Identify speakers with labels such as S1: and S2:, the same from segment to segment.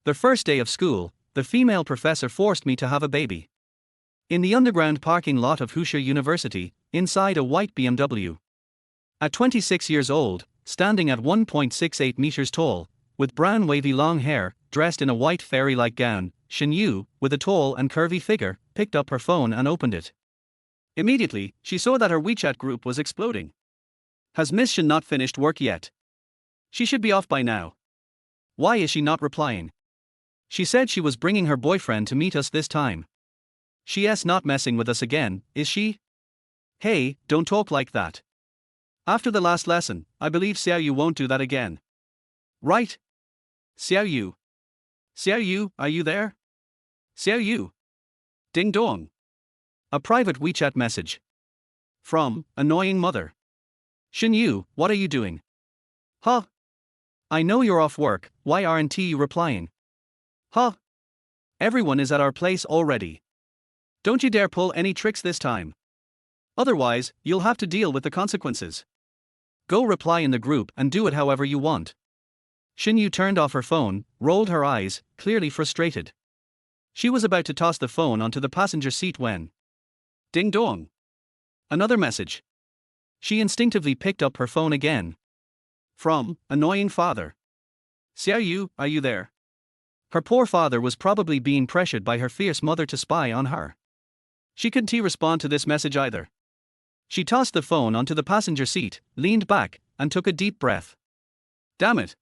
S1: The first day of school, the female professor forced me to have a baby. In the underground parking lot of Hushi University, inside a white BMW. At 26 years old, standing at 1.68 meters tall, with brown wavy long hair, dressed in a white fairy-like gown, Shen Yu, with a tall and curvy figure, picked up her phone and opened it. Immediately, she saw that her WeChat group was exploding. Has Miss Shen not finished work yet? She should be off by now. Why is she not replying? She said she was bringing her boyfriend to meet us this time. She's not messing with us again, is she? Hey, don't talk like that. After the last lesson, I believe Xiao Yu won't do that again. Right? Xiao Yu. Xiao Yu, are you there? Xiao Yu. Ding dong. A private WeChat message. From, annoying mother. Shen Yu, what are you doing? Huh? I know you're off work, why aren't you replying? Huh? Everyone is at our place already. Don't you dare pull any tricks this time. Otherwise, you'll have to deal with the consequences. Go reply in the group and do it however you want. Shen Yu turned off her phone, rolled her eyes, clearly frustrated. She was about to toss the phone onto the passenger seat when... Ding dong. Another message. She instinctively picked up her phone again. From, annoying father. Xiao Yu, are you there? Her poor father was probably being pressured by her fierce mother to spy on her. She couldn't respond to this message either. She tossed the phone onto the passenger seat, leaned back, and took a deep breath. Damn it.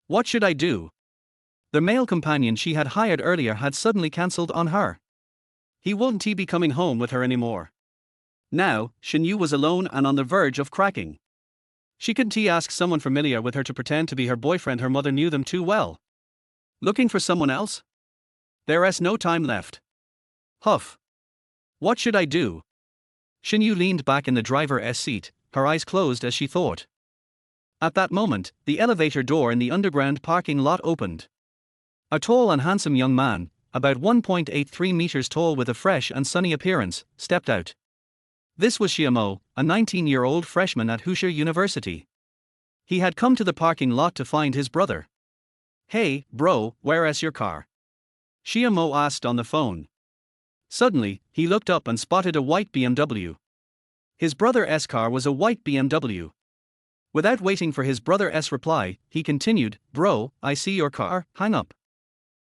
S1: What should I do? The male companion she had hired earlier had suddenly cancelled on her. He wouldn't be coming home with her anymore. Now, Shen Yu was alone and on the verge of cracking. She couldn't ask someone familiar with her to pretend to be her boyfriend. Her mother knew them too well. Looking for someone else? There's no time left. Huff. What should I do? Shen Yu leaned back in the driver's seat, her eyes closed as she thought. At that moment, the elevator door in the underground parking lot opened. A tall and handsome young man, about 1.83 meters tall with a fresh and sunny appearance, stepped out. This was Xiamo, a 19-year-old freshman at Hushi University. He had come to the parking lot to find his brother. Hey, bro, where's your car? Xiamo asked on the phone. Suddenly, he looked up and spotted a white BMW. His brother's car was a white BMW. Without waiting for his brother's reply, he continued, Bro, I see your car, hang up.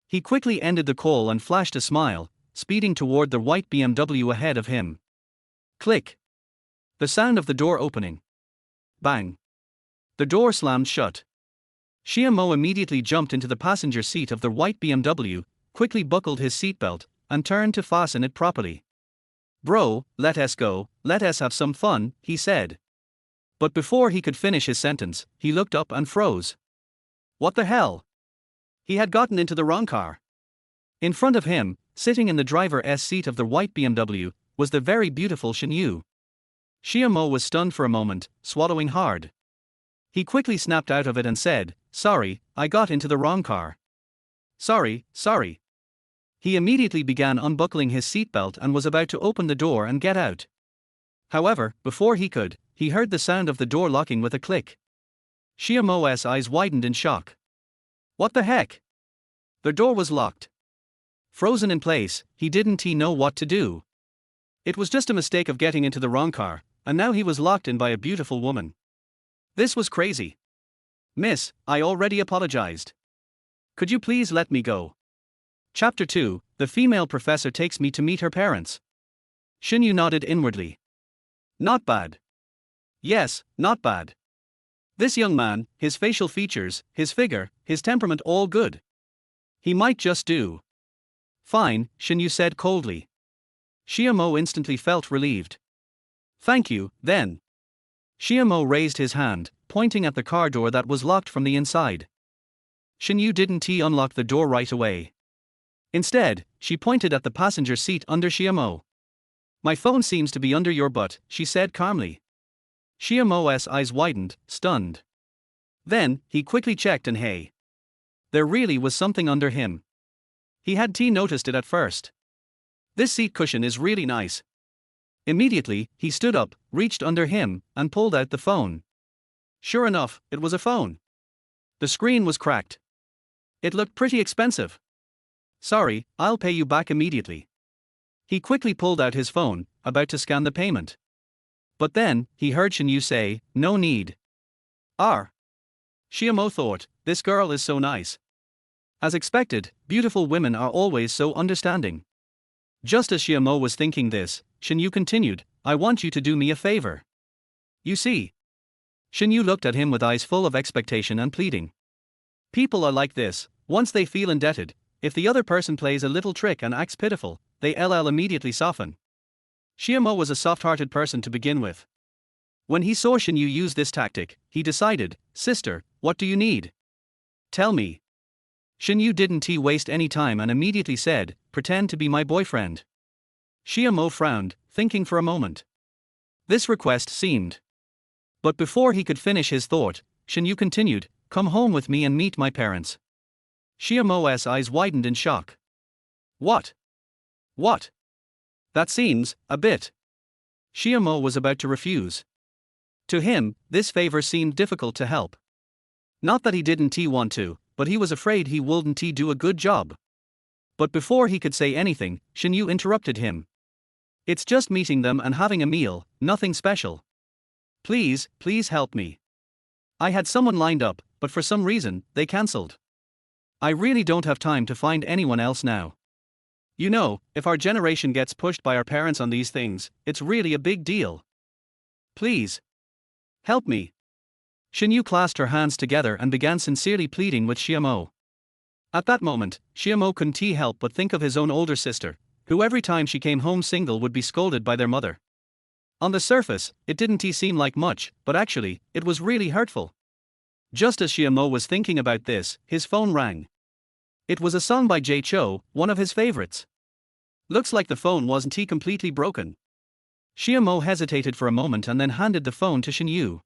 S1: He quickly ended the call and flashed a smile, speeding toward the white BMW ahead of him. Click. The sound of the door opening. Bang. The door slammed shut. Xiamo immediately jumped into the passenger seat of the white BMW, quickly buckled his seatbelt, and turned to fasten it properly. Bro, let us go, let us have some fun, he said. But before he could finish his sentence, he looked up and froze. What the hell? He had gotten into the wrong car. In front of him, sitting in the driver's seat of the white BMW, was the very beautiful Shen Yu. Xiamo was stunned for a moment, swallowing hard. He quickly snapped out of it and said, Sorry, I got into the wrong car. Sorry. He immediately began unbuckling his seatbelt and was about to open the door and get out. However, before he could, he heard the sound of the door locking with a click. Xiamo's eyes widened in shock. What the heck? The door was locked. Frozen in place, he didn't know what to do. It was just a mistake of getting into the wrong car, and now he was locked in by a beautiful woman. This was crazy. Miss, I already apologized. Could you please let me go? Chapter 2, the female professor takes me to meet her parents. Shen Yu nodded inwardly. Not bad. Yes, not bad. This young man, his facial features, his figure, his temperament all good. He might just do. Fine, Shen Yu said coldly. Xiamo instantly felt relieved. Thank you, then. Xiamo raised his hand, pointing at the car door that was locked from the inside. Shen Yu didn't unlock the door right away. Instead, she pointed at the passenger seat under Xiamo. My phone seems to be under your butt, she said calmly. Xiamo's eyes widened, stunned. Then, he quickly checked and hey. There really was something under him. He had noticed it at first. This seat cushion is really nice. Immediately, he stood up, reached under him, and pulled out the phone. Sure enough, it was a phone. The screen was cracked. It looked pretty expensive. Sorry, I'll pay you back immediately. He quickly pulled out his phone, about to scan the payment. But then, he heard Shen Yu say, "No need." R. Xiamo thought, this girl is so nice. As expected, beautiful women are always so understanding. Just as Xiamo was thinking this, Shen Yu continued, "I want you to do me a favor. You see." Shen Yu looked at him with eyes full of expectation and pleading. People are like this, once they feel indebted, if the other person plays a little trick and acts pitiful, they immediately soften. Xiamo was a soft-hearted person to begin with. When he saw Shen Yu use this tactic, he decided, "Sister, what do you need? Tell me." Shen Yu didn't waste any time and immediately said, "Pretend to be my boyfriend." Xiamo frowned, thinking for a moment. This request seemed. But before he could finish his thought, Shen Yu continued, "Come home with me and meet my parents." Xiamo's eyes widened in shock. What? What? That seems a bit. Xiamo was about to refuse. To him, this favor seemed difficult to help. Not that he didn't want to, but he was afraid he wouldn't do a good job. But before he could say anything, Shen Yu interrupted him. "It's just meeting them and having a meal, nothing special. Please help me. I had someone lined up, but for some reason, they cancelled. I really don't have time to find anyone else now. You know, if our generation gets pushed by our parents on these things, it's really a big deal. Please. Help me." Shen Yu clasped her hands together and began sincerely pleading with Xiamo. At that moment, Xiamo couldn't help but think of his own older sister, who every time she came home single would be scolded by their mother. On the surface, it didn't seem like much, but actually, it was really hurtful. Just as Xiamo was thinking about this, his phone rang. It was a song by Jay Cho, one of his favorites. Looks like the phone wasn't completely broken. Xiamo hesitated for a moment and then handed the phone to Shen Yu.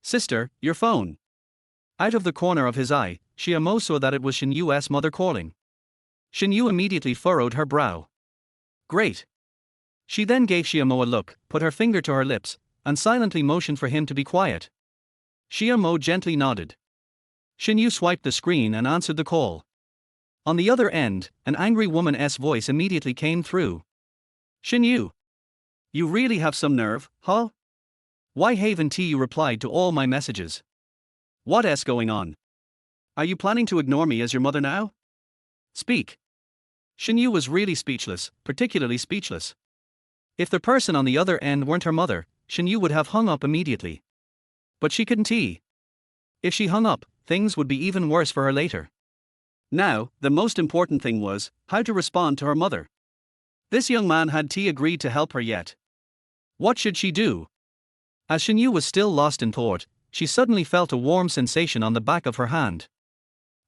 S1: "Sister, your phone." Out of the corner of his eye, Xiamo saw that it was Shen Yu's mother calling. Shen Yu immediately furrowed her brow. Great. She then gave Xiamo a look, put her finger to her lips, and silently motioned for him to be quiet. Xiamo gently nodded. Shen Yu swiped the screen and answered the call. On the other end, an angry woman's voice immediately came through. "Shen Yu. You really have some nerve, huh? Why haven't you replied to all my messages? What's going on? Are you planning to ignore me as your mother now? Speak." Shen Yu was really speechless, particularly speechless. If the person on the other end weren't her mother, Shen Yu would have hung up immediately. But she couldn't. If she hung up, things would be even worse for her later. Now, the most important thing was how to respond to her mother. This young man hadn't agreed to help her yet. What should she do? As Shen Yu was still lost in thought, she suddenly felt a warm sensation on the back of her hand.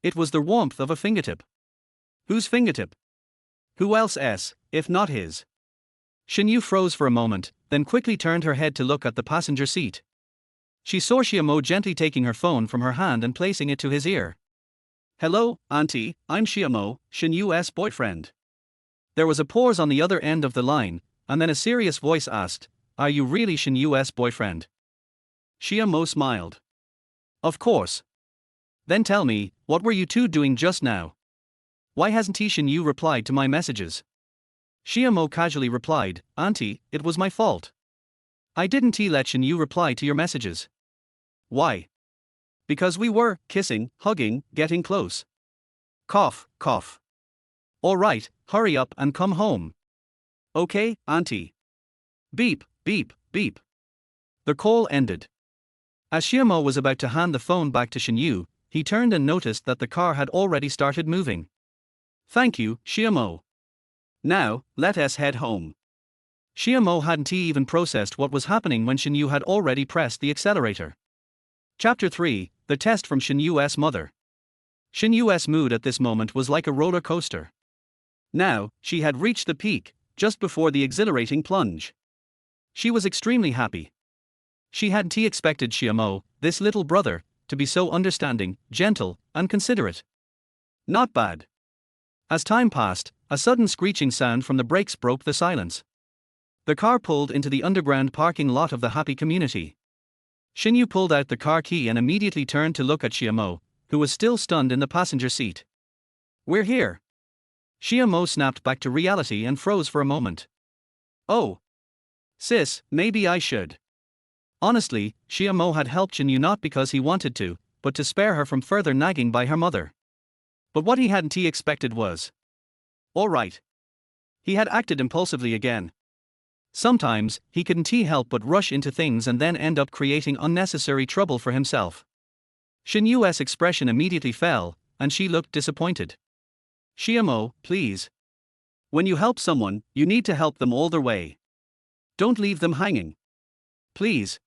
S1: It was the warmth of a fingertip. Whose fingertip? Who else's, if not his? Shen Yu froze for a moment, then quickly turned her head to look at the passenger seat. She saw Xiamo gently taking her phone from her hand and placing it to his ear. "Hello, Auntie, I'm Xiamo, Shen Yu's boyfriend." There was a pause on the other end of the line, and then a serious voice asked, "Are you really Shen Yu's boyfriend?" Xiamo smiled. "Of course. Then tell me, what were you two doing just now? Why hasn't Shen Yu replied to my messages?" Xiamo casually replied, "Auntie, it was my fault. I didn't let Shen Yu reply to your messages." "Why?" "Because we were kissing, hugging, getting close." Cough, cough. "All right, hurry up and come home." "Okay, Auntie." Beep, beep, beep. The call ended. As Xiamo was about to hand the phone back to Shen Yu, he turned and noticed that the car had already started moving. "Thank you, Xiamo. Now, let us head home." Xiamo hadn't even processed what was happening when Shen Yu had already pressed the accelerator. Chapter 3, The Test from Shen Yu's Mother. Shen Yu's mood at this moment was like a roller coaster. Now, she had reached the peak, just before the exhilarating plunge. She was extremely happy. She hadn't expected Xiamo, this little brother, to be so understanding, gentle, and considerate. Not bad. As time passed, a sudden screeching sound from the brakes broke the silence. The car pulled into the underground parking lot of the happy community. Shen Yu pulled out the car key and immediately turned to look at Xiamo, who was still stunned in the passenger seat. "We're here." Mo snapped back to reality and froze for a moment. "Oh. Sis, maybe I should." Honestly, Mo had helped Shen Yu not because he wanted to, but to spare her from further nagging by her mother. But what he hadn't expected was, all right. He had acted impulsively again. Sometimes, he couldn't help but rush into things and then end up creating unnecessary trouble for himself. Shen Yu's expression immediately fell, and she looked disappointed. "Mo, please. When you help someone, you need to help them all the way. Don't leave them hanging. Please."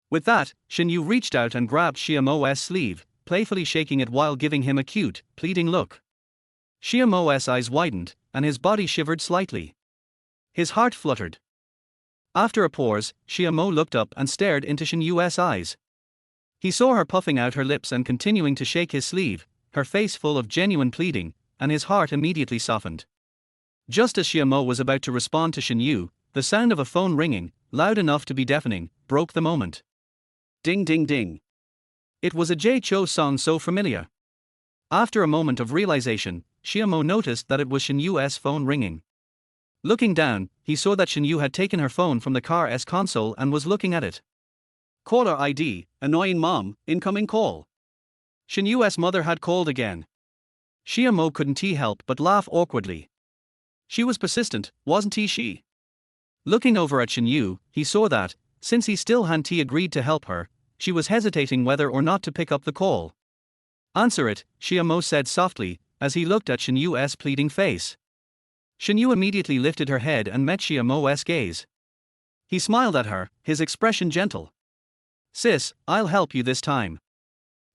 S1: With that, Shen Yu reached out and grabbed Mo's sleeve, playfully shaking it while giving him a cute, pleading look. Mo's eyes widened, and his body shivered slightly. His heart fluttered. After a pause, Mo looked up and stared into Shen Yu's eyes. He saw her puffing out her lips and continuing to shake his sleeve, her face full of genuine pleading, and his heart immediately softened. Just as Mo was about to respond to Shen Yu, the sound of a phone ringing, loud enough to be deafening, broke the moment. Ding ding ding. It was a Jay Cho song so familiar. After a moment of realization, Mo noticed that it was Shen Yu's phone ringing. Looking down, he saw that Shen Yu had taken her phone from the car's console and was looking at it. Caller ID, annoying mom, incoming call. Shen Yu's mother had called again. Mo couldn't help but laugh awkwardly. She was persistent, wasn't she? Looking over at Shen Yu, he saw that, since he still hadn't agreed to help her, she was hesitating whether or not to pick up the call. "Answer it," Mo said softly, as he looked at Shen Yu's pleading face. Shen Yu immediately lifted her head and met Mo's gaze. He smiled at her, his expression gentle. "Sis, I'll help you this time.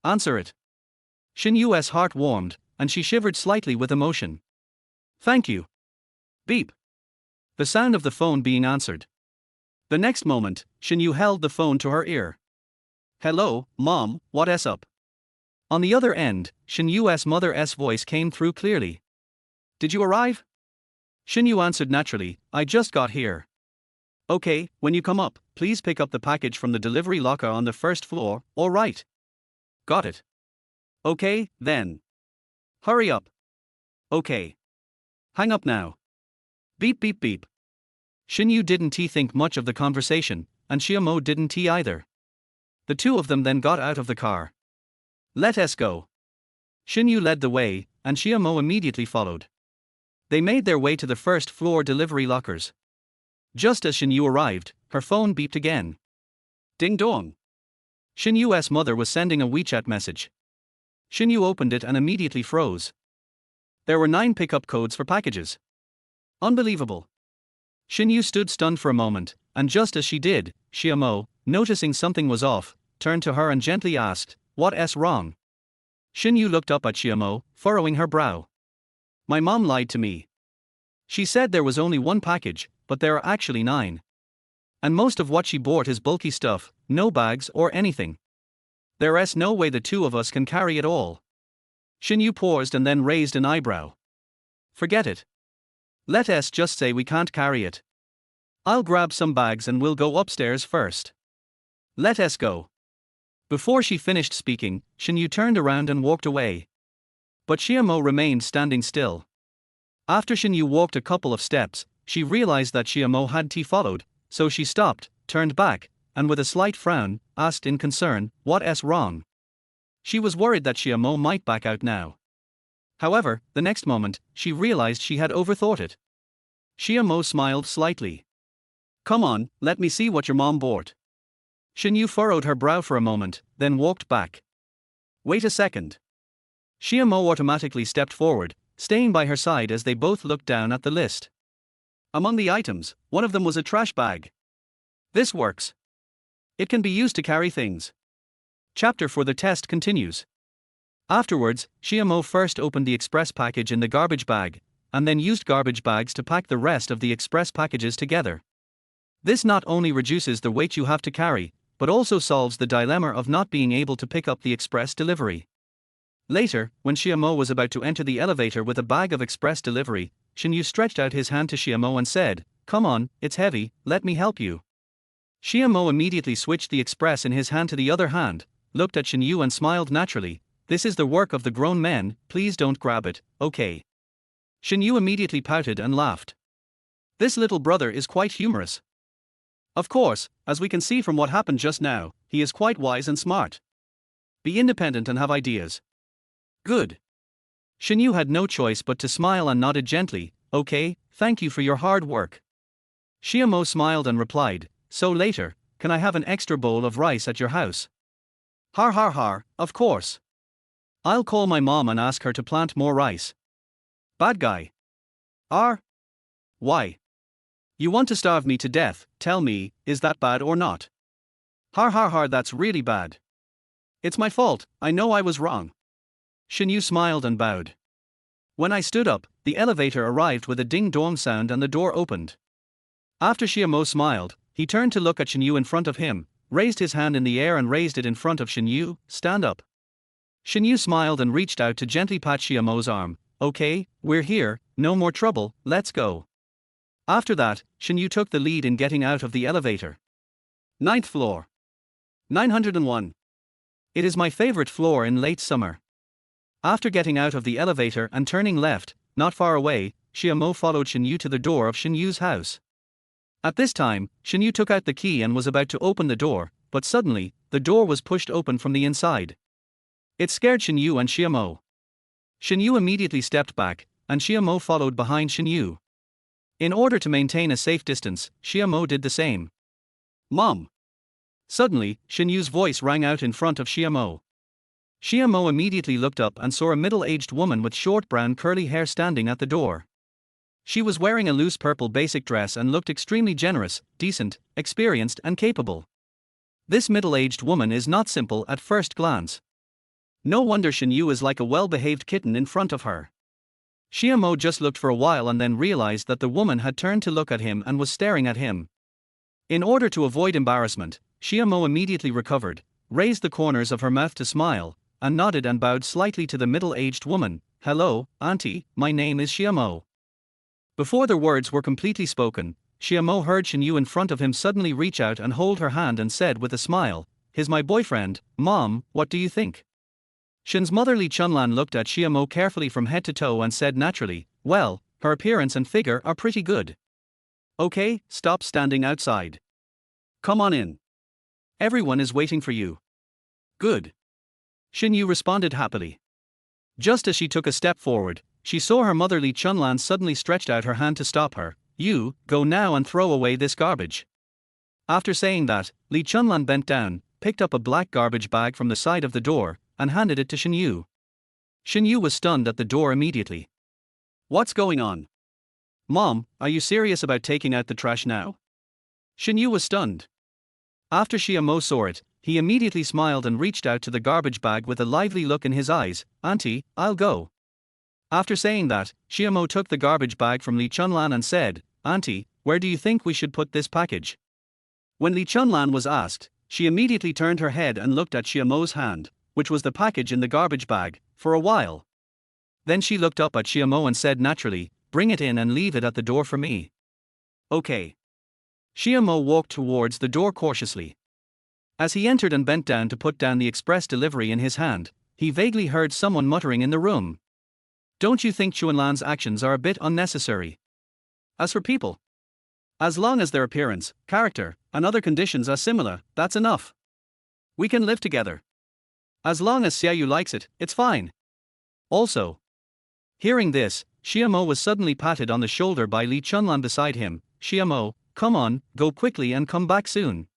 S1: Answer it." Shen Yu's heart warmed, and she shivered slightly with emotion. "Thank you." Beep. The sound of the phone being answered. The next moment, Shen Yu held the phone to her ear. "Hello, Mom, what's up?" On the other end, Shen Yu's mother's voice came through clearly. "Did you arrive?" Shen Yu answered naturally, "I just got here." "Okay, when you come up, please pick up the package from the delivery locker on the first floor, all right?" "Got it." "Okay, then. Hurry up." "Okay. Hang up now." Beep beep beep. Shen Yu didn't think much of the conversation, and Mo didn't either. The two of them then got out of the car. "Let us go." Shen Yu led the way, and Mo immediately followed. They made their way to the first floor delivery lockers. Just as Shen Yu arrived, her phone beeped again. Ding dong. Shen Yu's mother was sending a WeChat message. Shen Yu opened it and immediately froze. There were 9 pickup codes for packages. Unbelievable. Shen Yu stood stunned for a moment, and just as she did, Mo, noticing something was off, turned to her and gently asked, "What's wrong?" Shen Yu looked up at Mo, furrowing her brow. "My mom lied to me. She said there was only 1 package, but there are actually 9. And most of what she bought is bulky stuff, no bags or anything. There's no way the two of us can carry it all." Shen Yu paused and then raised an eyebrow. "Forget it. Let us just say we can't carry it. I'll grab some bags and we'll go upstairs first. Let us go." Before she finished speaking, Shen Yu turned around and walked away. But Mo remained standing still. After Shen Yu walked a couple of steps, she realized that Mo had followed, so she stopped, turned back, and with a slight frown, asked in concern, "What's wrong?" She was worried that Mo might back out now. However, the next moment, she realized she had overthought it. Mo smiled slightly. "Come on, let me see what your mom bought." Shen Yu furrowed her brow for a moment, then walked back. "Wait a second." Mo automatically stepped forward, staying by her side as they both looked down at the list. Among the items, one of them was a trash bag. This works. It can be used to carry things. Chapter for the test continues. Afterwards, Mo first opened the express package in the garbage bag, and then used garbage bags to pack the rest of the express packages together. This not only reduces the weight you have to carry, but also solves the dilemma of not being able to pick up the express delivery. Later, when Mo was about to enter the elevator with a bag of express delivery, Shen Yu stretched out his hand to Mo and said, "Come on, it's heavy, let me help you." Mo immediately switched the express in his hand to the other hand, looked at Shen Yu and smiled naturally, this is the work of the grown men, please don't grab it, okay? Shen Yu immediately pouted and laughed. This little brother is quite humorous. Of course, as we can see from what happened just now, he is quite wise and smart. Be independent and have ideas. Good. Shen Yu had no choice but to smile and nodded gently, okay, thank you for your hard work. Xiamo smiled and replied, so later, can I have an extra bowl of rice at your house? Har har har, of course. I'll call my mom and ask her to plant more rice. Bad guy. Why? You want to starve me to death, tell me, is that bad or not? Har har har, that's really bad. It's my fault, I know I was wrong. Shen Yu smiled and bowed. When I stood up, the elevator arrived with a ding-dong sound and the door opened. After Xiamo smiled, he turned to look at Shen Yu in front of him, raised his hand in the air and raised it in front of Shen Yu, stand up. Shen Yu smiled and reached out to gently pat Xiamo's arm, okay, we're here, no more trouble, let's go. After that, Shen Yu took the lead in getting out of the elevator. 9th floor. 901. It is my favorite floor in late summer. After getting out of the elevator and turning left, not far away, Xiamo followed Shen Yu to the door of Shen Yu's house. At this time, Shen Yu took out the key and was about to open the door, but suddenly, the door was pushed open from the inside. It scared Shen Yu and Xiamo. Shen Yu immediately stepped back, and Xiamo followed behind Shen Yu. In order to maintain a safe distance, Xiamo did the same. Mom! Suddenly, Shen Yu's voice rang out in front of Xiamo. Xiamo immediately looked up and saw a middle-aged woman with short brown curly hair standing at the door. She was wearing a loose purple basic dress and looked extremely generous, decent, experienced and capable. This middle-aged woman is not simple at first glance. No wonder Shen Yu is like a well-behaved kitten in front of her. Xiamo just looked for a while and then realized that the woman had turned to look at him and was staring at him. In order to avoid embarrassment, Xiamo immediately recovered, raised the corners of her mouth to smile, and nodded and bowed slightly to the middle-aged woman. Hello, auntie, my name is Xiamo. Before the words were completely spoken, Xiamo heard Shen Yu in front of him suddenly reach out and hold her hand and said with a smile, he's my boyfriend, Mom, what do you think? Shen's mother Li Chunlan looked at Xiamo carefully from head to toe and said naturally, well, her appearance and figure are pretty good. Okay, stop standing outside. Come on in. Everyone is waiting for you. Good. Shen Yu responded happily. Just as she took a step forward, she saw her mother Li Chunlan suddenly stretched out her hand to stop her. You, go now and throw away this garbage. After saying that, Li Chunlan bent down, picked up a black garbage bag from the side of the door, and handed it to Shen Yu. Shen Yu was stunned at the door immediately. What's going on? Mom, are you serious about taking out the trash now? Shen Yu was stunned. After Xiamo saw it, he immediately smiled and reached out to the garbage bag with a lively look in his eyes. Auntie, I'll go. After saying that, Xiamo took the garbage bag from Li Chunlan and said, Auntie, where do you think we should put this package? When Li Chunlan was asked, she immediately turned her head and looked at Xiamo's hand, which was the package in the garbage bag, for a while. Then she looked up at Xiamo and said naturally, bring it in and leave it at the door for me. Okay. Xiamo walked towards the door cautiously. As he entered and bent down to put down the express delivery in his hand, he vaguely heard someone muttering in the room. Don't you think Chunlan's actions are a bit unnecessary? As for people, as long as their appearance, character, and other conditions are similar, that's enough. We can live together. As long as Xiaoyu likes it, it's fine. Also. Hearing this, Xiamo was suddenly patted on the shoulder by Li Chunlan beside him. Xiamo, come on, go quickly and come back soon.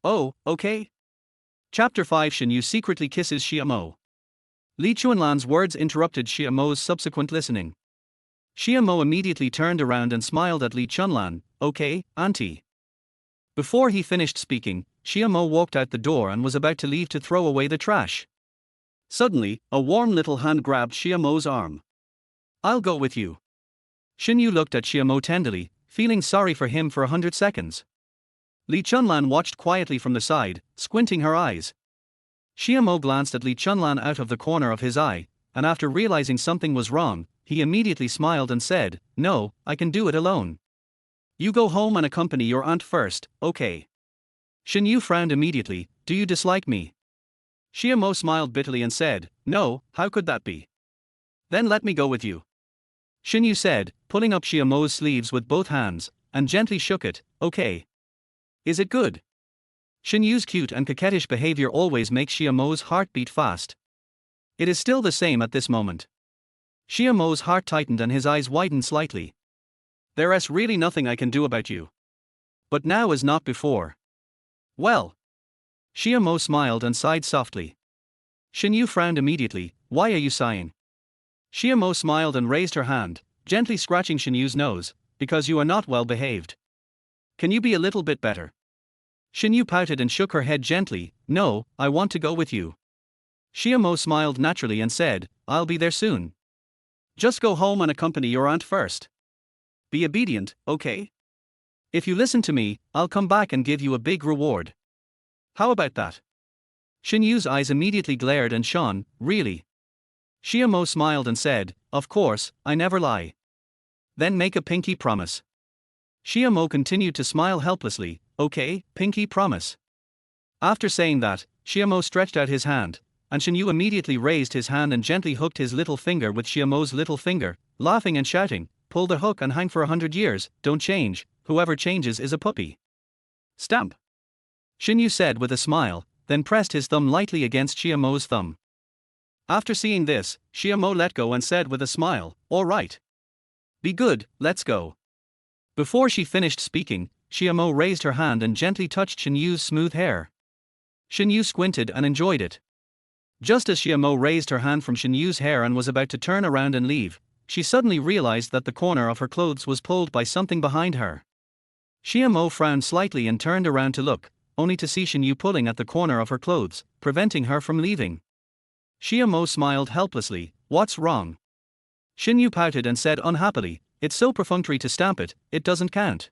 S1: Oh, okay. Chapter 5 Shen Yu secretly kisses Xiamo. Li Chunlan's words interrupted Xiamo's subsequent listening. Xiamo immediately turned around and smiled at Li Chunlan. Okay, auntie. Before he finished speaking, Xiamo walked out the door and was about to leave to throw away the trash. Suddenly, a warm little hand grabbed Xiamo's arm. I'll go with you. Shen Yu looked at Xiamo tenderly, feeling sorry for him for 100 seconds. Li Chunlan watched quietly from the side, squinting her eyes. Xiamo glanced at Li Chunlan out of the corner of his eye, and after realizing something was wrong, he immediately smiled and said, no, I can do it alone. You go home and accompany your aunt first, okay? Shen Yu frowned immediately. Do you dislike me? Xiamo smiled bitterly and said, "No, how could that be?" "Then let me go with you," Shen Yu said, pulling up Xiaomo's sleeves with both hands, and gently shook it. "Okay. Is it good?" Shen Yu's cute and coquettish behavior always makes Xiaomo's heart beat fast. It is still the same at this moment. Xiaomo's heart tightened and his eyes widened slightly. "There's really nothing I can do about you. But now is not before." "Well." Xiamo smiled and sighed softly. Shen Yu frowned immediately. "Why are you sighing?" Xiamo smiled and raised her hand, gently scratching Shen Yu's nose. "Because you are not well behaved. Can you be a little bit better?" Shen Yu pouted and shook her head gently. "No, I want to go with you." Xiamo smiled naturally and said, "I'll be there soon. Just go home and accompany your aunt first. Be obedient, okay? If you listen to me, I'll come back and give you a big reward. How about that?" Shen Yu's eyes immediately glared and shone. "Really?" Xiamo smiled and said, "Of course, I never lie." "Then make a pinky promise." Xiamo continued to smile helplessly. "Okay, pinky promise." After saying that, Xiamo stretched out his hand, and Shen Yu immediately raised his hand and gently hooked his little finger with Xiaomo's little finger, laughing and shouting, "Pull the hook and hang for 100 years, don't change, whoever changes is a puppy." "Stamp," Shen Yu said with a smile, then pressed his thumb lightly against Xiaomo's thumb. After seeing this, Xiamo let go and said with a smile, "All right. Be good, let's go." Before she finished speaking, Xiamo raised her hand and gently touched Shen Yu's smooth hair. Shen Yu squinted and enjoyed it. Just as Xiamo raised her hand from Shen Yu's hair and was about to turn around and leave, she suddenly realized that the corner of her clothes was pulled by something behind her. Xiamo frowned slightly and turned around to look, only to see Shen Yu pulling at the corner of her clothes, preventing her from leaving. Xiamo smiled helplessly. "What's wrong?" Shen Yu pouted and said unhappily, "It's so perfunctory to stamp it, it doesn't count."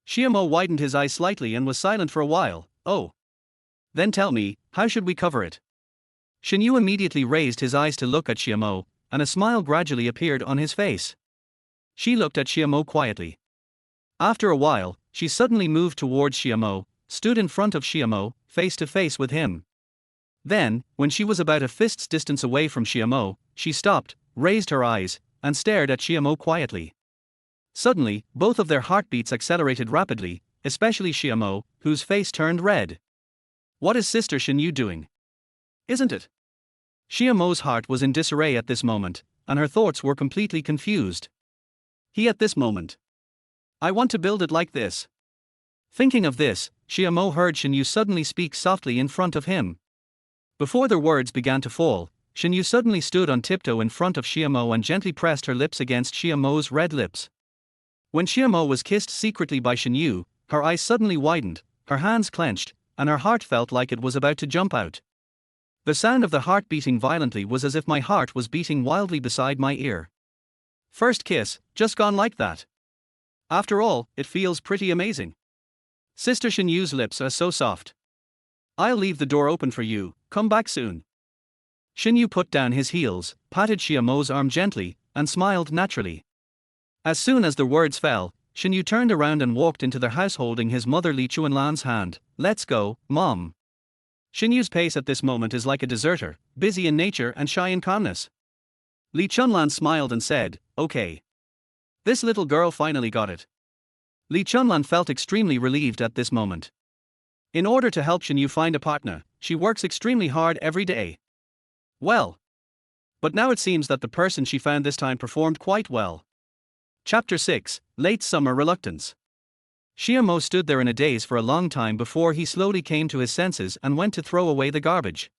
S1: Xiamo widened his eyes slightly and was silent for a while. "Oh. Then tell me, how should we cover it?" Shen Yu immediately raised his eyes to look at Xiamo, and a smile gradually appeared on his face. She looked at Xiamo quietly. After a while, she suddenly moved towards Xiamo, stood in front of Xiamo, face to face with him. Then, when she was about a fist's distance away from Xiamo, she stopped, raised her eyes, and stared at Xiamo quietly. Suddenly, both of their heartbeats accelerated rapidly, especially Xiamo, whose face turned red. "What is Sister Shen Yu doing? Isn't it?" Xiamo's heart was in disarray at this moment, and her thoughts were completely confused. He at this moment. "I want to build it like this." Thinking of this, Xiamo heard Shen Yu suddenly speak softly in front of him. Before their words began to fall, Shen Yu suddenly stood on tiptoe in front of Xiamo and gently pressed her lips against Xiamo's red lips. When Xiamo was kissed secretly by Shen Yu, her eyes suddenly widened, her hands clenched, and her heart felt like it was about to jump out. The sound of the heart beating violently was as if my heart was beating wildly beside my ear. First kiss, just gone like that. After all, it feels pretty amazing. Sister Shen Yu's lips are so soft. "I'll leave the door open for you, come back soon." Shen Yu put down his heels, patted Xiaomo's arm gently, and smiled naturally. As soon as the words fell, Shen Yu turned around and walked into their house holding his mother Li Chuanlan's hand. "Let's go, Mom." Shen Yu's pace at this moment is like a deserter, busy in nature and shy in calmness. Li Chunlan smiled and said, "Okay. This little girl finally got it." Li Chunlan felt extremely relieved at this moment. In order to help Shen Yu find a partner, she works extremely hard every day. Well. But now it seems that the person she found this time performed quite well. Chapter 6, Late Summer Reluctance. Xiamo stood there in a daze for a long time before he slowly came to his senses and went to throw away the garbage.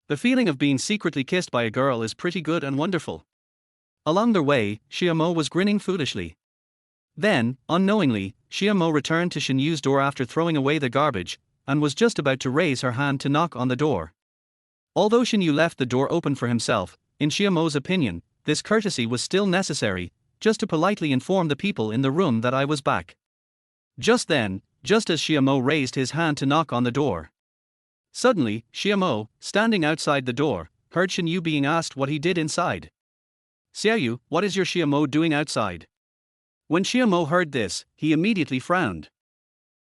S1: The feeling of being secretly kissed by a girl is pretty good and wonderful. Along their way, Xiamo was grinning foolishly. Then, unknowingly, Xiamo returned to Shen Yu's door after throwing away the garbage, and was just about to raise her hand to knock on the door. Although Shen Yu left the door open for himself, in Xiamo's opinion, this courtesy was still necessary, just to politely inform the people in the room that I was back. Just then, just as Xiamo raised his hand to knock on the door. Suddenly, Xiamo, standing outside the door, heard Shen Yu being asked what he did inside. "Xiaoyu, what is your Xiamo doing outside?" When Xiamo heard this, he immediately frowned.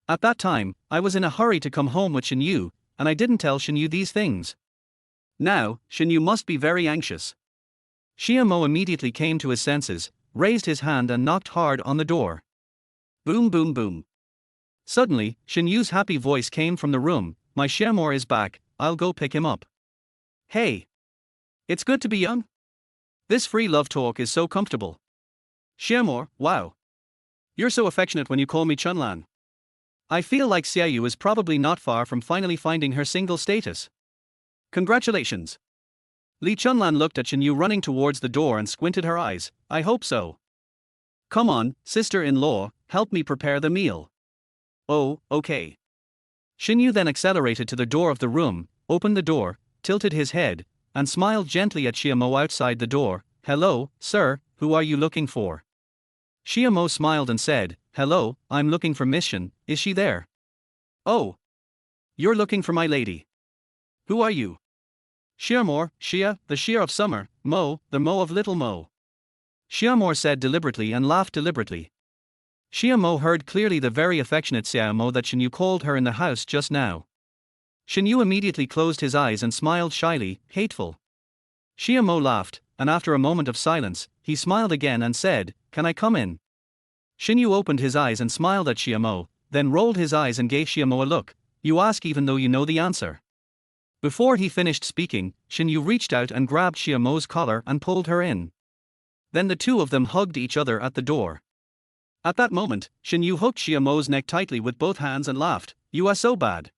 S1: At that time, I was in a hurry to come home with Shen Yu, and I didn't tell Shen Yu these things. Now, Shen Yu must be very anxious. Xiamo immediately came to his senses, raised his hand and knocked hard on the door. Boom boom boom. Suddenly, Shen Yu's happy voice came from the room, my Xiamor is back, I'll go pick him up. Hey! It's good to be young. This free love talk is so comfortable. Xiamor, wow. You're so affectionate when you call me Chunlan. I feel like Xiaoyu is probably not far from finally finding her single status. Congratulations. Li Chunlan looked at Shen Yu running towards the door and squinted her eyes, I hope so. Come on, sister-in-law, help me prepare the meal. Oh, okay. Shen Yu then accelerated to the door of the room, opened the door, tilted his head, and smiled gently at Xiamo outside the door. Hello, sir, who are you looking for? Xiamo smiled and said, hello, I'm looking for Miss Shen, is she there? Oh. You're looking for my lady. Who are you? Xiamor, Xia, the Xia of summer, Mo, the Mo of little Mo. Xiamor said deliberately and laughed deliberately. Xiamo heard clearly the very affectionate Xiamo that Shen Yu called her in the house just now. Shen Yu immediately closed his eyes and smiled shyly, hateful. Xiamo laughed, and after a moment of silence, he smiled again and said, can I come in? Shen Yu opened his eyes and smiled at Xiamo, then rolled his eyes and gave Xiamo a look. You ask even though you know the answer. Before he finished speaking, Shen Yu reached out and grabbed Xiamo's collar and pulled her in. Then the two of them hugged each other at the door. At that moment, Shen Yu hooked Xiamo's neck tightly with both hands and laughed, you are so bad.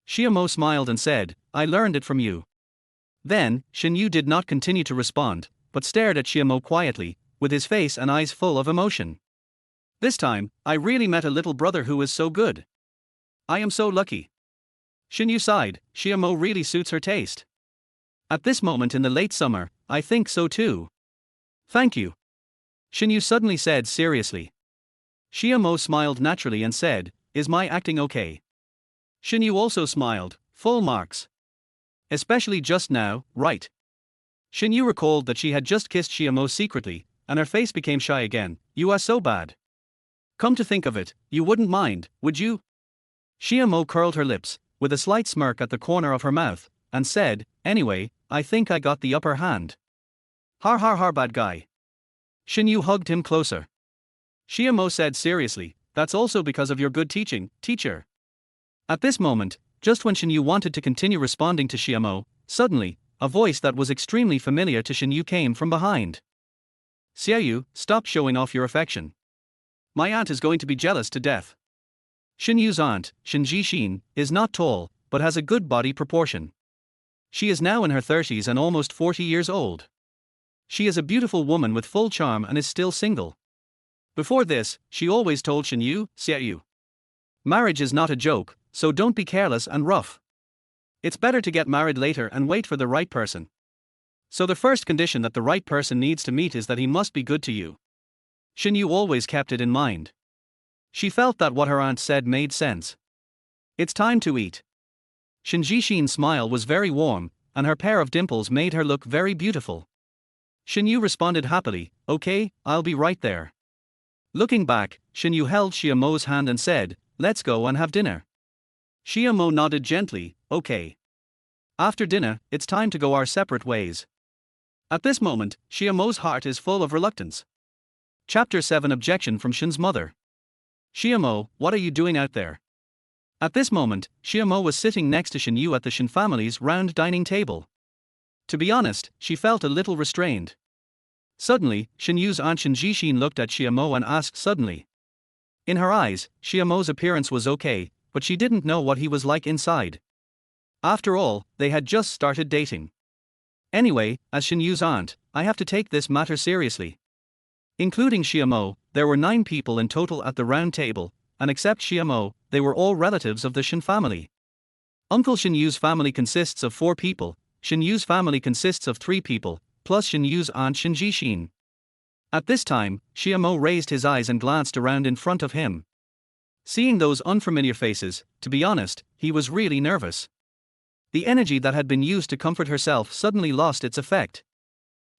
S1: Xiamo smiled and said, I learned it from you. Then, Shen Yu did not continue to respond, but stared at Xiamo quietly, with his face and eyes full of emotion. This time, I really met a little brother who is so good. I am so lucky. Shen Yu sighed, Xiamo really suits her taste. At this moment in the late summer, I think so too. Thank you. Shen Yu suddenly said seriously. Xiamo smiled naturally and said, is my acting okay? Shen Yu also smiled, full marks. Especially just now, right? Shen Yu recalled that she had just kissed Xiamo secretly, and her face became shy again, you are so bad. Come to think of it, you wouldn't mind, would you? Xiamo curled her lips, with a slight smirk at the corner of her mouth, and said, anyway, I think I got the upper hand. Har har har bad guy. Shen Yu hugged him closer. Xiamo said seriously, that's also because of your good teaching, teacher. At this moment, just when Shen Yu wanted to continue responding to Xiamo, suddenly, a voice that was extremely familiar to Shen Yu came from behind. Xiaoyu, stop showing off your affection. My aunt is going to be jealous to death. Shen Yu's aunt, Shen Jixin, is not tall, but has a good body proportion. She is now in her 30s and almost 40 years old. She is a beautiful woman with full charm and is still single. Before this, she always told Shen Yu, Xiaoyu. Marriage is not a joke, so don't be careless and rough. It's better to get married later and wait for the right person. So the first condition that the right person needs to meet is that he must be good to you. Shen Yu always kept it in mind. She felt that what her aunt said made sense. It's time to eat. Shen Jixin's smile was very warm, and her pair of dimples made her look very beautiful. Shen Yu responded happily, okay, I'll be right there. Looking back, Shen Yu held Xiamo's hand and said, let's go and have dinner. Xiamo nodded gently, okay. After dinner, it's time to go our separate ways. At this moment, Xiamo's heart is full of reluctance. Chapter 7 Objection from Shen's mother. Xiamo, what are you doing out there? At this moment, Xiamo was sitting next to Shen Yu at the Shen family's round dining table. To be honest, she felt a little restrained. Suddenly, Shen Yu's aunt Shen Jixin looked at Xiamo and asked suddenly. In her eyes, Xiamo's appearance was okay, but she didn't know what he was like inside. After all, they had just started dating. Anyway, as Shen Yu's aunt, I have to take this matter seriously. Including Xiamo, there were 9 people in total at the round table, and except Xiamo, they were all relatives of the Shen family. Uncle Shen Yu's family consists of 4 people, Shen Yu's family consists of 3 people, plus Shen Yu's aunt Shen Jixin. At this time, Xiamo raised his eyes and glanced around in front of him. Seeing those unfamiliar faces, to be honest, he was really nervous. The energy that had been used to comfort herself suddenly lost its effect.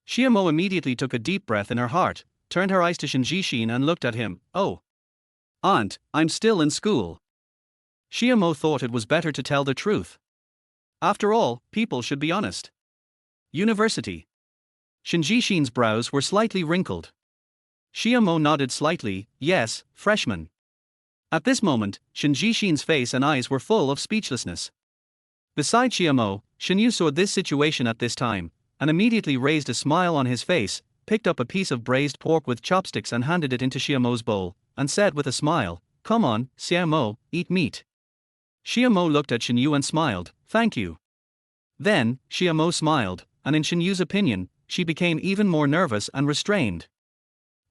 S1: Xiamo immediately took a deep breath in her heart, turned her eyes to Shen Jixin and looked at him. Oh. Aunt, I'm still in school. Xiamo thought it was better to tell the truth. After all, people should be honest. University. Shen Yushin's brows were slightly wrinkled. Xiamo nodded slightly, yes, freshman. At this moment, Shen Yushin's face and eyes were full of speechlessness. Beside Xiamo, Shen Yu saw this situation at this time, and immediately raised a smile on his face, picked up a piece of braised pork with chopsticks and handed it into Xiamo's bowl, and said with a smile, "Come on, Xiamo, eat meat." Xiamo looked at Shen Yu and smiled, "Thank you." Then, Xiamo smiled, and in Shen Yu's opinion, she became even more nervous and restrained.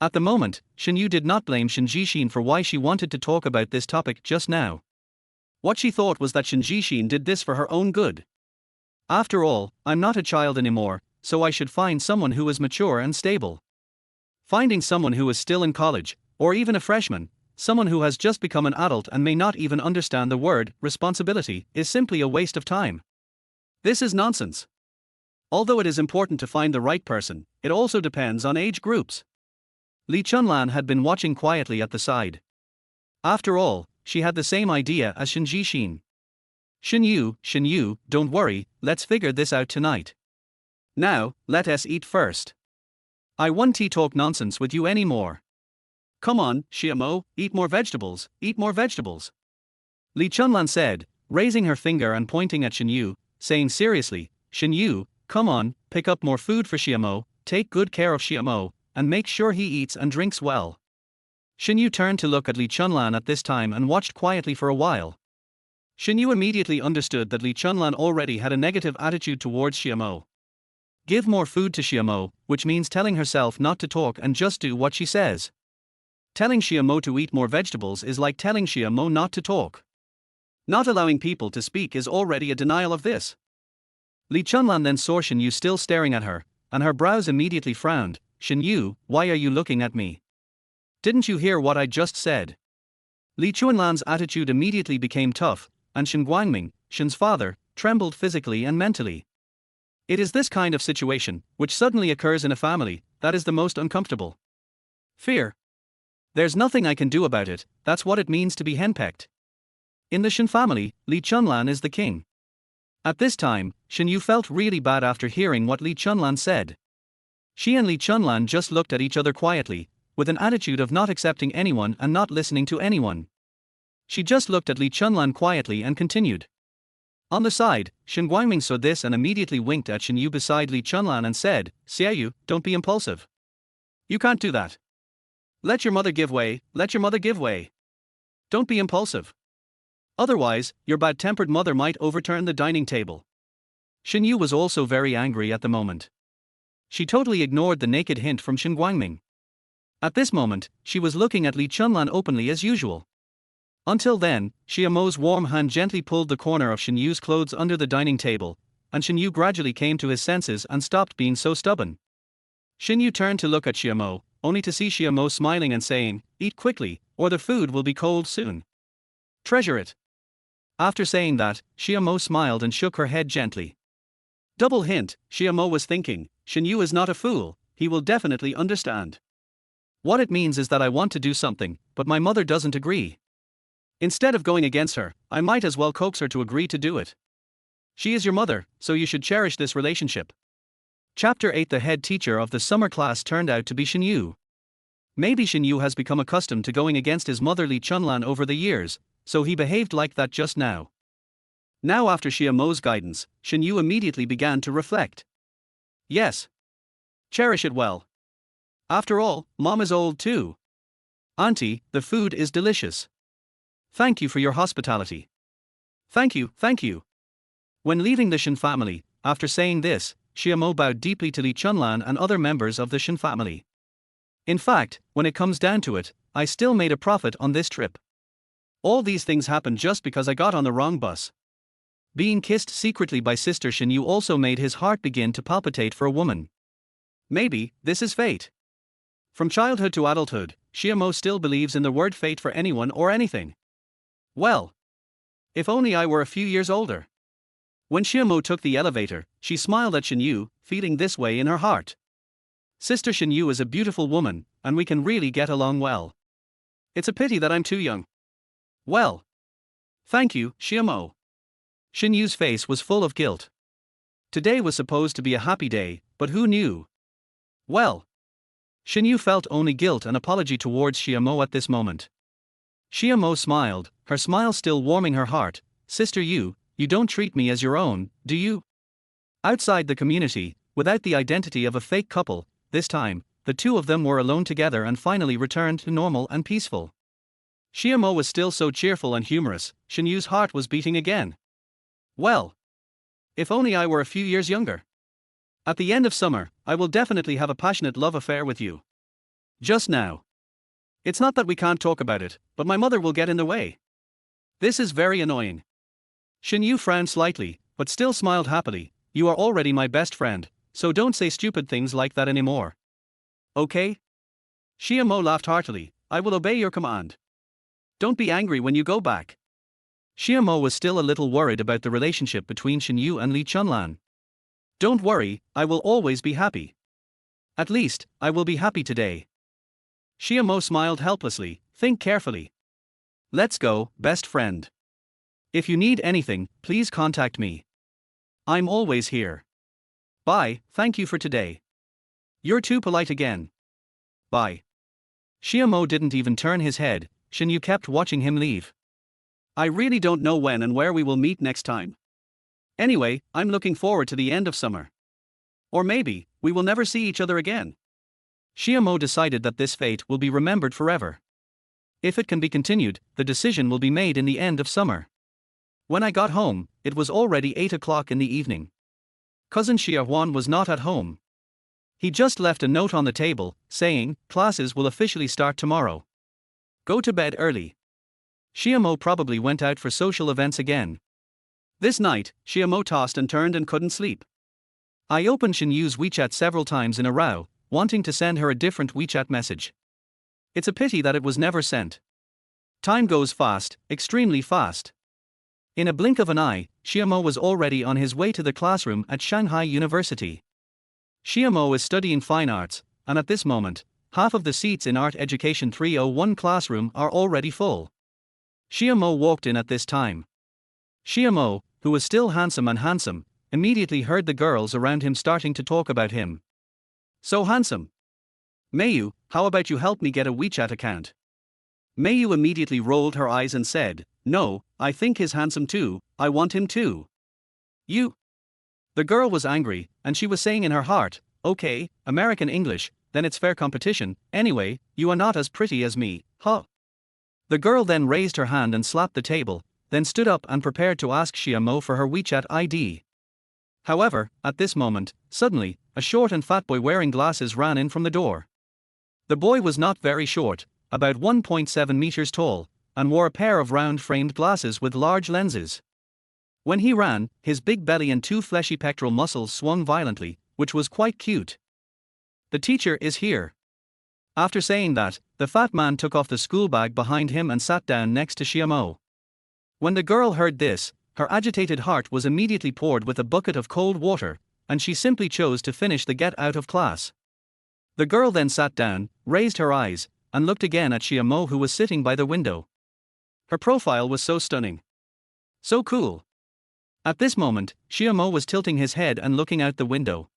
S1: At the moment, Shen Yu did not blame Shen Yushin for why she wanted to talk about this topic just now. What she thought was that Shen Yushin did this for her own good. After all, I'm not a child anymore, so I should find someone who is mature and stable. Finding someone who is still in college, or even a freshman, someone who has just become an adult and may not even understand the word responsibility, is simply a waste of time. This is nonsense. Although it is important to find the right person, it also depends on age groups. Li Chunlan had been watching quietly at the side. After all, she had the same idea as Shen Yushin. Shen Yu, don't worry, let's figure this out tonight. Now, let us eat first. I won't talk nonsense with you anymore. Come on, Xiamo, eat more vegetables, eat more vegetables. Li Chunlan said, raising her finger and pointing at Shen Yu, saying seriously, Shen Yu, come on, pick up more food for Xiamo, take good care of Xiamo, and make sure he eats and drinks well. Shen Yu turned to look at Li Chunlan at this time and watched quietly for a while. Shen Yu immediately understood that Li Chunlan already had a negative attitude towards Xiamo. Give more food to Xiamo, which means telling herself not to talk and just do what she says. Telling Xiamo to eat more vegetables is like telling Xiamo not to talk. Not allowing people to speak is already a denial of this. Li Chunlan then saw Shen Yu still staring at her, and her brows immediately frowned. Shen Yu, why are you looking at me? Didn't you hear what I just said? Li Chunlan's attitude immediately became tough, and Shen Guangming, Shen's father, trembled physically and mentally. It is this kind of situation, which suddenly occurs in a family, that is the most uncomfortable. Fear. There's nothing I can do about it, that's what it means to be henpecked. In the Shen family, Li Chunlan is the king. At this time, Shen Yu felt really bad after hearing what Li Chunlan said. She and Li Chunlan just looked at each other quietly, with an attitude of not accepting anyone and not listening to anyone. She just looked at Li Chunlan quietly and continued. On the side, Shen Guangming saw this and immediately winked at Shen Yu beside Li Chunlan and said, Xiaoyu, don't be impulsive. You can't do that. Let your mother give way, let your mother give way. Don't be impulsive. Otherwise, your bad-tempered mother might overturn the dining table. Shen Yu was also very angry at the moment. She totally ignored the naked hint from Shen Guangming. At this moment, she was looking at Li Chunlan openly as usual. Until then, Xiamo's warm hand gently pulled the corner of Shen Yu's clothes under the dining table, and Shen Yu gradually came to his senses and stopped being so stubborn. Shen Yu turned to look at Xiamo, only to see Xiamo smiling and saying, eat quickly, or the food will be cold soon. Treasure it. After saying that, Xiamo smiled and shook her head gently. Double hint, Xiamo was thinking, Shen Yu is not a fool, he will definitely understand. What it means is that I want to do something, but my mother doesn't agree. Instead of going against her, I might as well coax her to agree to do it. She is your mother, so you should cherish this relationship. Chapter 8. The head teacher of the summer class turned out to be Shen Yu. Maybe Shen Yu has become accustomed to going against his mother Li Chunlan over the years, so he behaved like that just now. Now after Xiamo's guidance, Shen Yu immediately began to reflect. Yes. Cherish it well. After all, mom is old too. Auntie, the food is delicious. Thank you for your hospitality. Thank you, thank you. When leaving the Shen family, after saying this, Xiamo bowed deeply to Li Chunlan and other members of the Shen family. In fact, when it comes down to it, I still made a profit on this trip. All these things happened just because I got on the wrong bus. Being kissed secretly by Sister Shen Yu also made his heart begin to palpitate for a woman. Maybe, this is fate. From childhood to adulthood, Xiamo still believes in the word fate for anyone or anything. Well, if only I were a few years older. When Xiamo took the elevator, she smiled at Shen Yu, feeling this way in her heart. Sister Shen Yu is a beautiful woman, and we can really get along well. It's a pity that I'm too young. Well. Thank you, Xiamo. Shen Yu's face was full of guilt. Today was supposed to be a happy day, but who knew? Well, Shen Yu felt only guilt and apology towards Xiamo at this moment. Xiamo smiled, her smile still warming her heart. Sister Yu, you don't treat me as your own, do you? Outside the community, without the identity of a fake couple, this time, the two of them were alone together and finally returned to normal and peaceful. Xiamo was still so cheerful and humorous. Shen Yu's heart was beating again. Well, if only I were a few years younger. At the end of summer, I will definitely have a passionate love affair with you. Just now. It's not that we can't talk about it, but my mother will get in the way. This is very annoying. Shen Yu frowned slightly, but still smiled happily. You are already my best friend, so don't say stupid things like that anymore. Okay? Xiamo laughed heartily. I will obey your command. Don't be angry when you go back. Xiamo was still a little worried about the relationship between Shen Yu and Li Chunlan. Don't worry, I will always be happy. At least, I will be happy today. Xiamo smiled helplessly. Think carefully. Let's go, best friend. If you need anything, please contact me. I'm always here. Bye, thank you for today. You're too polite again. Bye. Xiamo didn't even turn his head. Shen Yu kept watching him leave. I really don't know when and where we will meet next time. Anyway, I'm looking forward to the end of summer. Or maybe, we will never see each other again. Xiamo decided that this fate will be remembered forever. If it can be continued, the decision will be made in the end of summer. When I got home, it was already 8 o'clock in the evening. Cousin Xia Huan was not at home. He just left a note on the table, saying, classes will officially start tomorrow. Go to bed early. Xiamo probably went out for social events again. This night, Xiamo tossed and turned and couldn't sleep. I opened Shen Yu's WeChat several times in a row, wanting to send her a different WeChat message. It's a pity that it was never sent. Time goes fast, extremely fast. In a blink of an eye, Xiamo was already on his way to the classroom at Shanghai University. Xiamo is studying fine arts, and at this moment, half of the seats in Art Education 301 classroom are already full. Xiamo walked in at this time. Xiamo, who was still handsome, immediately heard the girls around him starting to talk about him. So handsome. Meiyu, how about you help me get a WeChat account? Meiyu immediately rolled her eyes and said, no, I think he's handsome too, I want him too. You. The girl was angry, and she was saying in her heart, okay, American English, then it's fair competition. Anyway, you are not as pretty as me, huh? The girl then raised her hand and slapped the table, then stood up and prepared to ask Xiamo for her WeChat ID. However, at this moment, suddenly, a short and fat boy wearing glasses ran in from the door. The boy was not very short, about 1.7 meters tall, and wore a pair of round-framed glasses with large lenses. When he ran, his big belly and two fleshy pectoral muscles swung violently, which was quite cute. The teacher is here. After saying that, the fat man took off the school bag behind him and sat down next to Xiamo. When the girl heard this, her agitated heart was immediately poured with a bucket of cold water, and she simply chose to finish the get out of class. The girl then sat down, raised her eyes, and looked again at Xiamo, who was sitting by the window. Her profile was so stunning. So cool. At this moment, Xiamo was tilting his head and looking out the window.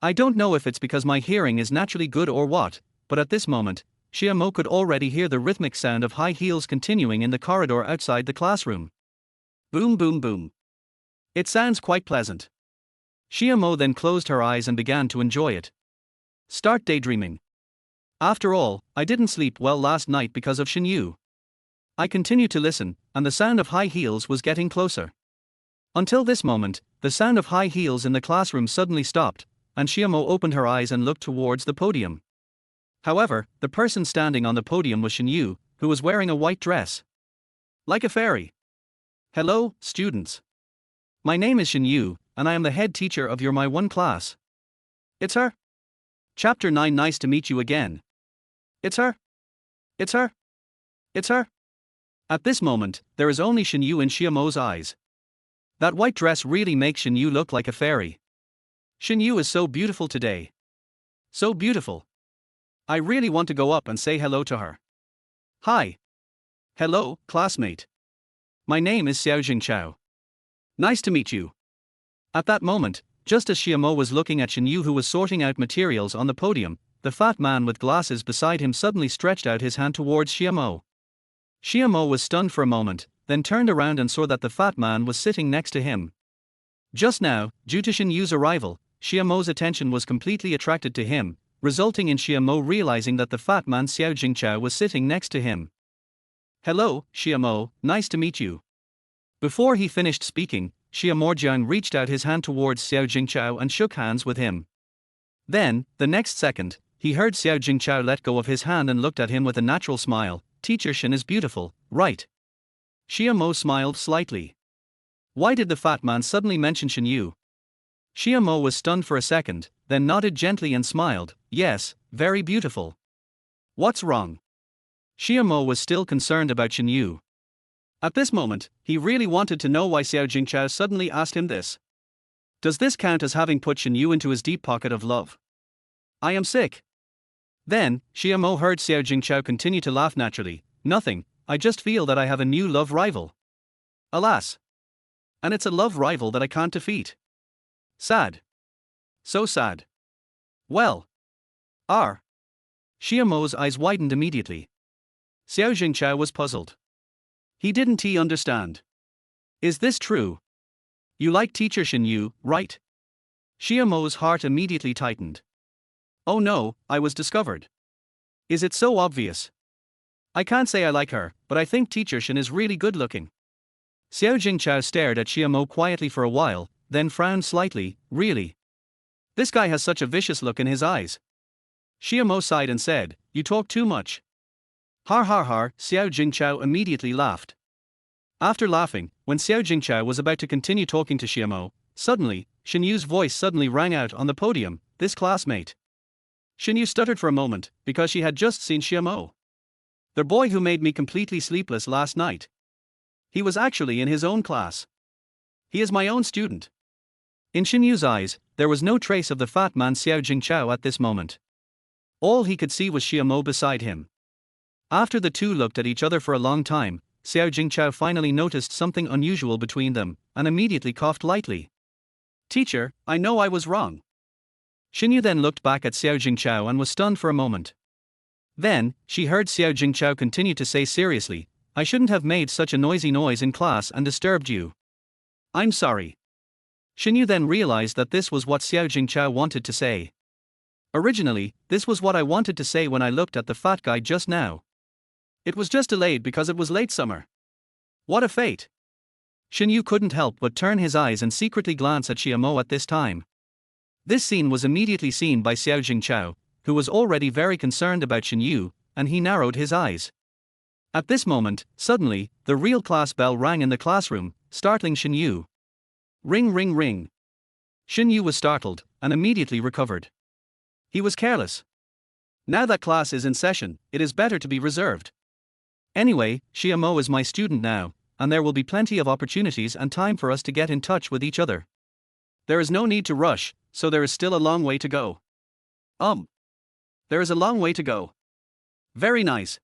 S1: I don't know if it's because my hearing is naturally good or what, but at this moment, Xiamo could already hear the rhythmic sound of high heels continuing in the corridor outside the classroom. Boom boom boom. It sounds quite pleasant. Xiamo then closed her eyes and began to enjoy it. Start daydreaming. After all, I didn't sleep well last night because of Shen Yu. I continued to listen, and the sound of high heels was getting closer. Until this moment, the sound of high heels in the classroom suddenly stopped, and Xiamo opened her eyes and looked towards the podium. However, the person standing on the podium was Shen Yu, who was wearing a white dress. Like a fairy. Hello, students. My name is Shen Yu, and I am the head teacher of your My 1 class. It's her. Chapter 9. Nice to meet you again. It's her. It's her. It's her. At this moment, there is only Shen Yu in Xiamo's eyes. That white dress really makes Shen Yu look like a fairy. Shen Yu is so beautiful today. So beautiful. I really want to go up and say hello to her. Hi. Hello, classmate. My name is Xiaojing Chao. Nice to meet you. At that moment, just as Xiamo was looking at Shen Yu, who was sorting out materials on the podium, the fat man with glasses beside him suddenly stretched out his hand towards Xiamo. Xiamo was stunned for a moment, then turned around and saw that the fat man was sitting next to him. Just now, due to Shen Yu's arrival, Xiamo's attention was completely attracted to him, resulting in Xiamo realizing that the fat man Xiao Jingchao was sitting next to him. Hello, Xiamo, nice to meet you. Before he finished speaking, Xiaojiang reached out his hand towards Xiao Jingchao and shook hands with him. Then, the next second, he heard Xiao Jingchao let go of his hand and looked at him with a natural smile. Teacher Shen is beautiful, right? Xiamo smiled slightly. Why did the fat man suddenly mention Shen Yu? Xiamo was stunned for a second, then nodded gently and smiled. Yes, very beautiful. What's wrong? Xiamo was still concerned about Shen Yu. At this moment, he really wanted to know why Xiao Jingchao suddenly asked him this. Does this count as having put Shen Yu into his deep pocket of love? I am sick. Then, Xiamo heard Xiao Jingchao continue to laugh naturally. Nothing, I just feel that I have a new love rival. Alas. And it's a love rival that I can't defeat. Sad. So sad. Well. Xiamo's eyes widened immediately. Xiao Jingchao was puzzled. He didn't understand. Is this true? You like teacher Shen Yu, right? Xiamo's heart immediately tightened. Oh no, I was discovered. Is it so obvious? I can't say I like her, but I think teacher Shen is really good looking. Xiao Jingchao stared at Xiamo quietly for a while, then frowned slightly. Really? This guy has such a vicious look in his eyes. Xiamo sighed and said, you talk too much. Har har har, Xiao Jingchao immediately laughed. After laughing, when Xiao Jingchao was about to continue talking to Xiamo, suddenly, Shen Yu's voice suddenly rang out on the podium, this classmate. Shen Yu stuttered for a moment, because she had just seen Xiamo. The boy who made me completely sleepless last night. He was actually in his own class. He is my own student. In Shen Yu's eyes, there was no trace of the fat man Xiao Jingchao at this moment. All he could see was Xiamo beside him. After the two looked at each other for a long time, Xiao Jingchao finally noticed something unusual between them, and immediately coughed lightly. Teacher, I know I was wrong. Shen Yu then looked back at Xiao Jingchao and was stunned for a moment. Then, she heard Xiao Jingchao continue to say seriously, I shouldn't have made such a noisy noise in class and disturbed you. I'm sorry. Shen Yu then realized that this was what Xiao Jingchao wanted to say. Originally, this was what I wanted to say when I looked at the fat guy just now. It was just delayed because it was late summer. What a fate. Shen Yu couldn't help but turn his eyes and secretly glance at Xiamo at this time. This scene was immediately seen by Xiao Jingchao, who was already very concerned about Shen Yu, and he narrowed his eyes. At this moment, suddenly, the real class bell rang in the classroom, startling Shen Yu. Ring ring ring. Shen Yu was startled, and immediately recovered. He was careless. Now that class is in session, it is better to be reserved. Anyway, Xiamo is my student now, and there will be plenty of opportunities and time for us to get in touch with each other. There is no need to rush, so there is still a long way to go. There is a long way to go. Very nice.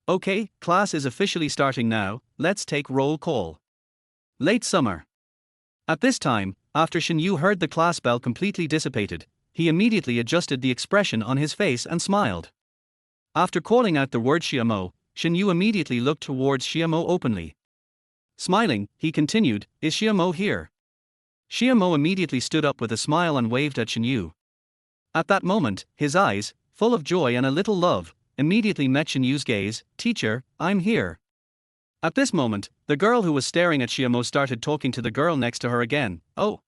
S1: Okay, class is officially starting now, let's take roll call. Late summer. At this time, after Shen Yu heard the class bell completely dissipated, he immediately adjusted the expression on his face and smiled. After calling out the word Xiamo, Shen Yu immediately looked towards Xiamo openly. Smiling, he continued, is Xiamo here? Xiamo immediately stood up with a smile and waved at Shen Yu. At that moment, his eyes, full of joy and a little love, immediately met Shen Yu's gaze. Teacher, I'm here. At this moment, the girl who was staring at Xiamo started talking to the girl next to her again. Oh.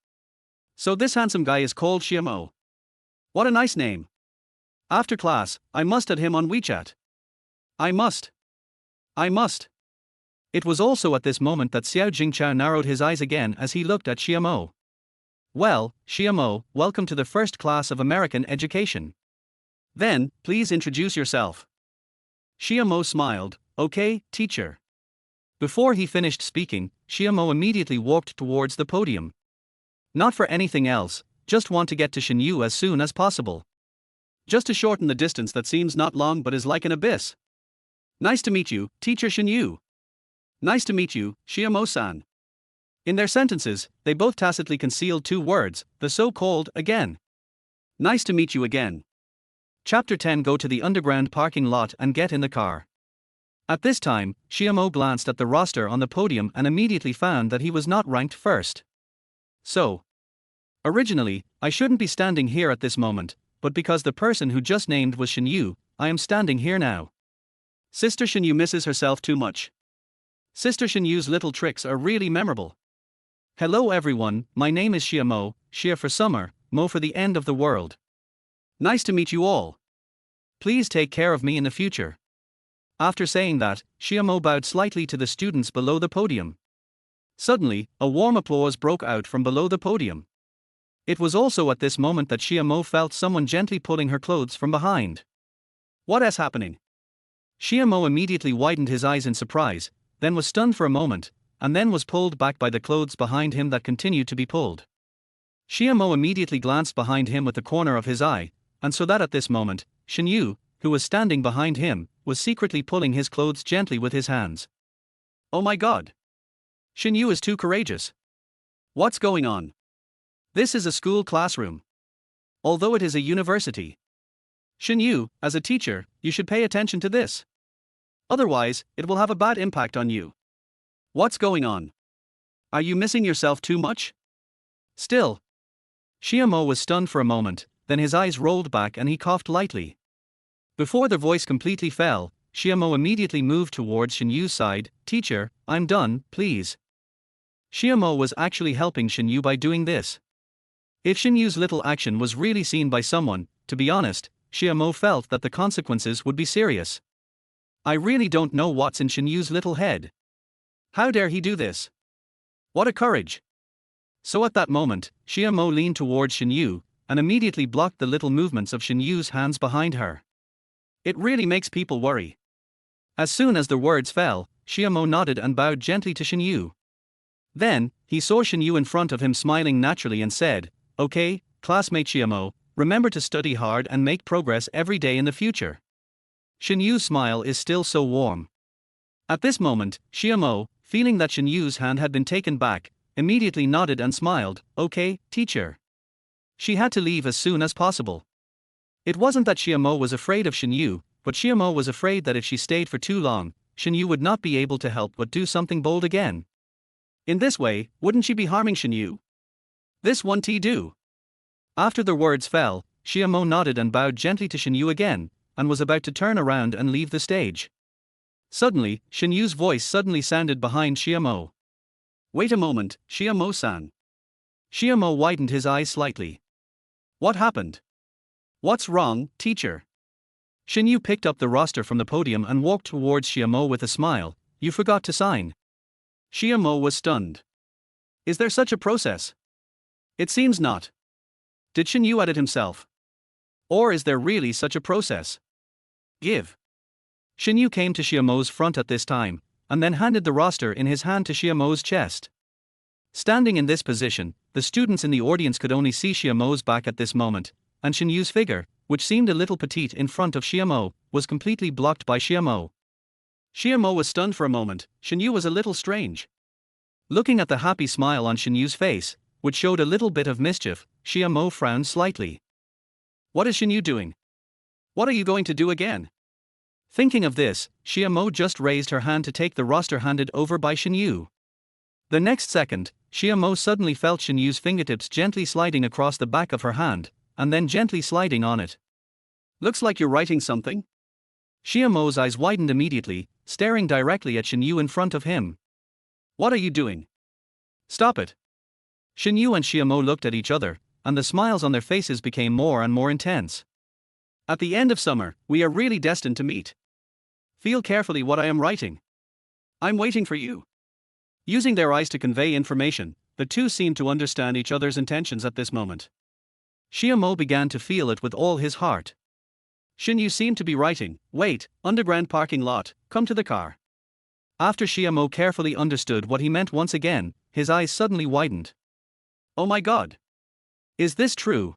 S1: So this handsome guy is called Xiamo. What a nice name. After class, I must add him on WeChat. I must. It was also at this moment that Xiao Jingchao narrowed his eyes again as he looked at Xiamo. Well, Xiamo, welcome to the first class of American education. Then, please introduce yourself. Xiamo smiled. Okay, teacher. Before he finished speaking, Xiamo immediately walked towards the podium. Not for anything else, just want to get to Shen Yu as soon as possible. Just to shorten the distance that seems not long but is like an abyss. Nice to meet you, teacher Shen Yu. Nice to meet you, Xiamo-san. In their sentences, they both tacitly concealed two words, the so-called again. Nice to meet you again. Chapter 10. Go to the underground parking lot and get in the car. At this time, Xiaomo glanced at the roster on the podium and immediately found that he was not ranked first. So, originally, I shouldn't be standing here at this moment, but because the person who just named was Shen Yu, I am standing here now. Sister Shen Yu misses herself too much. Sister Shen Yu's little tricks are really memorable. Hello everyone, my name is Xiaomo, Xia for summer, Mo for the end of the world. Nice to meet you all. Please take care of me in the future. After saying that, Xiaomo bowed slightly to the students below the podium. Suddenly, a warm applause broke out from below the podium. It was also at this moment that Xiaomo felt someone gently pulling her clothes from behind. What is happening? Xiaomo immediately widened his eyes in surprise, then was stunned for a moment, and then was pulled back by the clothes behind him that continued to be pulled. Xiaomo immediately glanced behind him with the corner of his eye, and saw that at this moment, Shen Yu, who was standing behind him, was secretly pulling his clothes gently with his hands. Oh my god! Shen Yu is too courageous. What's going on? This is a school classroom. Although it is a university. Shen Yu, as a teacher, you should pay attention to this. Otherwise, it will have a bad impact on you. What's going on? Are you missing yourself too much? Still. Xiaomo was stunned for a moment, then his eyes rolled back and he coughed lightly. Before the voice completely fell, Xiaomo immediately moved towards Shen Yu's side. Teacher, I'm done, please. Xiaomo was actually helping Shen Yu by doing this. If Shen Yu's little action was really seen by someone, to be honest, Xiaomo felt that the consequences would be serious. I really don't know what's in Shen Yu's little head. How dare he do this? What a courage! So at that moment, Xiaomo leaned towards Shen Yu, and immediately blocked the little movements of Shen Yu's hands behind her. It really makes people worry. As soon as the words fell, Xiaomo nodded and bowed gently to Shen Yu. Then, he saw Shen Yu in front of him smiling naturally and said, Okay, classmate Xiaomo, remember to study hard and make progress every day in the future. Shen Yu's smile is still so warm. At this moment, Xiaomo, feeling that Shen Yu's hand had been taken back, immediately nodded and smiled, Okay, teacher. She had to leave as soon as possible. It wasn't that Xiaomo was afraid of Shen Yu, but Xiaomo was afraid that if she stayed for too long, Shen Yu would not be able to help but do something bold again. In this way, wouldn't she be harming Shen Yu? This won't he do. After the words fell, Xiaomo nodded and bowed gently to Shen Yu again, and was about to turn around and leave the stage. Suddenly, Shen Yu's voice suddenly sounded behind Xiaomo. Wait a moment, Xiaomo-san. Xiaomo widened his eyes slightly. What happened? What's wrong, teacher? Shen Yu picked up the roster from the podium and walked towards Xiaomo with a smile. You forgot to sign. Xiaomo was stunned. Is there such a process? It seems not. Did Shen Yu add it himself? Or is there really such a process? Give. Shen Yu came to Xiaomo's front at this time, and then handed the roster in his hand to Xiaomo's chest. Standing in this position, the students in the audience could only see Xiaomo's back at this moment, and Shen Yu's figure, which seemed a little petite in front of Xiaomo, was completely blocked by Xiaomo. Xiaomo was stunned for a moment. Shen Yu was a little strange. Looking at the happy smile on Shen Yu's face, which showed a little bit of mischief, Xiaomo frowned slightly. What is Shen Yu doing? What are you going to do again? Thinking of this, Xiaomo just raised her hand to take the roster handed over by Shen Yu. The next second, Xiaomo suddenly felt Shen Yu's fingertips gently sliding across the back of her hand, and then gently sliding on it. Looks like you're writing something? Xiaomo's eyes widened immediately, staring directly at Shen Yu in front of him. What are you doing? Stop it. Shen Yu and Xiaomo looked at each other, and the smiles on their faces became more and more intense. At the end of summer, we are really destined to meet. Feel carefully what I am writing. I'm waiting for you. Using their eyes to convey information, the two seemed to understand each other's intentions at this moment. Xiaomo began to feel it with all his heart. Shen Yu seemed to be writing, Wait, underground parking lot, come to the car. After Xiaomo carefully understood what he meant once again, his eyes suddenly widened. Oh my god. Is this true?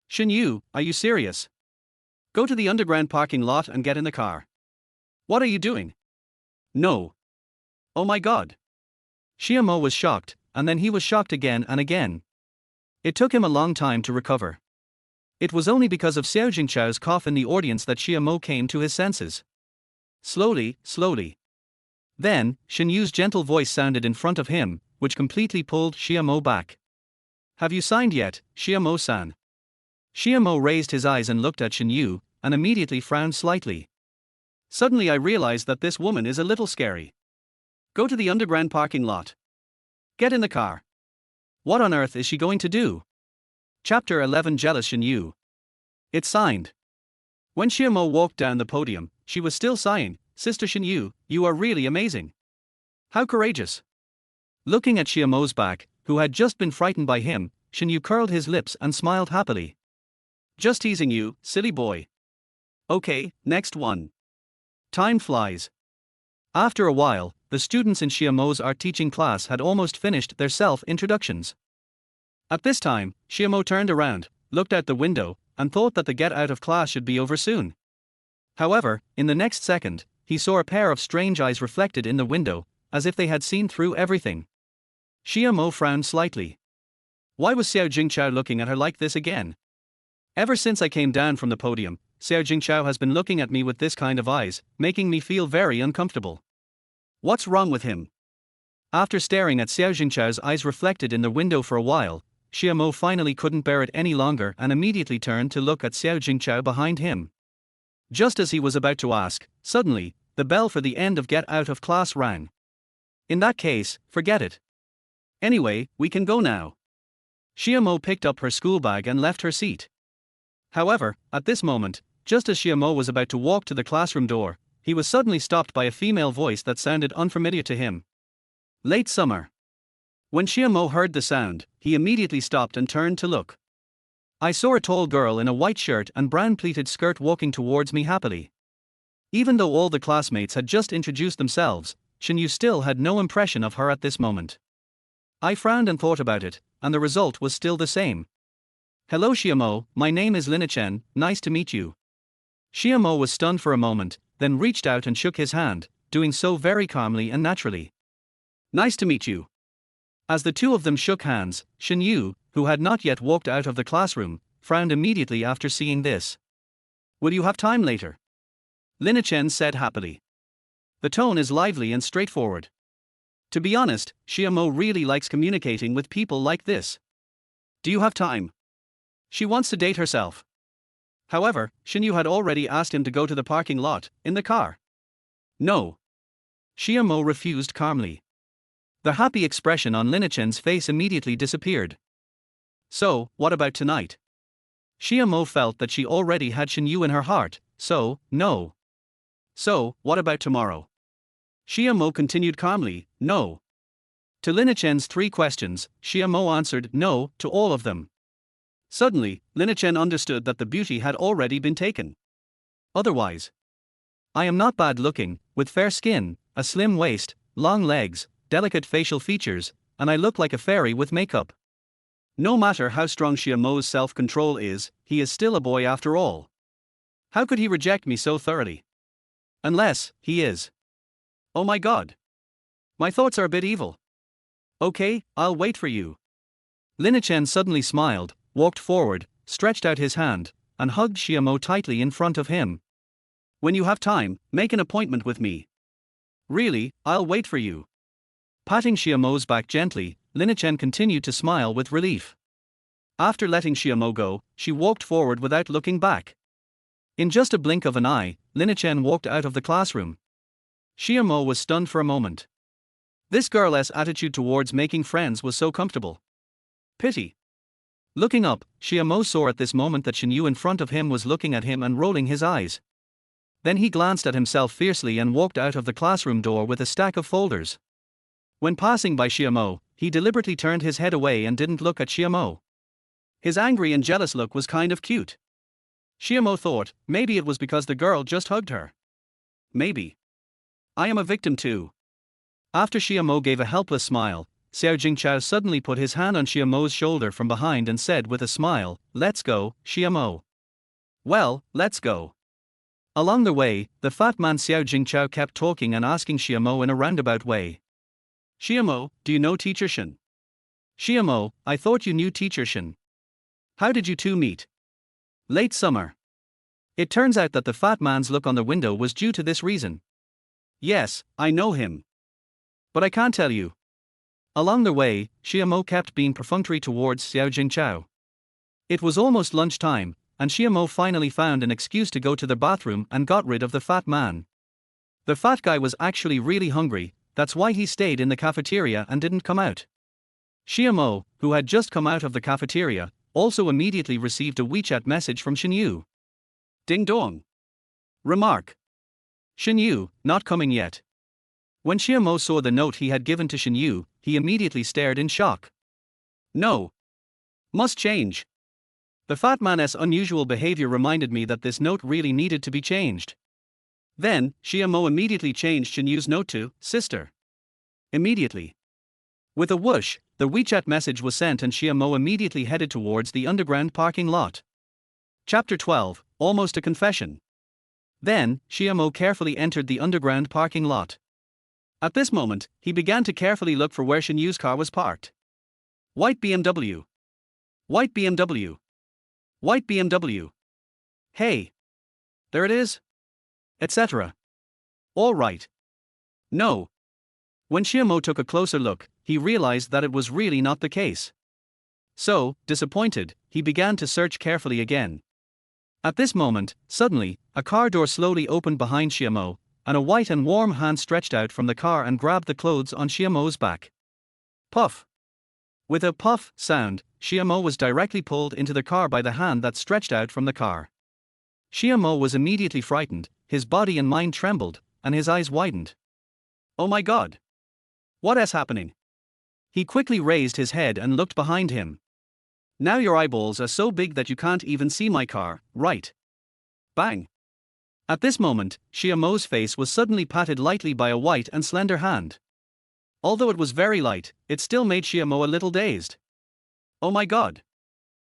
S1: Shen Yu, are you serious? Go to the underground parking lot and get in the car. What are you doing? No. Oh my god. Xiaomo was shocked, and then he was shocked again and again. It took him a long time to recover. It was only because of Xiao Jingchao's cough in the audience that Xia Mo came to his senses. Slowly, slowly. Then, Shen Yu's gentle voice sounded in front of him, which completely pulled Xia Mo back. Have you signed yet, Xia Mo-san? Xia Mo raised his eyes and looked at Shen Yu, and immediately frowned slightly. Suddenly I realized that this woman is a little scary. Go to the underground parking lot. Get in the car. What on earth is she going to do? Chapter 11 Jealous Shen Yu. It's signed. When Xia Mo walked down the podium, she was still sighing, Sister Shen Yu, you are really amazing. How courageous. Looking at Xia Mo's back, who had just been frightened by him, Shen Yu curled his lips and smiled happily. Just teasing you, silly boy. Okay, next one. Time flies. After a while, the students in Xia Mo's art teaching class had almost finished their self-introductions. At this time, Xia Mo turned around, looked out the window, and thought that the get out of class should be over soon. However, in the next second, he saw a pair of strange eyes reflected in the window, as if they had seen through everything. Xia Mo frowned slightly. Why was Xiao Jingchao looking at her like this again? Ever since I came down from the podium, Xiao Jingchao has been looking at me with this kind of eyes, making me feel very uncomfortable. What's wrong with him? After staring at Xiao Jingchao's eyes reflected in the window for a while, Xia Mo finally couldn't bear it any longer and immediately turned to look at Xiao Jingchao behind him. Just as he was about to ask, suddenly, the bell for the end of get out of class rang. In that case, forget it. Anyway, we can go now. Xia Mo picked up her school bag and left her seat. However, at this moment, just as Xia Mo was about to walk to the classroom door, he was suddenly stopped by a female voice that sounded unfamiliar to him. Late summer. When Xia Mo heard the sound, he immediately stopped and turned to look. I saw a tall girl in a white shirt and brown pleated skirt walking towards me happily. Even though all the classmates had just introduced themselves, Shen Yu still had no impression of her at this moment. I frowned and thought about it, and the result was still the same. Hello Xia Mo, my name is Linachen, nice to meet you. Xia Mo was stunned for a moment, then reached out and shook his hand, doing so very calmly and naturally. Nice to meet you. As the two of them shook hands, Shen Yu, who had not yet walked out of the classroom, frowned immediately after seeing this. Will you have time later? Linachen said happily. The tone is lively and straightforward. To be honest, Xia Mo really likes communicating with people like this. Do you have time? She wants to date herself. However, Shen Yu had already asked him to go to the parking lot, in the car. No. Xia Mo refused calmly. The happy expression on Linachen's face immediately disappeared. So, what about tonight? Xia Mo felt that she already had Shen Yu in her heart, so, no. So, what about tomorrow? Xia Mo continued calmly, no. To Linachen's 3 questions, Xia Mo answered no to all of them. Suddenly, Linachen understood that the beauty had already been taken. Otherwise, I am not bad looking, with fair skin, a slim waist, long legs, delicate facial features, and I look like a fairy with makeup. No matter how strong Xia Mo's self-control is, he is still a boy after all. How could he reject me so thoroughly? Unless, he is. Oh my god. My thoughts are a bit evil. Okay, I'll wait for you. Linachen suddenly smiled, walked forward, stretched out his hand, and hugged Xia Mo tightly in front of him. When you have time, make an appointment with me. Really, I'll wait for you. Patting Xia Mo's back gently, Linachen continued to smile with relief. After letting Xia Mo go, she walked forward without looking back. In just a blink of an eye, Linachen walked out of the classroom. Xia Mo was stunned for a moment. This girl's attitude towards making friends was so comfortable. Pity. Looking up, Xia Mo saw at this moment that Shen Yu in front of him was looking at him and rolling his eyes. Then he glanced at himself fiercely and walked out of the classroom door with a stack of folders. When passing by Xia Mo, he deliberately turned his head away and didn't look at Xia Mo. His angry and jealous look was kind of cute. Xia Mo thought, maybe it was because the girl just hugged her. Maybe. I am a victim too. After Xia Mo gave a helpless smile, Xiao Jingchao suddenly put his hand on Xia Mo's shoulder from behind and said with a smile, let's go, Xia Mo. Well, let's go. Along the way, the fat man Xiao Jingchao kept talking and asking Xia Mo in a roundabout way. Xia Mo, do you know Teacher Shen? Xiamo, I thought you knew teacher Shen. How did you two meet? Late summer. It turns out that the fat man's look on the window was due to this reason. Yes, I know him. But I can't tell you. Along the way, Xiamo kept being perfunctory towards Xiao Jingchao. It was almost lunchtime, and Xiamo finally found an excuse to go to the bathroom and got rid of the fat man. The fat guy was actually really hungry, that's why he stayed in the cafeteria and didn't come out. Xiamo, who had just come out of the cafeteria, also immediately received a WeChat message from Shen Yu. Ding dong. Remark. Shen Yu, not coming yet. When Xiamo saw the note he had given to Shen Yu, he immediately stared in shock. No. Must change. The fat man's unusual behavior reminded me that this note really needed to be changed. Then, Xiamo immediately changed Shen Yu's note to sister. Immediately. With a whoosh, the WeChat message was sent and Xiamo immediately headed towards the underground parking lot. Chapter 12, Almost a Confession. Then, Xiamo carefully entered the underground parking lot. At this moment, he began to carefully look for where Shen Yu's car was parked. White BMW. White BMW. White BMW. Hey. There it is. Etc. All right. No. When Xiamo took a closer look, he realized that it was really not the case. So, disappointed, he began to search carefully again. At this moment, suddenly, a car door slowly opened behind Xiamo, and a white and warm hand stretched out from the car and grabbed the clothes on Xiamo's back. Puff. With a puff sound, Xiamo was directly pulled into the car by the hand that stretched out from the car. Xiamo was immediately frightened, his body and mind trembled, and his eyes widened. Oh my god! What is happening? He quickly raised his head and looked behind him. Now your eyeballs are so big that you can't even see my car, right? Bang! At this moment, Xiamo's face was suddenly patted lightly by a white and slender hand. Although it was very light, it still made Xiamo a little dazed. Oh my god!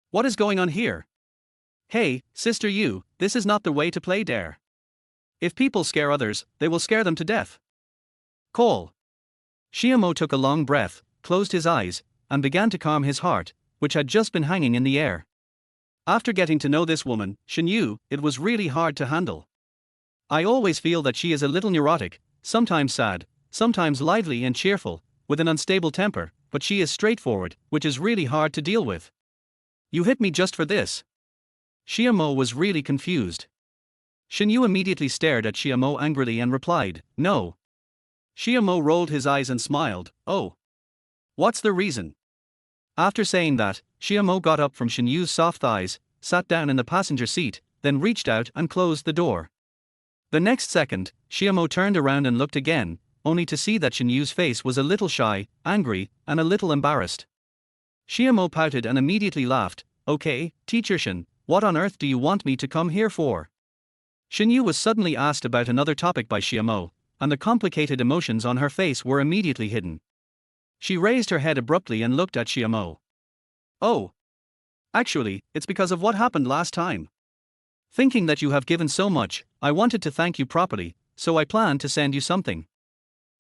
S1: What is going on here? Hey, Sister Yu, this is not the way to play dare. If people scare others, they will scare them to death. Call. Xiamo took a long breath, closed his eyes, and began to calm his heart, which had just been hanging in the air. After getting to know this woman, Shen Yu, it was really hard to handle. I always feel that she is a little neurotic, sometimes sad, sometimes lively and cheerful, with an unstable temper, but she is straightforward, which is really hard to deal with. You hit me just for this. Xiamo was really confused. Shen Yu immediately stared at Xiamo angrily and replied, no. Xiamo rolled his eyes and smiled, oh. What's the reason? After saying that, Xiamo got up from Shen Yu's soft thighs, sat down in the passenger seat, then reached out and closed the door. The next second, Xiamo turned around and looked again, only to see that Shen Yu's face was a little shy, angry, and a little embarrassed. Xiamo pouted and immediately laughed, okay, teacher Shen, what on earth do you want me to come here for? Shen Yu was suddenly asked about another topic by Xiamo, and the complicated emotions on her face were immediately hidden. She raised her head abruptly and looked at Xiamo. Oh. Actually, it's because of what happened last time. Thinking that you have given so much, I wanted to thank you properly, so I planned to send you something.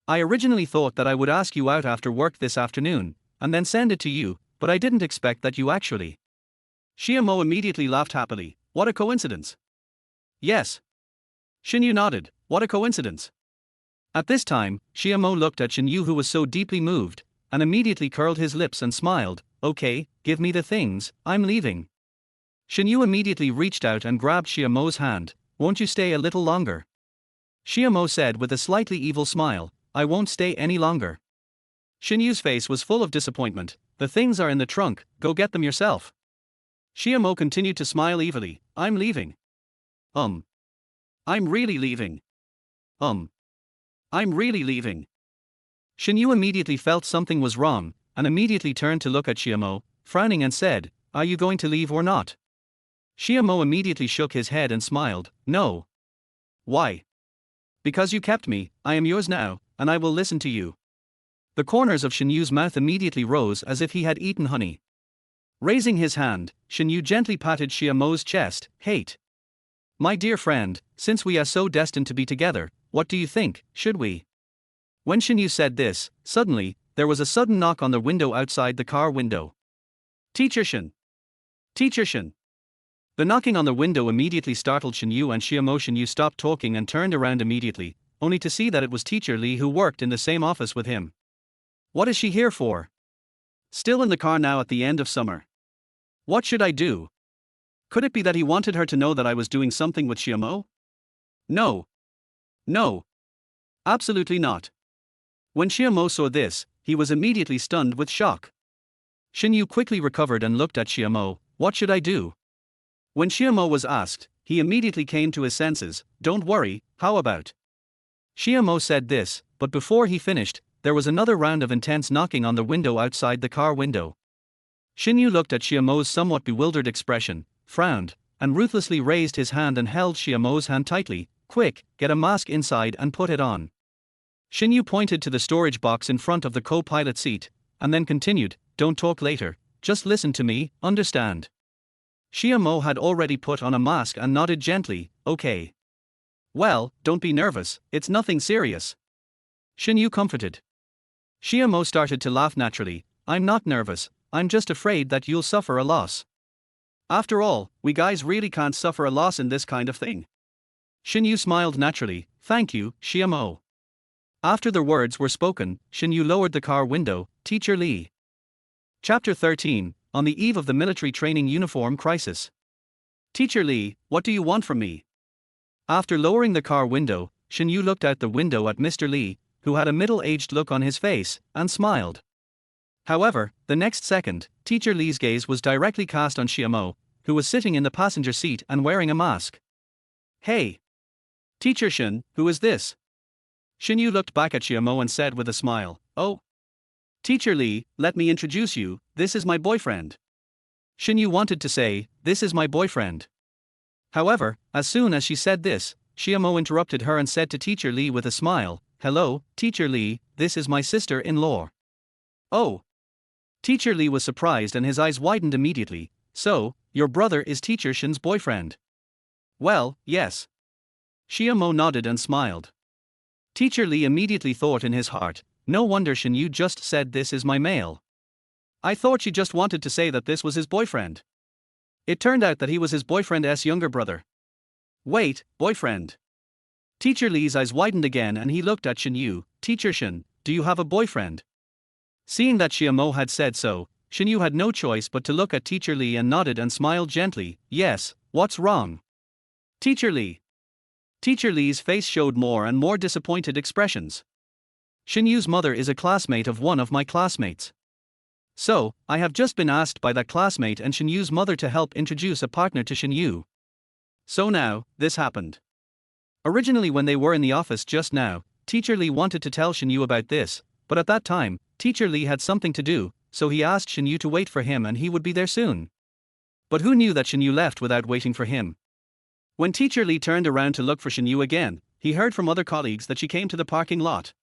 S1: I originally thought that I would ask you out after work this afternoon, and then send it to you, but I didn't expect that you actually. Xiamo immediately laughed happily, what a coincidence. Yes. Shen Yu nodded, what a coincidence. At this time, Xiamo looked at Shen Yu who was so deeply moved, and immediately curled his lips and smiled, okay, give me the things, I'm leaving. Shen Yu immediately reached out and grabbed Xiamo's hand, won't you stay a little longer? Xiamo said with a slightly evil smile, I won't stay any longer. Shen Yu's face was full of disappointment, the things are in the trunk, go get them yourself. Xiamo continued to smile evilly, I'm leaving. I'm really leaving. I'm really leaving. Shen Yu immediately felt something was wrong, and immediately turned to look at Xiamo, frowning and said, are you going to leave or not? Xiamo immediately shook his head and smiled, no. Why? Because you kept me, I am yours now, and I will listen to you. The corners of Shen Yu's mouth immediately rose as if he had eaten honey. Raising his hand, Shen Yu gently patted Xiamo's chest, hate. My dear friend, since we are so destined to be together, what do you think, should we? When Shen Yu said this, suddenly, there was a sudden knock on the window outside the car window. Teacher Shen! Teacher Shen! The knocking on the window immediately startled Shen Yu, and Shen Yu stopped talking and turned around immediately, only to see that it was Teacher Li, who worked in the same office with him. What is she here for? Still in the car now at the end of summer. What should I do? Could it be that he wanted her to know that I was doing something with Xiaomo? No. No. Absolutely not. When Xiaomo saw this, he was immediately stunned with shock. Shen Yu quickly recovered and looked at Xiaomo. What should I do? When Xiaomo was asked, he immediately came to his senses. Don't worry, how about? Xiaomo said this, but before he finished, there was another round of intense knocking on the window outside the car window. Shen Yu looked at Xiaomo's somewhat bewildered expression, frowned, and ruthlessly raised his hand and held Xiaomo's hand tightly. Quick, get a mask inside and put it on. Shen Yu pointed to the storage box in front of the co-pilot seat, and then continued, don't talk later, just listen to me, understand? Xiaomo had already put on a mask and nodded gently, okay. Well, don't be nervous, it's nothing serious. Shen Yu comforted. Xiaomo started to laugh naturally. I'm not nervous, I'm just afraid that you'll suffer a loss. After all, we guys really can't suffer a loss in this kind of thing. Shen Yu smiled naturally. Thank you, Xiaomo. After the words were spoken, Shen Yu lowered the car window. Teacher Li. Chapter 13, on the eve of the military training uniform crisis. Teacher Li, what do you want from me? After lowering the car window, Shen Yu looked out the window at Mr. Li, who had a middle-aged look on his face, and smiled. However, the next second, Teacher Li's gaze was directly cast on Xiaomo, who was sitting in the passenger seat and wearing a mask. Hey! Teacher Shen, who is this? Shen Yu looked back at Xiaomo and said with a smile, oh. Teacher Li, let me introduce you, this is my boyfriend. Shen Yu wanted to say, this is my boyfriend. However, as soon as she said this, Xiaomo interrupted her and said to Teacher Li with a smile, hello, Teacher Li, this is my sister-in-law. Oh. Teacher Li was surprised and his eyes widened immediately. So, your brother is Teacher Shen's boyfriend? Well, yes. Xiaomo nodded and smiled. Teacher Li immediately thought in his heart, no wonder Shen Yu just said this is my male. I thought she just wanted to say that this was his boyfriend. It turned out that he was his boyfriend's younger brother. Wait, boyfriend. Teacher Li's eyes widened again and he looked at Shen Yu. Teacher Shen, do you have a boyfriend? Seeing that Xiaomo had said so, Shen Yu had no choice but to look at Teacher Li and nodded and smiled gently. Yes, what's wrong? Teacher Li. Teacher Li's face showed more and more disappointed expressions. Shen Yu's mother is a classmate of one of my classmates. So, I have just been asked by that classmate and Shen Yu's mother to help introduce a partner to Shen Yu. So now, this happened. Originally when they were in the office just now, Teacher Li wanted to tell Shen Yu about this, but at that time, Teacher Li had something to do, so he asked Shen Yu to wait for him and he would be there soon. But who knew that Shen Yu left without waiting for him? When Teacher Li turned around to look for Shen Yu again, he heard from other colleagues that she came to the parking lot.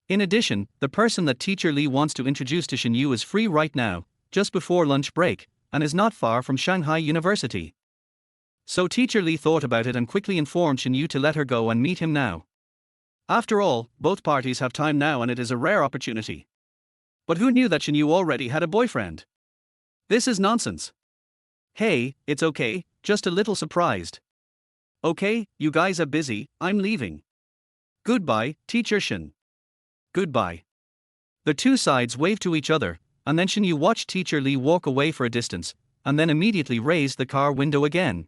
S1: In addition, the person that Teacher Li wants to introduce to Shen Yu is free right now, just before lunch break, and is not far from Shanghai University. So Teacher Li thought about it and quickly informed Shen Yu to let her go and meet him now. After all, both parties have time now and it is a rare opportunity. But who knew that Shen Yu already had a boyfriend? This is nonsense. Hey, it's okay, just a little surprised. Okay, you guys are busy, I'm leaving. Goodbye, Teacher Shen. Goodbye. The two sides waved to each other, and then Shen Yu watched Teacher Li walk away for a distance, and then immediately raised the car window again.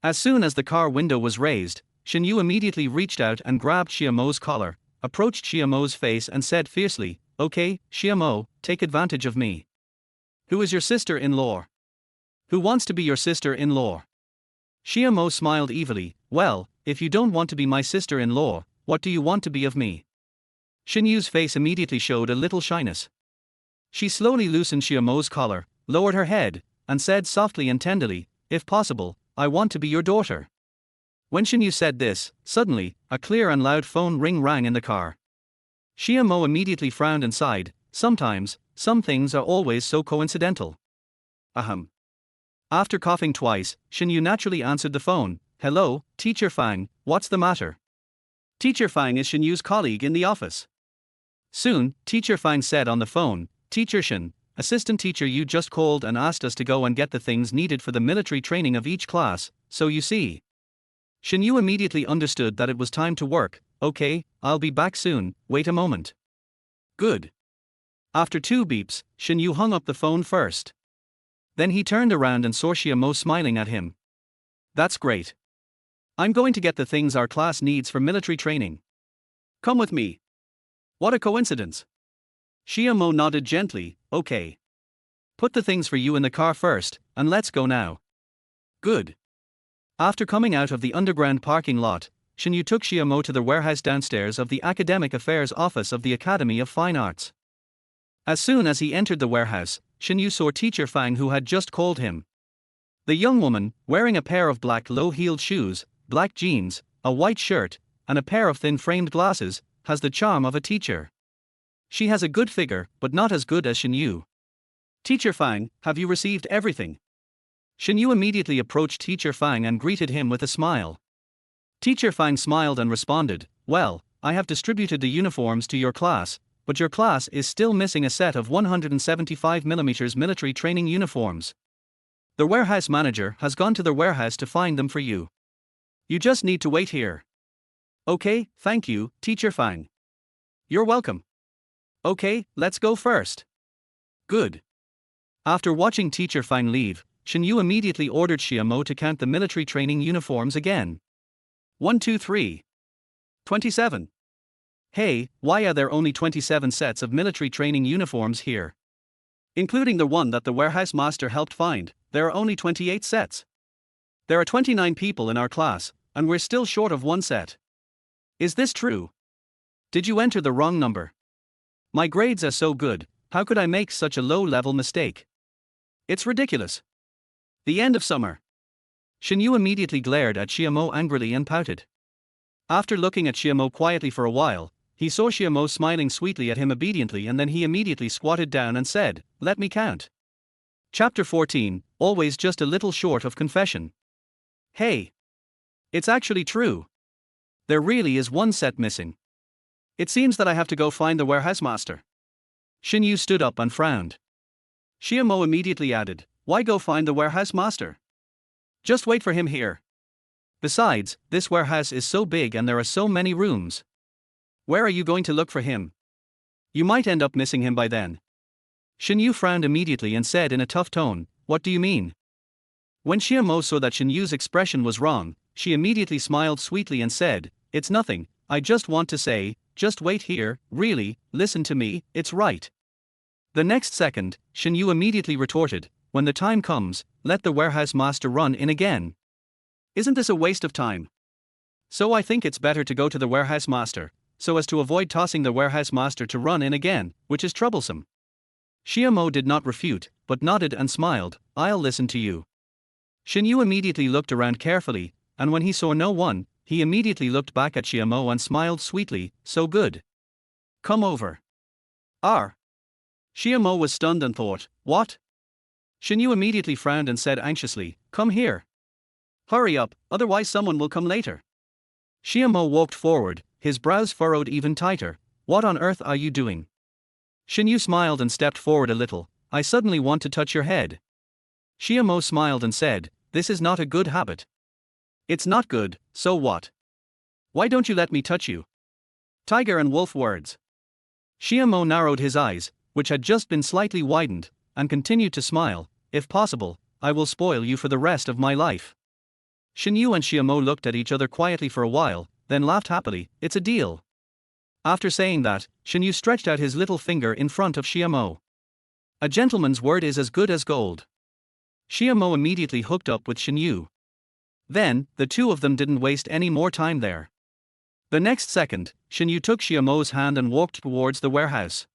S1: As soon as the car window was raised, Shen Yu immediately reached out and grabbed Xiaomo's collar, approached Xiaomo's face and said fiercely, okay, Xiaomo, take advantage of me. Who is your sister-in-law? Who wants to be your sister-in-law? Xiaomo smiled evilly. Well, if you don't want to be my sister-in-law, what do you want to be of me? Shen Yu's face immediately showed a little shyness. She slowly loosened Xiaomo's collar, lowered her head, and said softly and tenderly, if possible, I want to be your daughter. When Shen Yu said this, suddenly, a clear and loud phone ring rang in the car. Xiaomo immediately frowned and sighed. Sometimes, some things are always so coincidental. Ahem. After coughing twice, Shen Yu naturally answered the phone. Hello, Teacher Fang, what's the matter? Teacher Fang is Shen Yu's colleague in the office. Soon, Teacher Fang said on the phone, Teacher Shen, Assistant Teacher Yu just called and asked us to go and get the things needed for the military training of each class, so you see. Shen Yu immediately understood that it was time to work. Okay, I'll be back soon, wait a moment. Good. After 2 beeps, Shen Yu hung up the phone first. Then he turned around and saw Xiamo smiling at him. That's great. I'm going to get the things our class needs for military training. Come with me. What a coincidence. Xiamo nodded gently, okay. Put the things for you in the car first, and let's go now. Good. After coming out of the underground parking lot, Shen Yu took Xiamo to the warehouse downstairs of the Academic Affairs Office of the Academy of Fine Arts. As soon as he entered the warehouse, Shen Yu saw Teacher Fang who had just called him. The young woman, wearing a pair of black low-heeled shoes, black jeans, a white shirt, and a pair of thin-framed glasses, has the charm of a teacher. She has a good figure, but not as good as Shen Yu. Teacher Fang, have you received everything? Shen Yu immediately approached Teacher Fang and greeted him with a smile. Teacher Fang smiled and responded, well, I have distributed the uniforms to your class, but your class is still missing a set of 175mm military training uniforms. The warehouse manager has gone to the warehouse to find them for you. You just need to wait here. Okay, thank you, Teacher Fang. You're welcome. Okay, let's go first. Good. After watching Teacher Fang leave, Shen Yu immediately ordered Xiamo to count the military training uniforms again. 1, 2, 3. 27. Hey, why are there only 27 sets of military training uniforms here? Including the one that the warehouse master helped find, there are only 28 sets. There are 29 people in our class, and we're still short of 1 set. Is this true? Did you enter the wrong number? My grades are so good, how could I make such a low-level mistake? It's ridiculous. The end of summer. Shen Yu immediately glared at Xiamo angrily and pouted. After looking at Xiamo quietly for a while, he saw Xiamo smiling sweetly at him obediently, and then he immediately squatted down and said, let me count. Chapter 14, always just a little short of confession. Hey! It's actually true. There really is 1 set missing. It seems that I have to go find the warehouse master. Shen Yu stood up and frowned. Xiamo immediately added, why go find the warehouse master? Just wait for him here. Besides, this warehouse is so big and there are so many rooms. Where are you going to look for him? You might end up missing him by then. Shen Yu frowned immediately and said in a tough tone, what do you mean? When Xiamo saw that Shen Yu's expression was wrong, she immediately smiled sweetly and said, it's nothing, I just want to say, just wait here, really, listen to me, it's right. The next second, Shen Yu immediately retorted, when the time comes, let the warehouse master run in again. Isn't this a waste of time? So I think it's better to go to the warehouse master, so as to avoid tossing the warehouse master to run in again, which is troublesome. Xiamo did not refute, but nodded and smiled, I'll listen to you. Shen Yu immediately looked around carefully, and when he saw no one, he immediately looked back at Xiamo and smiled sweetly, so good. Come over. Xiamo was stunned and thought, what? Shen Yu immediately frowned and said anxiously, come here. Hurry up, otherwise someone will come later. Xiamo walked forward, his brows furrowed even tighter, what on earth are you doing? Shen Yu smiled and stepped forward a little, I suddenly want to touch your head. Xiamo smiled and said, this is not a good habit. It's not good, so what? Why don't you let me touch you? Tiger and wolf words. Xiamo narrowed his eyes, which had just been slightly widened, and continued to smile, if possible, I will spoil you for the rest of my life. Shen Yu and Xiamo looked at each other quietly for a while, then laughed happily, it's a deal. After saying that, Shen Yu stretched out his little finger in front of Xiamo. A gentleman's word is as good as gold. Xiamo immediately hooked up with Shen Yu. Then, the two of them didn't waste any more time there. The next second, Shen Yu took Xiamo's hand and walked towards the warehouse.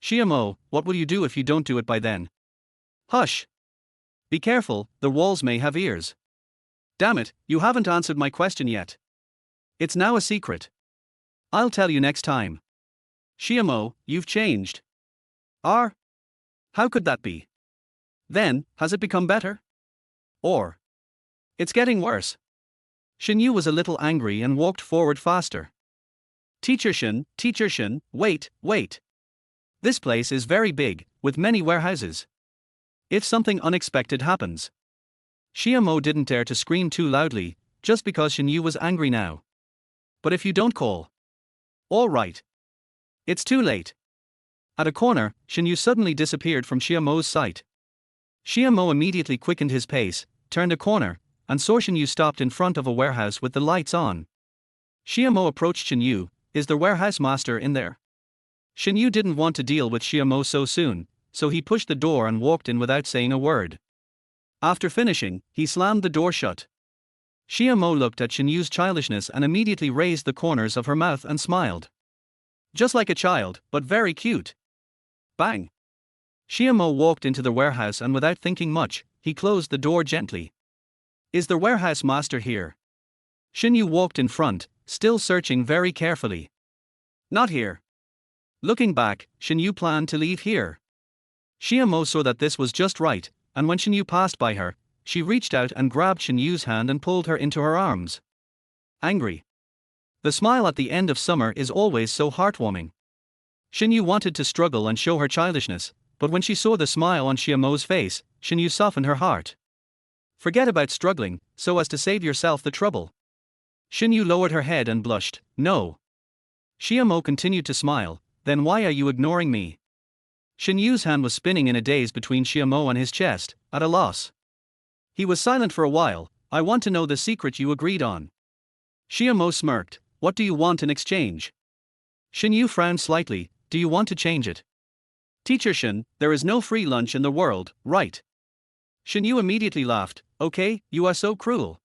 S1: Xiamo, what will you do if you don't do it by then? Hush! Be careful, the walls may have ears. Damn it, you haven't answered my question yet. It's now a secret. I'll tell you next time. Xiamo, you've changed. How could that be? Then, has it become better? Or, it's getting worse. Shen Yu was a little angry and walked forward faster. Teacher Shen, wait, wait. This place is very big, with many warehouses. If something unexpected happens. Xiamo didn't dare to scream too loudly, just because Shen Yu was angry now. But if you don't call. All right. It's too late. At a corner, Shen Yu suddenly disappeared from Xiamo's sight. Xiamo immediately quickened his pace, turned a corner, and saw Shen Yu stopped in front of a warehouse with the lights on. Xiamo approached Shen Yu. Is the warehouse master in there? Shen Yu didn't want to deal with Xiamo so soon, so he pushed the door and walked in without saying a word. After finishing, he slammed the door shut. Xiamo looked at Shen Yu's childishness and immediately raised the corners of her mouth and smiled. Just like a child, but very cute. Bang! Xiamo walked into the warehouse and without thinking much, he closed the door gently. Is the warehouse master here? Shen Yu walked in front, still searching very carefully. Not here. Looking back, Shen Yu planned to leave here. Xiamo saw that this was just right, and when Shen Yu passed by her, she reached out and grabbed Shen Yu's hand and pulled her into her arms. Angry. The smile at the end of summer is always so heartwarming. Shen Yu wanted to struggle and show her childishness, but when she saw the smile on Xiamo's face, Shen Yu softened her heart. Forget about struggling, so as to save yourself the trouble. Shen Yu lowered her head and blushed. No. Xiamo continued to smile. Then why are you ignoring me? Shen Yu's hand was spinning in a daze between Xiamo and his chest, at a loss. He was silent for a while. I want to know the secret you agreed on. Xiamo smirked. What do you want in exchange? Shen Yu frowned slightly. Do you want to change it? Teacher Shen, there is no free lunch in the world, right? Shen Yu immediately laughed. Okay, you are so cruel.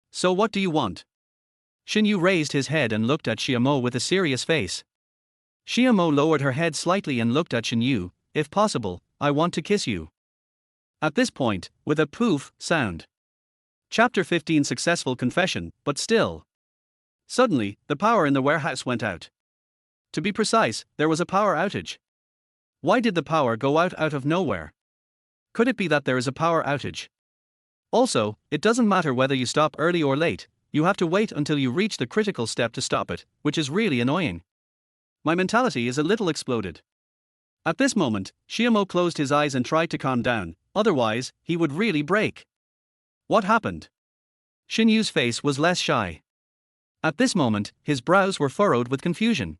S1: So what do you want? Shen Yu raised his head and looked at Xiamo with a serious face. Xiamo lowered her head slightly and looked at Shen Yu. If possible, I want to kiss you. At this point, with a poof sound. Chapter 15 Successful confession, but still. Suddenly, the power in the warehouse went out. To be precise, there was a power outage. Why did the power go out of nowhere? Could it be that there is a power outage? Also, it doesn't matter whether you stop early or late, you have to wait until you reach the critical step to stop it, which is really annoying. My mentality is a little exploded. At this moment, Xiamo closed his eyes and tried to calm down, otherwise, he would really break. What happened? Shen Yu's face was less shy. At this moment, his brows were furrowed with confusion.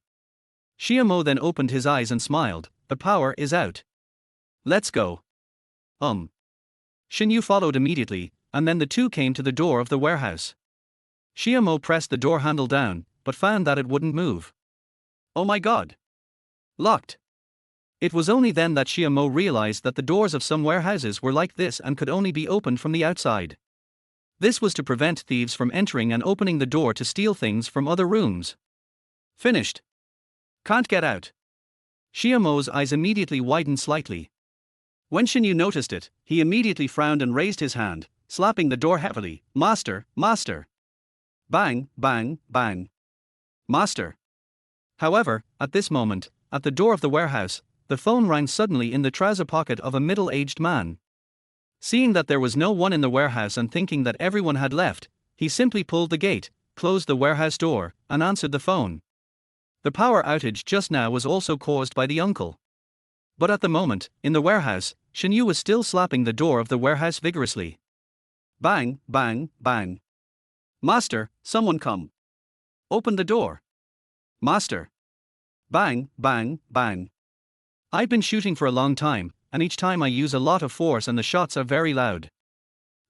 S1: Xiamo then opened his eyes and smiled. The power is out. Let's go. Shen Yu followed immediately, and then the two came to the door of the warehouse. Xiamo pressed the door handle down, but found that it wouldn't move. Oh my god. Locked. It was only then that Xiamo realized that the doors of some warehouses were like this and could only be opened from the outside. This was to prevent thieves from entering and opening the door to steal things from other rooms. Finished. Can't get out. Xiamo's eyes immediately widened slightly. When Shen Yu noticed it, he immediately frowned and raised his hand, slapping the door heavily. Master, master. Bang, bang, bang. Master. However, at this moment, at the door of the warehouse, the phone rang suddenly in the trouser pocket of a middle-aged man. Seeing that there was no one in the warehouse and thinking that everyone had left, he simply pulled the gate, closed the warehouse door, and answered the phone. The power outage just now was also caused by the uncle. But at the moment, in the warehouse, Shen Yu was still slapping the door of the warehouse vigorously. Bang, bang, bang. Master, someone come. Open the door. Master. Bang, bang, bang. I've been shooting for a long time, and each time I use a lot of force and the shots are very loud.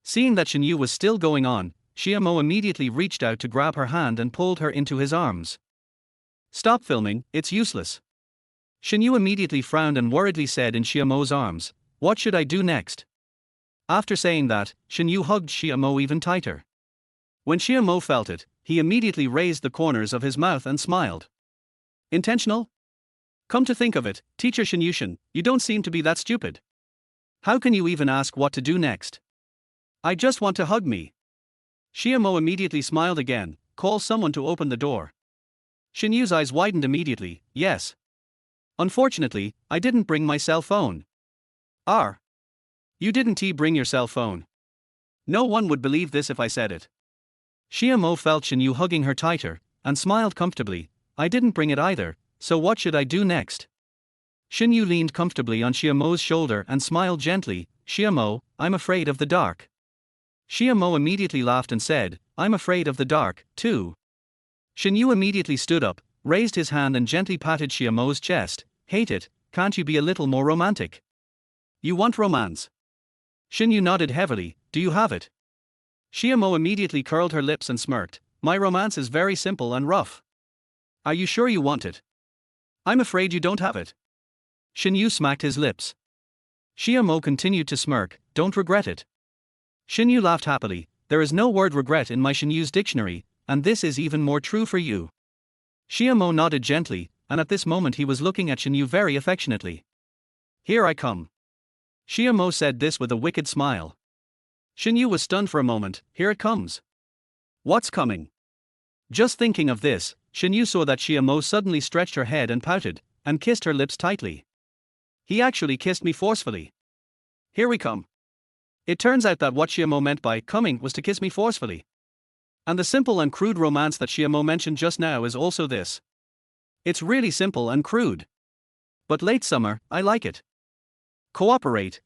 S1: Seeing that Shen Yu was still going on, Xiamo immediately reached out to grab her hand and pulled her into his arms. Stop filming, it's useless. Shen Yu immediately frowned and worriedly said in Xiamo's arms, what should I do next? After saying that, Shen Yu hugged Xiamo even tighter. When Xiamo felt it, he immediately raised the corners of his mouth and smiled. Intentional? Come to think of it, Teacher Shen Yu, you don't seem to be that stupid. How can you even ask what to do next? I just want to hug me. Xiamo immediately smiled again. Call someone to open the door. Shen Yu's eyes widened immediately. Yes. Unfortunately, I didn't bring my cell phone. You didn't bring your cell phone. No one would believe this if I said it. Xiamo felt Shen Yu hugging her tighter, and smiled comfortably. I didn't bring it either, so what should I do next? Shen Yu leaned comfortably on Xiaomo's shoulder and smiled gently. Xiaomo, I'm afraid of the dark. Xiaomo immediately laughed and said, I'm afraid of the dark, too. Shen Yu immediately stood up, raised his hand and gently patted Xiaomo's chest. Hate it, can't you be a little more romantic? You want romance? Shen Yu nodded heavily. Do you have it? Xiaomo immediately curled her lips and smirked. My romance is very simple and rough. Are you sure you want it? I'm afraid you don't have it. Shen Yu smacked his lips. Xiaomo continued to smirk. Don't regret it. Shen Yu laughed happily. There is no word regret in my Shen Yu's dictionary, and this is even more true for you. Xiaomo nodded gently, and at this moment he was looking at Shen Yu very affectionately. Here I come. Xiaomo said this with a wicked smile. Shen Yu was stunned for a moment. Here it comes. What's coming? Just thinking of this, Shen Yu saw that Xiaomo suddenly stretched her head and pouted, and kissed her lips tightly. He actually kissed me forcefully. Here we come. It turns out that what Xiaomo meant by coming was to kiss me forcefully. And the simple and crude romance that Xiaomo mentioned just now is also this. It's really simple and crude. But late summer, I like it. Cooperate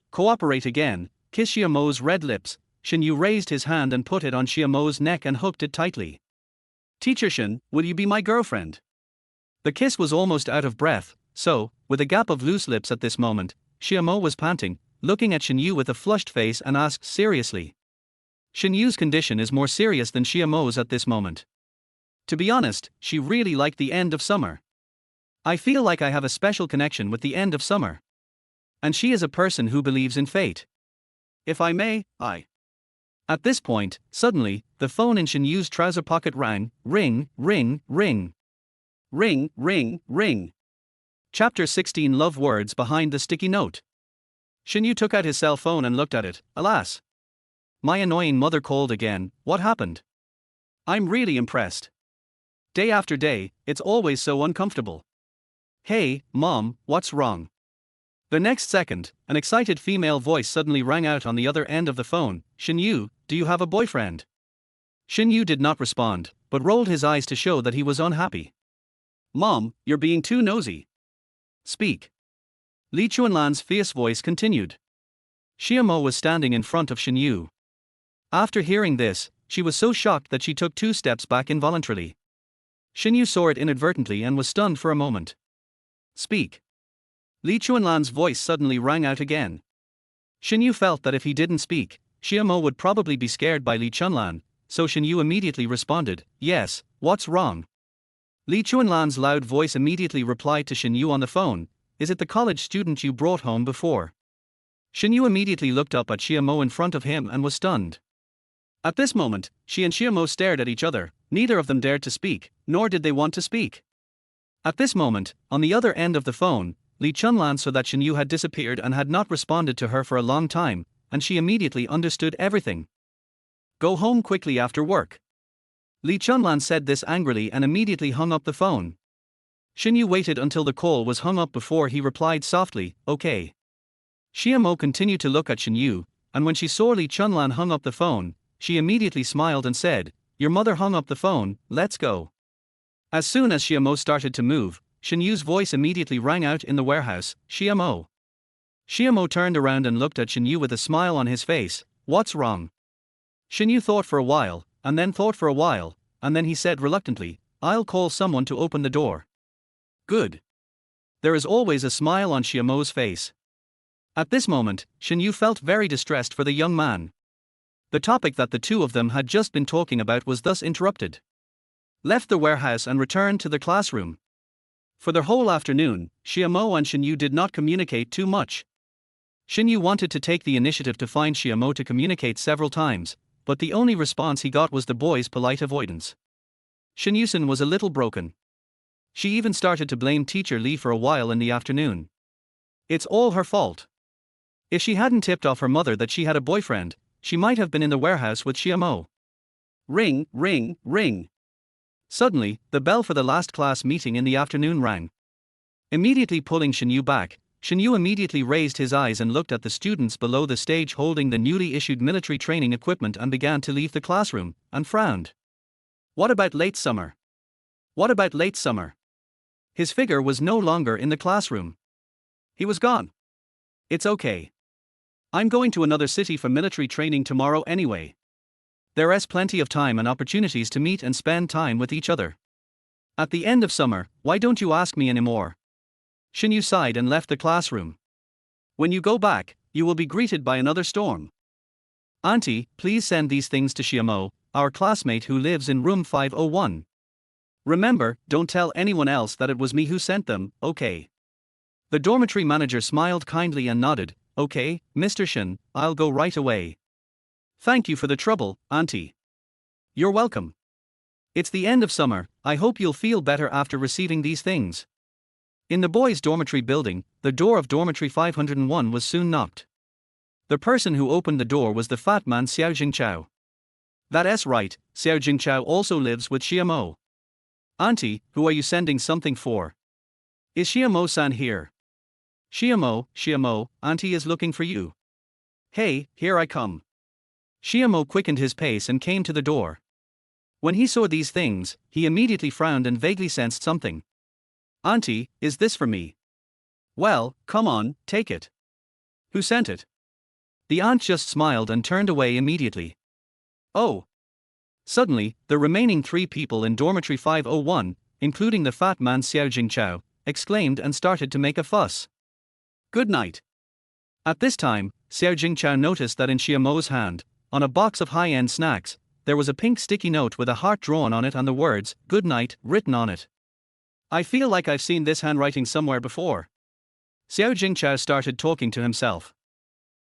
S1: again, kiss Xiaomo's red lips. Shen Yu raised his hand and put it on Xiaomo's neck and hooked it tightly. Teacher Shen, will you be my girlfriend? The kiss was almost out of breath, so, with a gap of loose lips at this moment, Xiaomo was panting, looking at Shen Yu with a flushed face and asked seriously. Shen Yu's condition is more serious than Xiaomo's at this moment. To be honest, she really liked the end of summer. I feel like I have a special connection with the end of summer. And she is a person who believes in fate. If I may, I. At this point, suddenly, the phone in Shen Yu's trouser pocket rang. Ring, ring, ring. Ring, ring, ring. Chapter 16 Love Words Behind the Sticky Note. Shen Yu took out his cell phone and looked at it. Alas. My annoying mother called again. What happened? I'm really impressed. Day after day, it's always so uncomfortable. Hey, Mom, what's wrong? The next second, an excited female voice suddenly rang out on the other end of the phone. Shen Yu, do you have a boyfriend? Shen Yu did not respond, but rolled his eyes to show that he was unhappy. Mom, you're being too nosy. Speak. Li Chuanlan's fierce voice continued. Xiaomo was standing in front of Shen Yu. After hearing this, she was so shocked that she took 2 steps back involuntarily. Shen Yu saw it inadvertently and was stunned for a moment. Speak. Li Chuanlan's voice suddenly rang out again. Shen Yu felt that if he didn't speak, Xiaomo would probably be scared by Li Chuanlan, so Shen Yu immediately responded, Yes, what's wrong? Li Chuanlan's loud voice immediately replied to Shen Yu on the phone, Is it the college student you brought home before? Shen Yu immediately looked up at Xiaomo in front of him and was stunned. At this moment, she and Xiaomo stared at each other. Neither of them dared to speak, nor did they want to speak. At this moment, on the other end of the phone, Li Chunlan saw that Shen Yu had disappeared and had not responded to her for a long time, and she immediately understood everything. Go home quickly after work. Li Chunlan said this angrily and immediately hung up the phone. Shen Yu waited until the call was hung up before he replied softly, Okay. Xiaomo continued to look at Shen Yu, and when she saw Li Chunlan hung up the phone, she immediately smiled and said, Your mother hung up the phone, let's go. As soon as Xiaomo started to move, Shen Yu's voice immediately rang out in the warehouse, Xiaomo. Xiaomo turned around and looked at Shen Yu with a smile on his face. What's wrong? Shen Yu thought for a while, and then thought for a while, and then he said reluctantly, I'll call someone to open the door. Good. There is always a smile on Xiaomo's face. At this moment, Shen Yu felt very distressed for the young man. The topic that the two of them had just been talking about was thus interrupted. Left the warehouse and returned to the classroom. For the whole afternoon, Xiaomo and Shen Yu did not communicate too much. Shen Yu wanted to take the initiative to find Xiaomo to communicate several times, but the only response he got was the boy's polite avoidance. Shen Yusen was a little broken. She even started to blame teacher Li for a while in the afternoon. It's all her fault. If she hadn't tipped off her mother that she had a boyfriend, she might have been in the warehouse with Xiaomo. Ring, ring, ring. Suddenly, the bell for the last class meeting in the afternoon rang. Immediately pulling Shen Yu back, Shen Yu immediately raised his eyes and looked at the students below the stage holding the newly issued military training equipment and began to leave the classroom, and frowned. What about late summer? What about late summer? His figure was no longer in the classroom. He was gone. It's okay. I'm going to another city for military training tomorrow anyway. There's plenty of time and opportunities to meet and spend time with each other. At the end of summer, why don't you ask me anymore? Shen Yu sighed and left the classroom. When you go back, you will be greeted by another storm. Auntie, please send these things to Xiamo, our classmate who lives in room 501. Remember, don't tell anyone else that it was me who sent them, okay? The dormitory manager smiled kindly and nodded. Okay, Mr. Shen, I'll go right away. Thank you for the trouble, Auntie. You're welcome. It's the end of summer, I hope you'll feel better after receiving these things. In the boys' dormitory building, the door of dormitory 501 was soon knocked. The person who opened the door was the fat man Xiao Jingchao. That's right, Xiao Jingchao also lives with Xiamo. Auntie, who are you sending something for? Is Xiamo-san here? Xiamo, Auntie is looking for you. Hey, here I come. Xiamo quickened his pace and came to the door. When he saw these things, he immediately frowned and vaguely sensed something. Auntie, is this for me? Well, come on, take it. Who sent it? The aunt just smiled and turned away immediately. Oh. Suddenly, the remaining 3 people in dormitory 501, including the fat man Xiao Jingchao, exclaimed and started to make a fuss. Good night. At this time, Xiao Jingchao noticed that in Xiamo's hand, on a box of high-end snacks, there was a pink sticky note with a heart drawn on it and the words, "Good night," written on it. I feel like I've seen this handwriting somewhere before. Xiao Jingchao started talking to himself.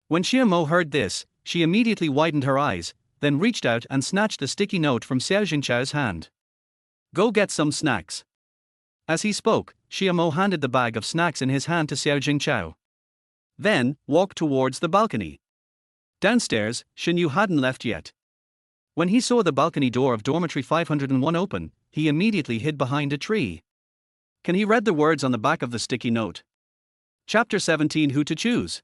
S1: When Xiamo heard this, she immediately widened her eyes, then reached out and snatched the sticky note from Xiao Jingchao's hand. Go get some snacks. As he spoke, Xiamo handed the bag of snacks in his hand to Xiao Jingchao. Then, walked towards the balcony. Downstairs, Shen Yu hadn't left yet. When he saw the balcony door of dormitory 501 open, he immediately hid behind a tree. Can he read the words on the back of the sticky note? Chapter 17: Who to Choose?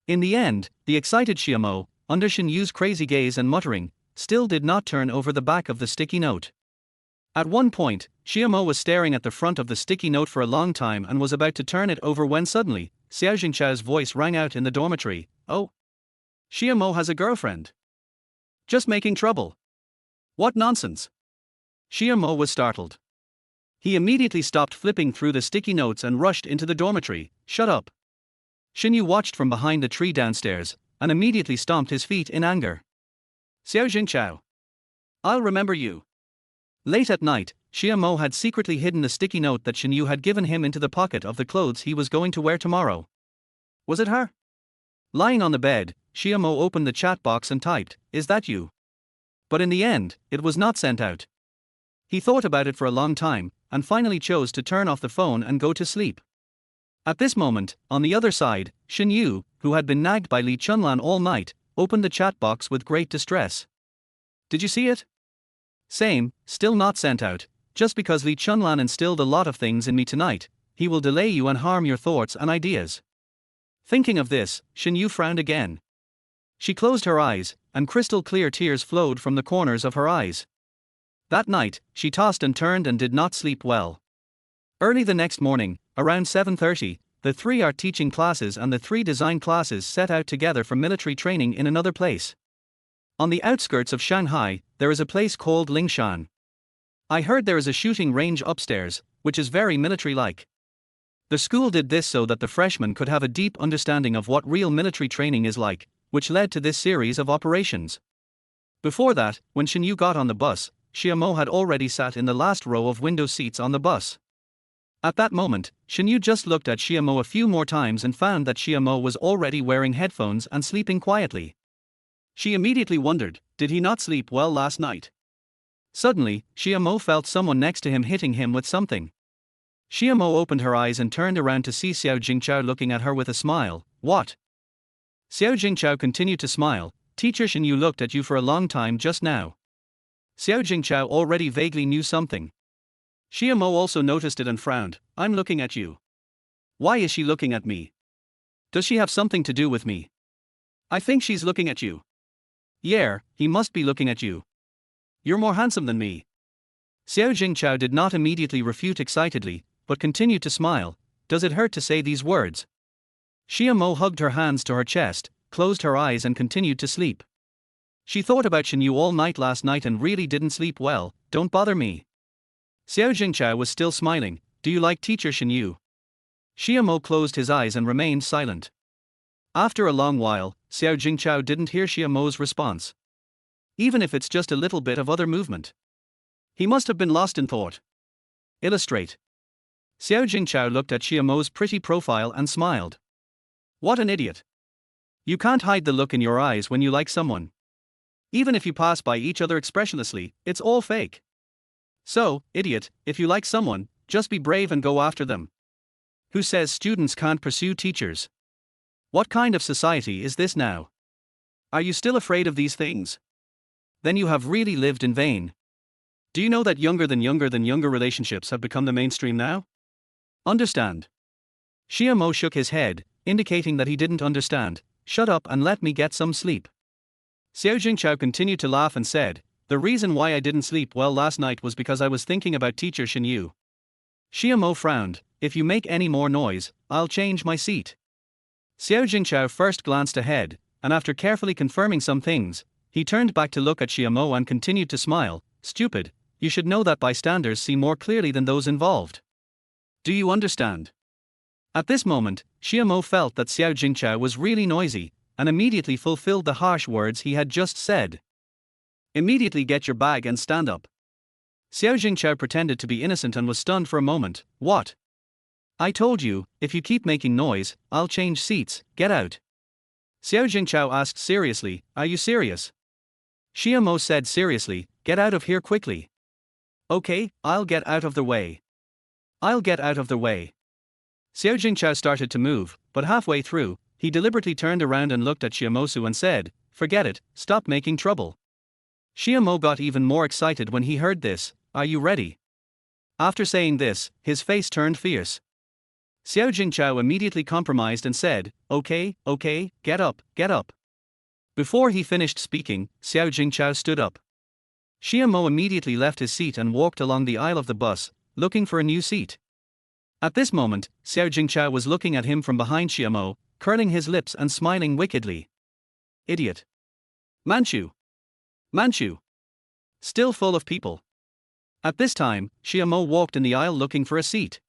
S1: In the end, the excited Xiamo, under Shen Yu's crazy gaze and muttering, still did not turn over the back of the sticky note. At one point, Xiamo was staring at the front of the sticky note for a long time and was about to turn it over when suddenly, Xiao Jingchao's voice rang out in the dormitory. Oh. Xiamo has a girlfriend. Just making trouble. What nonsense. Xiamo was startled. He immediately stopped flipping through the sticky notes and rushed into the dormitory. Shut up. Shen Yu watched from behind the tree downstairs, and immediately stomped his feet in anger. Xiao Jingchao. I'll remember you. Late at night, Xiamo had secretly hidden the sticky note that Shen Yu had given him into the pocket of the clothes he was going to wear tomorrow. Was it her? Lying on the bed, Xiamo opened the chat box and typed, "Is that you?" But in the end, it was not sent out. He thought about it for a long time, and finally chose to turn off the phone and go to sleep. At this moment, on the other side, Shen Yu, who had been nagged by Li Chunlan all night, opened the chat box with great distress. Did you see it? Same, still not sent out. Just because Li Chunlan instilled a lot of things in me tonight, he will delay you and harm your thoughts and ideas. Thinking of this, Shen Yu frowned again. She closed her eyes, and crystal clear tears flowed from the corners of her eyes. That night, she tossed and turned and did not sleep well. Early the next morning, around 7:30, the 3 art teaching classes and the 3 design classes set out together for military training in another place. On the outskirts of Shanghai, there is a place called Lingshan. I heard there is a shooting range upstairs, which is very military-like. The school did this so that the freshmen could have a deep understanding of what real military training is like, which led to this series of operations. Before that, when Shen Yu got on the bus, Xiamo had already sat in the last row of window seats on the bus. At that moment, Shen Yu just looked at Xiamo a few more times and found that Xiamo was already wearing headphones and sleeping quietly. She immediately wondered, did he not sleep well last night? Suddenly, Xiamo felt someone next to him hitting him with something. Xiamo opened her eyes and turned around to see Xiao Jingchao looking at her with a smile. What? Xiao Jingchao continued to smile. Teacher Shen Yu looked at you for a long time just now. Xiao Jingchao already vaguely knew something. Xiamo also noticed it and frowned. I'm looking at you. Why is she looking at me? Does she have something to do with me? I think she's looking at you. Yeah, he must be looking at you. You're more handsome than me. Xiao Jingchao did not immediately refute excitedly. but continued to smile. Does it hurt to say these words? Xiamo hugged her hands to her chest, closed her eyes and continued to sleep. She thought about Shen Yu all night last night and really didn't sleep well. Don't bother me. Xiao Jingchao was still smiling. Do you like teacher Shen Yu? Xiamo closed his eyes and remained silent. After a long while, Xiao Jingchao didn't hear Xiamo's response. Even if it's just a little bit of other movement. He must have been lost in thought. Illustrate. Xiao Jingchao looked at Xiamo's pretty profile and smiled. What an idiot. You can't hide the look in your eyes when you like someone. Even if you pass by each other expressionlessly, it's all fake. So, idiot, if you like someone, just be brave and go after them. Who says students can't pursue teachers? What kind of society is this now? Are you still afraid of these things? Then you have really lived in vain. Do you know that younger than younger relationships have become the mainstream now? Understand. Xiamo shook his head, indicating that he didn't understand. Shut up and let me get some sleep. Xiao Jingchao continued to laugh and said, the reason why I didn't sleep well last night was because I was thinking about teacher Shen Yu. Xiamo frowned. If you make any more noise, I'll change my seat. Xiao Jingchao first glanced ahead, and after carefully confirming some things, he turned back to look at Xiamo and continued to smile. Stupid, you should know that bystanders see more clearly than those involved. Do you understand? At this moment, Xiamo felt that Xiao Jingchao was really noisy, and immediately fulfilled the harsh words he had just said. Immediately get your bag and stand up. Xiao Jingchao pretended to be innocent and was stunned for a moment. What? I told you, if you keep making noise, I'll change seats. Get out. Xiao Jingchao asked seriously, are you serious? Xiamo said seriously, get out of here quickly. Okay, I'll get out of the way. I'll get out of the way. Xiao Jingchao started to move, but halfway through, he deliberately turned around and looked at Xiamosu and said, forget it, stop making trouble. Xiamo got even more excited when he heard this. Are you ready? After saying this, his face turned fierce. Xiao Jingchao immediately compromised and said, okay, get up, get up. Before he finished speaking, Xiao Jingchao stood up. Xiamo immediately left his seat and walked along the aisle of the bus, looking for a new seat. At this moment, Xiao Jingchao was looking at him from behind Xiamo, curling his lips and smiling wickedly. Idiot. Manchu. Manchu. Still full of people. At this time, Xiamo walked in the aisle looking for a seat.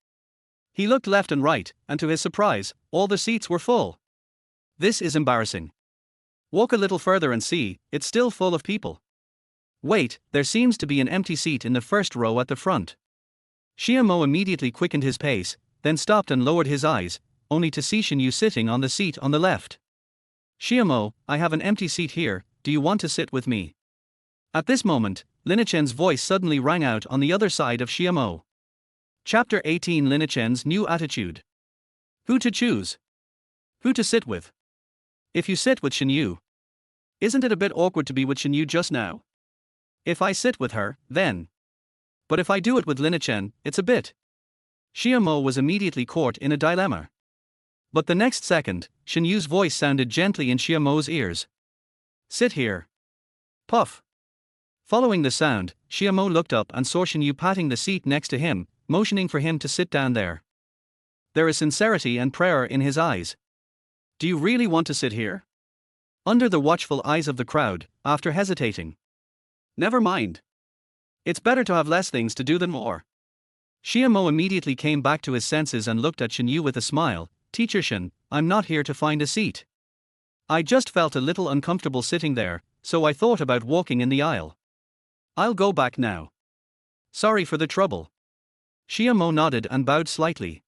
S1: He looked left and right, and to his surprise, all the seats were full. This is embarrassing. Walk a little further and see, it's still full of people. Wait, there seems to be an empty seat in the first row at the front. Xiamo immediately quickened his pace, then stopped and lowered his eyes, only to see Shen Yu sitting on the seat on the left. Xiamo, I have an empty seat here, do you want to sit with me? At this moment, Linachen's voice suddenly rang out on the other side of Xiamo. Chapter 18 Linachen's new attitude. Who to choose? Who to sit with? If you sit with Shen Yu. Isn't it a bit awkward to be with Shen Yu just now? If I sit with her, then. But if I do it with Linachen, it's a bit. Xiamo was immediately caught in a dilemma. But the next second, Shen Yu's voice sounded gently in Xiamo's ears. Sit here. Puff. Following the sound, Xiamo looked up and saw Shen Yu patting the seat next to him, motioning for him to sit down there. There is sincerity and prayer in his eyes. Do you really want to sit here? Under the watchful eyes of the crowd, after hesitating. Never mind. It's better to have less things to do than more. Xiamo immediately came back to his senses and looked at Shen Yu with a smile. Teacher Shen, I'm not here to find a seat. I just felt a little uncomfortable sitting there, so I thought about walking in the aisle. I'll go back now. Sorry for the trouble. Xiamo nodded and bowed slightly.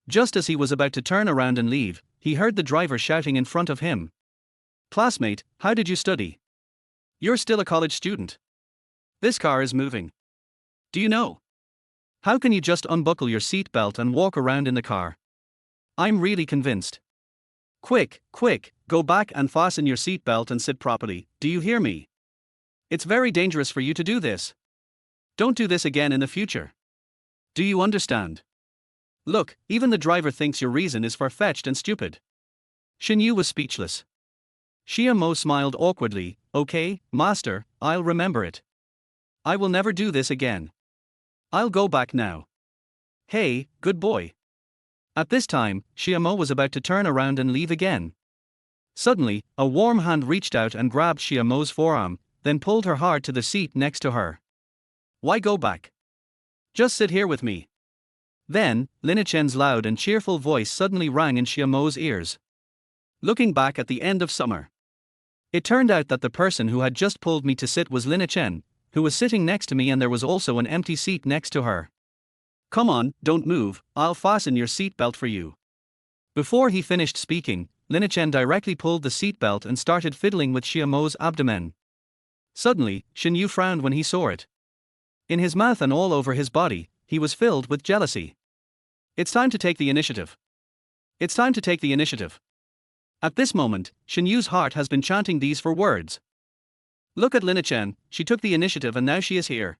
S1: Just as he was about to turn around and leave, he heard the driver shouting in front of him. Classmate, how did you study? You're still a college student. This car is moving. Do you know? How can you just unbuckle your seatbelt and walk around in the car? I'm really convinced. Quick, go back and fasten your seatbelt and sit properly, do you hear me? It's very dangerous for you to do this. Don't do this again in the future. Do you understand? Look, even the driver thinks your reason is far-fetched and stupid. Shen Yu was speechless. Xiamo smiled awkwardly. Okay, master, I'll remember it. I will never do this again. I'll go back now. Hey, good boy. At this time, Xiaomo was about to turn around and leave again. Suddenly, a warm hand reached out and grabbed Xiaomo's forearm, then pulled her hard to the seat next to her. Why go back? Just sit here with me. Then, Linachen's loud and cheerful voice suddenly rang in Xiaomo's ears. Looking back at the end of summer. It turned out that the person who had just pulled me to sit was Linachen, who was sitting next to me, and there was also an empty seat next to her. Come on, don't move, I'll fasten your seatbelt for you. Before he finished speaking, Linachen directly pulled the seatbelt and started fiddling with Xiaomo's abdomen. Suddenly, Shen Yu frowned when he saw it. In his mouth and all over his body, he was filled with jealousy. It's time to take the initiative. It's time to take the initiative. At this moment, Shen Yu's heart has been chanting these four words. Look at Linachen, she took the initiative and now she is here.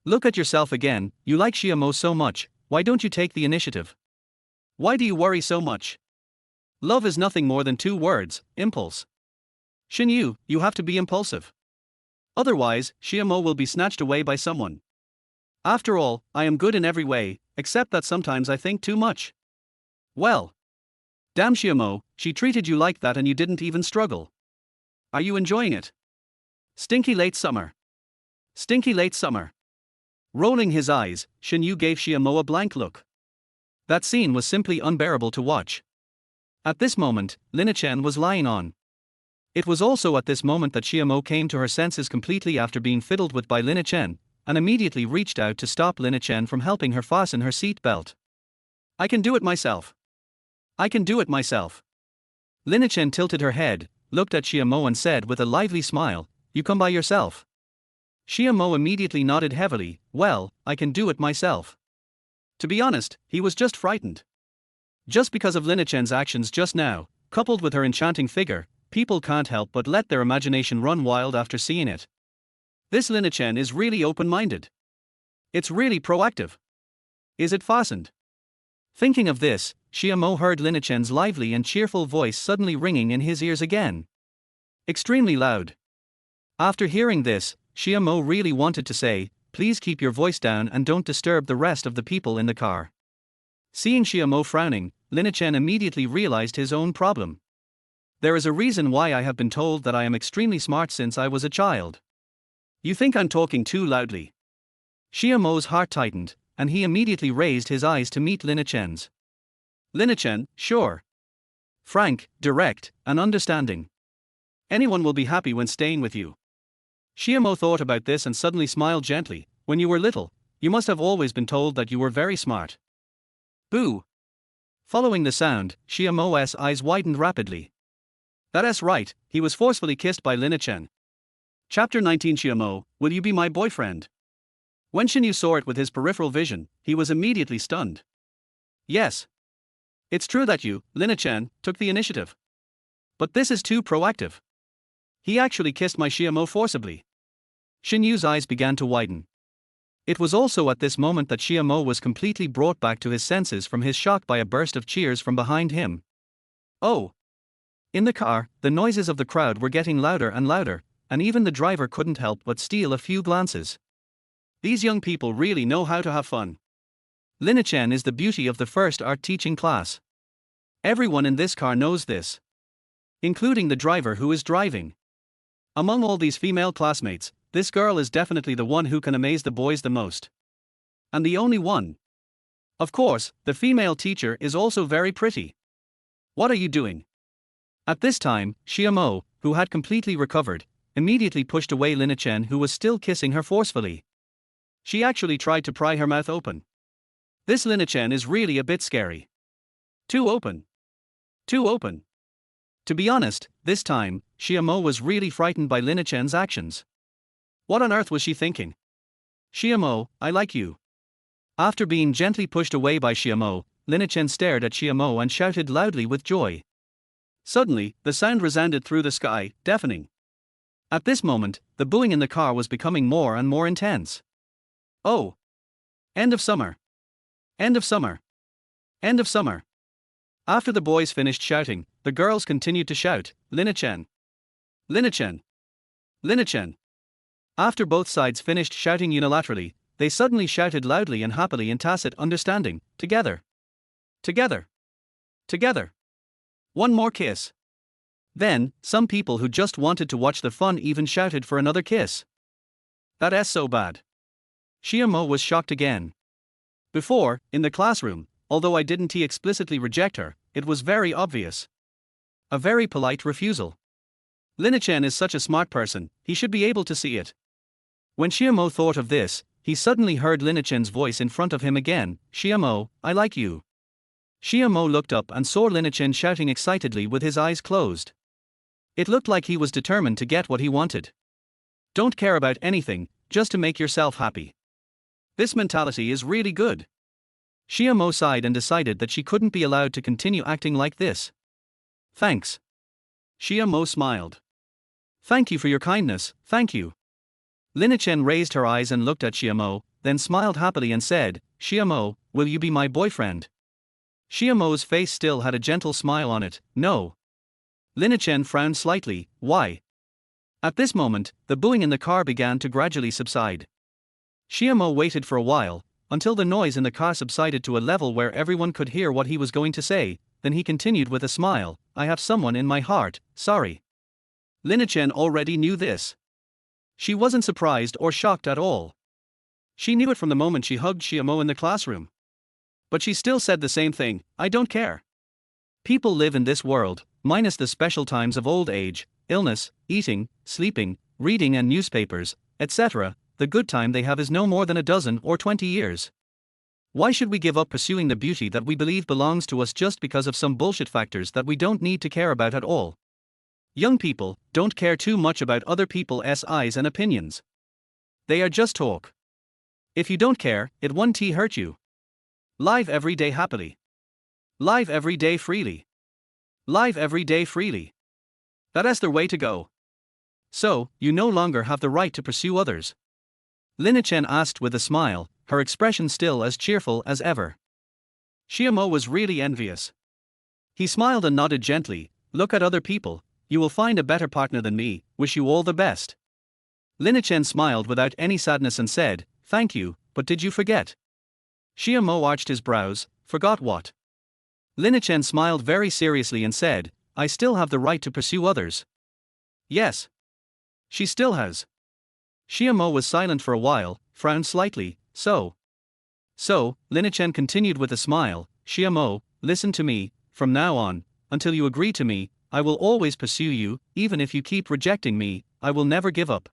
S1: Look at yourself again, you like Xiaomo so much, why don't you take the initiative? Why do you worry so much? Love is nothing more than two words, impulse. Shen Yu, you have to be impulsive. Otherwise, Xiaomo will be snatched away by someone. After all, I am good in every way, except that sometimes I think too much. Well. Damn Xiaomo, she treated you like that and you didn't even struggle. Are you enjoying it? Stinky late summer. Stinky late summer. Rolling his eyes, Shen Yu gave Xiaomo a blank look. That scene was simply unbearable to watch. At this moment, Linachen was lying on. It was also at this moment that Xiaomo came to her senses completely after being fiddled with by Linachen, and immediately reached out to stop Linachen from helping her fasten her seat belt. I can do it myself. I can do it myself. Linachen tilted her head, looked at Xiaomo and said with a lively smile, You come by yourself. Xiaomo immediately nodded heavily, Well, I can do it myself. To be honest, he was just frightened. Just because of Linachen's actions just now, coupled with her enchanting figure, people can't help but let their imagination run wild after seeing it. This Linachen is really open-minded. It's really proactive. Is it fastened? Thinking of this, Xiaomo heard Linachen's lively and cheerful voice suddenly ringing in his ears again. Extremely loud. After hearing this, Xiaomo really wanted to say, Please keep your voice down and don't disturb the rest of the people in the car. Seeing Xiaomo frowning, Linachen immediately realized his own problem. There is a reason why I have been told that I am extremely smart since I was a child. You think I'm talking too loudly? Xiaomo's heart tightened, and he immediately raised his eyes to meet Linachen's. Linachen, sure. Frank, direct, and understanding. Anyone will be happy when staying with you. Xiaomo thought about this and suddenly smiled gently. When you were little, you must have always been told that you were very smart. Boo. Following the sound, Xiaomo's eyes widened rapidly. That's right, he was forcefully kissed by Linachen. Chapter 19 Xiaomo, will you be my boyfriend? When Shen Yu saw it with his peripheral vision, he was immediately stunned. Yes. It's true that you, Linachen, took the initiative. But this is too proactive. He actually kissed my Xiaomo forcibly. Shen Yu's eyes began to widen. It was also at this moment that Xiaomo was completely brought back to his senses from his shock by a burst of cheers from behind him. Oh! In the car, the noises of the crowd were getting louder and louder, and even the driver couldn't help but steal a few glances. These young people really know how to have fun. Linachen is the beauty of the first art teaching class. Everyone in this car knows this. Including the driver who is driving. Among all these female classmates, this girl is definitely the one who can amaze the boys the most. And the only one. Of course, the female teacher is also very pretty. What are you doing? At this time, Xiaomo, who had completely recovered, immediately pushed away Linachen, who was still kissing her forcefully. She actually tried to pry her mouth open. This Linachen is really a bit scary. Too open. Too open. To be honest, this time, Xiaomo was really frightened by Linachen's actions. What on earth was she thinking? Xiaomo, I like you. After being gently pushed away by Xiaomo, Linachen stared at Xiaomo and shouted loudly with joy. Suddenly, the sound resounded through the sky, deafening. At this moment, the booing in the car was becoming more and more intense. Oh! End of summer. End of summer. End of summer. After the boys finished shouting, the girls continued to shout, Linachen. Linachen. Linachen. After both sides finished shouting unilaterally, they suddenly shouted loudly and happily in tacit understanding, together. Together. Together. One more kiss. Then, some people who just wanted to watch the fun even shouted for another kiss. That's so bad. Xiamo was shocked again. Before, in the classroom, although I didn't explicitly reject her, it was very obvious. A very polite refusal. Linachen is such a smart person, he should be able to see it. When Xiamo thought of this, he suddenly heard Linachen's voice in front of him again, Xiamo, I like you. Xiamo looked up and saw Linachen shouting excitedly with his eyes closed. It looked like he was determined to get what he wanted. Don't care about anything, just to make yourself happy. This mentality is really good. Xiamo sighed and decided that she couldn't be allowed to continue acting like this. Thanks. Xiamo smiled. Thank you for your kindness, thank you. Linachen raised her eyes and looked at Xiamo, then smiled happily and said, Xiamo, will you be my boyfriend? Xiamo's face still had a gentle smile on it, no. Linachen frowned slightly, why? At this moment, the booing in the car began to gradually subside. Xiamo waited for a while, until the noise in the car subsided to a level where everyone could hear what he was going to say, then he continued with a smile, I have someone in my heart, sorry. Linachen already knew this. She wasn't surprised or shocked at all. She knew it from the moment she hugged Xiamo in the classroom. But she still said the same thing, I don't care. People live in this world, minus the special times of old age, illness, eating, sleeping, reading and newspapers, etc., the good time they have is no more than a dozen or 20 years. Why should we give up pursuing the beauty that we believe belongs to us just because of some bullshit factors that we don't need to care about at all? Young people don't care too much about other people's eyes and opinions. They are just talk. If you don't care, it won't hurt you. Live every day happily. Live every day freely. Live every day freely. That's the way to go. So, you no longer have the right to pursue others? Linachen asked with a smile, her expression still as cheerful as ever. Xiamo was really envious. He smiled and nodded gently, look at other people, you will find a better partner than me, wish you all the best. Linachen smiled without any sadness and said, thank you, but did you forget? Xiamo arched his brows, forgot what? Linachen smiled very seriously and said, I still have the right to pursue others. Yes. She still has. Xiamo was silent for a while, frowned slightly, so, Linachen continued with a smile, Xiamo, listen to me, from now on, until you agree to me, I will always pursue you, even if you keep rejecting me, I will never give up.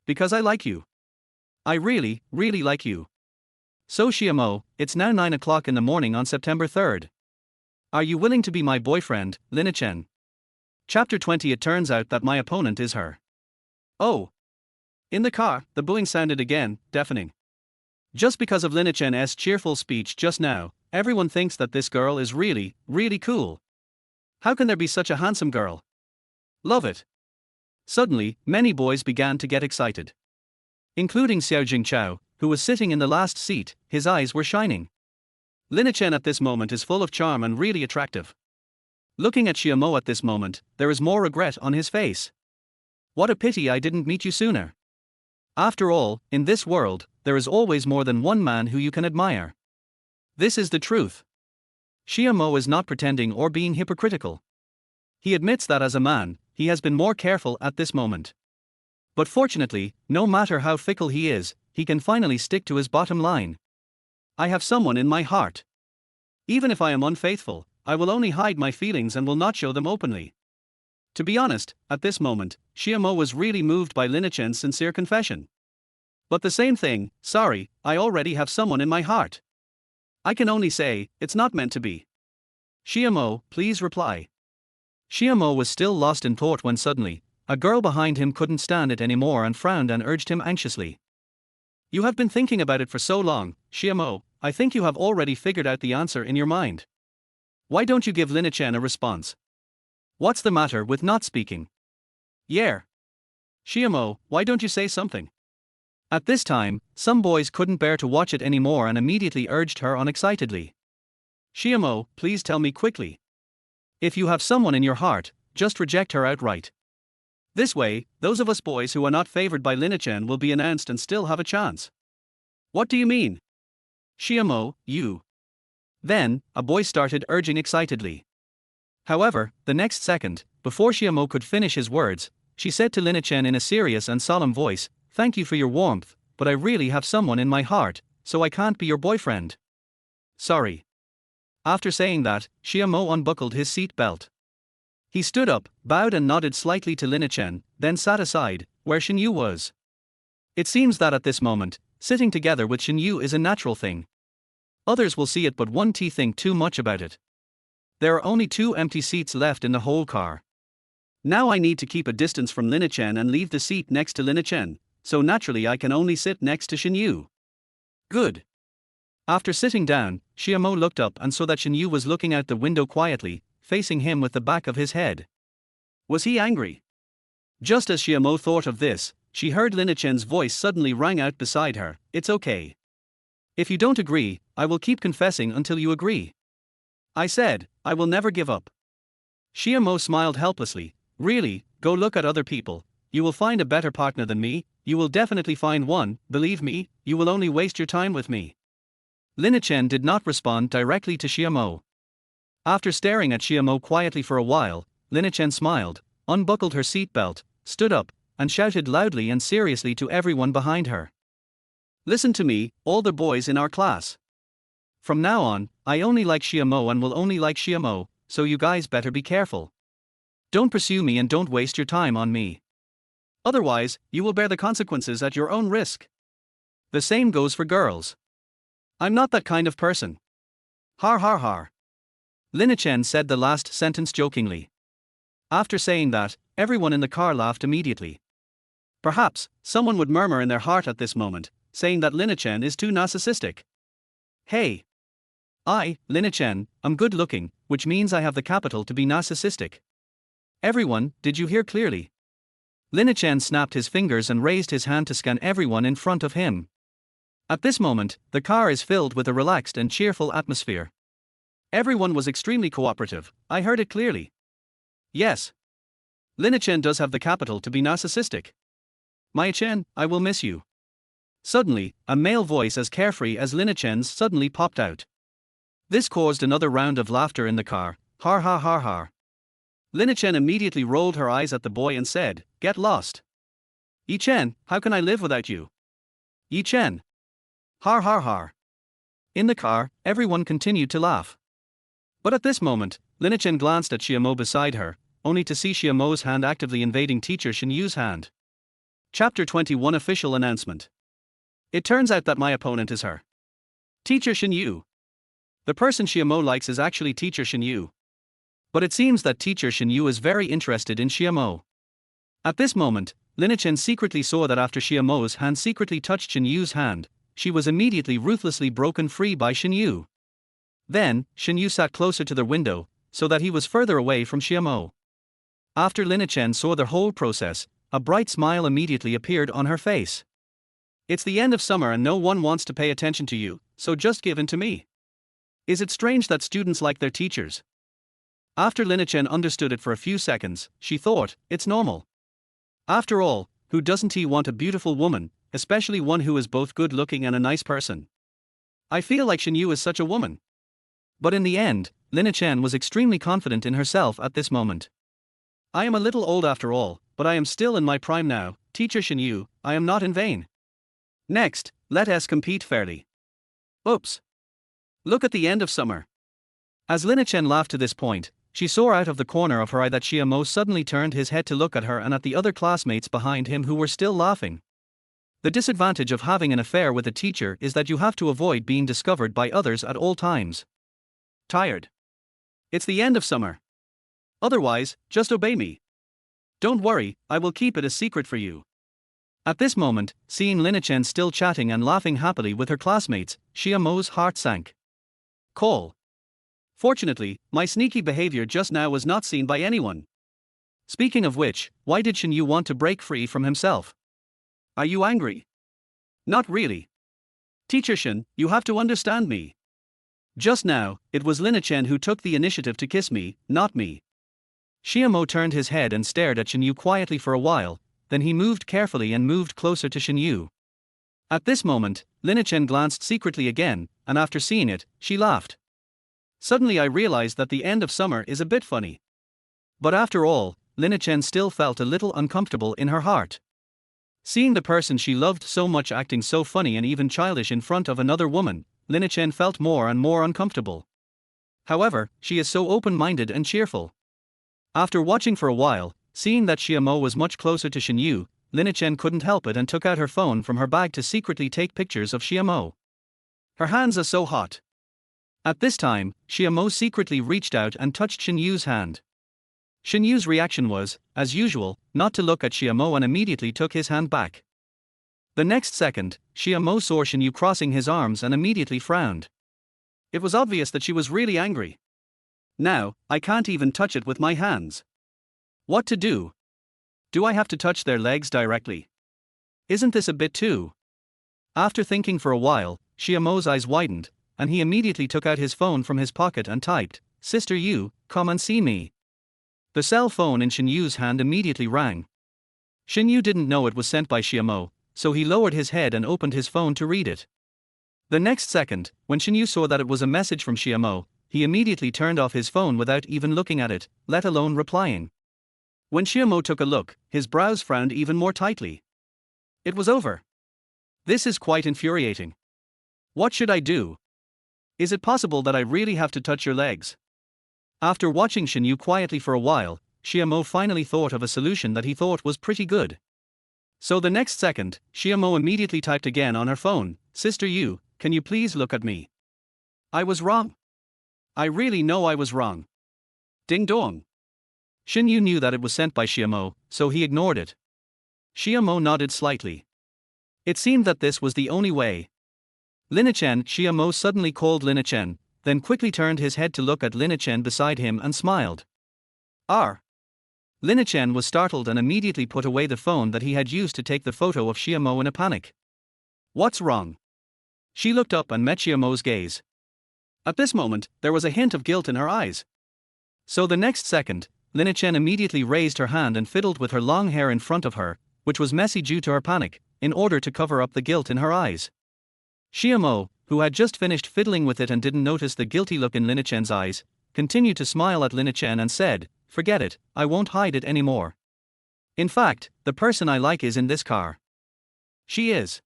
S1: Because I like you. I really, really like you. So Xiamo, it's now 9 o'clock in the morning on September 3rd. Are you willing to be my boyfriend, Linachen? Chapter 20. It turns out that my opponent is her. Oh. In the car, the booing sounded again, deafening. Just because of Linachen's cheerful speech just now, everyone thinks that this girl is really, really cool. How can there be such a handsome girl? Love it. Suddenly, many boys began to get excited. Including Xiao Jingchao, who was sitting in the last seat, his eyes were shining. Linachen at this moment is full of charm and really attractive. Looking at Xiamo at this moment, there is more regret on his face. What a pity I didn't meet you sooner. After all, in this world, there is always more than one man who you can admire. This is the truth. Xiamo is not pretending or being hypocritical. He admits that as a man, he has been more careful at this moment. But fortunately, no matter how fickle he is, he can finally stick to his bottom line. I have someone in my heart. Even if I am unfaithful, I will only hide my feelings and will not show them openly. To be honest, at this moment, Xiamo was really moved by Linachen's sincere confession. But the same thing, sorry, I already have someone in my heart. I can only say, it's not meant to be. Xiamo, please reply. Xiamo was still lost in thought when suddenly, a girl behind him couldn't stand it anymore and frowned and urged him anxiously. You have been thinking about it for so long, Xiamo, I think you have already figured out the answer in your mind. Why don't you give Linachen a response? What's the matter with not speaking? Yeah. Xiamo, why don't you say something? At this time, some boys couldn't bear to watch it anymore and immediately urged her on excitedly. Xiamo, please tell me quickly. If you have someone in your heart, just reject her outright. This way, those of us boys who are not favored by Linachen will be announced and still have a chance. What do you mean? Shiamo, you. Then, a boy started urging excitedly. However, the next second, before Shiamo could finish his words, she said to Linachen in a serious and solemn voice, "Thank you for your warmth, but I really have someone in my heart, so I can't be your boyfriend. Sorry." After saying that, Shiamo unbuckled his seat belt. He stood up, bowed and nodded slightly to Linachen, then sat aside, where Shen Yu was. It seems that at this moment, sitting together with Shen Yu is a natural thing. Others will see it but won't think too much about it. There are only 2 empty seats left in the whole car. Now I need to keep a distance from Linachen and leave the seat next to Linachen, so naturally I can only sit next to Shen Yu. Good. After sitting down, Shiamo looked up and saw that Shen Yu was looking out the window quietly, facing him with the back of his head. Was he angry? Just as Shiamo thought of this, she heard Linachen's voice suddenly rang out beside her, "It's okay. If you don't agree, I will keep confessing until you agree. I said, I will never give up." Shiamo smiled helplessly. "Really, go look at other people. You will find a better partner than me, you will definitely find one, believe me, you will only waste your time with me." Linachen did not respond directly to Shiamo. After staring at Shiamo quietly for a while, Linachen smiled, unbuckled her seatbelt, stood up, and shouted loudly and seriously to everyone behind her. "Listen to me, all the boys in our class. From now on, I only like Shiamo and will only like Shiamo, so you guys better be careful. Don't pursue me and don't waste your time on me. Otherwise, you will bear the consequences at your own risk. The same goes for girls. I'm not that kind of person." Har har har. Linachen said the last sentence jokingly. After saying that, everyone in the car laughed immediately. Perhaps, someone would murmur in their heart at this moment, saying that Linachen is too narcissistic. Hey. Linachen, I'm good looking, which means I have the capital to be narcissistic. Everyone, did you hear clearly? Linachen snapped his fingers and raised his hand to scan everyone in front of him. At this moment, the car is filled with a relaxed and cheerful atmosphere. Everyone was extremely cooperative, I heard it clearly. Yes. Linachen does have the capital to be narcissistic. Chen, I will miss you. Suddenly, a male voice as carefree as Linachen's suddenly popped out. This caused another round of laughter in the car, har har har har. Linachen immediately rolled her eyes at the boy and said, "Get lost. Chen, how can I live without you? Chen. Har har har." In the car, everyone continued to laugh. But at this moment, Linachen glanced at Shiamo beside her, only to see Shiamo's hand actively invading teacher Shen Yu's hand. Chapter 21 Official Announcement. It turns out that my opponent is her. Teacher Shen Yu. The person Shiamo likes is actually teacher Shen Yu. But it seems that teacher Shen Yu is very interested in Shiamo. At this moment, Linachen secretly saw that after Shiamo's hand secretly touched Shen Yu's hand, she was immediately ruthlessly broken free by Shen Yu. Then, Shen Yu sat closer to the window, so that he was further away from Shiamo. After Linachen saw the whole process, a bright smile immediately appeared on her face. "It's the end of summer and no one wants to pay attention to you, so just give in to me. Is it strange that students like their teachers?" After Linachen understood it for a few seconds, she thought, it's normal. After all, who doesn't he want a beautiful woman, especially one who is both good looking and a nice person? I feel like Shen Yu is such a woman. But in the end, Linachen was extremely confident in herself at this moment. "I am a little old after all, but I am still in my prime now, teacher Shen Yu, I am not in vain. Next, let us compete fairly. Oops. Look at the end of summer." As Linachen laughed to this point, she saw out of the corner of her eye that Shiamo suddenly turned his head to look at her and at the other classmates behind him who were still laughing. The disadvantage of having an affair with a teacher is that you have to avoid being discovered by others at all times. Tired? It's the end of summer. Otherwise, just obey me. Don't worry, I will keep it a secret for you. At this moment, seeing Linachen still chatting and laughing happily with her classmates, Shiamo's heart sank. Call. Fortunately, my sneaky behavior just now was not seen by anyone. Speaking of which, why did Shen Yu want to break free from himself? Are you angry? Not really. Teacher Shen, you have to understand me. Just now, it was Linachen who took the initiative to kiss me, not me. Shiamo turned his head and stared at Shen Yu quietly for a while, then he moved carefully and moved closer to Shen Yu. At this moment, Linachen glanced secretly again, and after seeing it, she laughed. Suddenly I realized that the end of summer is a bit funny. But after all, Linachen still felt a little uncomfortable in her heart. Seeing the person she loved so much acting so funny and even childish in front of another woman, Linachen felt more and more uncomfortable. However, she is so open-minded and cheerful. After watching for a while, seeing that Xiaomo was much closer to Shen Yu, Linachen couldn't help it and took out her phone from her bag to secretly take pictures of Xiaomo. Her hands are so hot. At this time, Xiaomo secretly reached out and touched Shen Yu's hand. Shen Yu's reaction was, as usual, not to look at Xiaomo and immediately took his hand back. The next second, Xiaomo saw Shen Yu crossing his arms and immediately frowned. It was obvious that she was really angry. Now, I can't even touch it with my hands. What to do? Do I have to touch their legs directly? Isn't this a bit too? After thinking for a while, Xiaomo's eyes widened, and he immediately took out his phone from his pocket and typed, "Sister Yu, come and see me." The cell phone in Shen Yu's hand immediately rang. Shen Yu didn't know it was sent by Xiaomo, so he lowered his head and opened his phone to read it. The next second, when Shen Yu saw that it was a message from Xiaomo, he immediately turned off his phone without even looking at it, let alone replying. When Xiaomo took a look, his brows frowned even more tightly. It was over. This is quite infuriating. What should I do? Is it possible that I really have to touch your legs? After watching Shen Yu quietly for a while, Xiaomo finally thought of a solution that he thought was pretty good. So the next second, Xiaomo immediately typed again on her phone, "Sister Yu, can you please look at me? I was wrong. I really know I was wrong." Ding dong. Shen Yu knew that it was sent by Xiaomo, so he ignored it. Xiaomo nodded slightly. It seemed that this was the only way. Linachen, Xiaomo suddenly called Linachen, then quickly turned his head to look at Linachen beside him and smiled. R. Linachen was startled and immediately put away the phone that he had used to take the photo of Xiaomo in a panic. What's wrong? She looked up and met Xiaomo's gaze. At this moment, there was a hint of guilt in her eyes. So the next second, Linachen immediately raised her hand and fiddled with her long hair in front of her, which was messy due to her panic, in order to cover up the guilt in her eyes. Xiaomo, who had just finished fiddling with it and didn't notice the guilty look in Linachen's eyes, continued to smile at Linachen and said, "Forget it, I won't hide it anymore. In fact, the person I like is in this car." She is.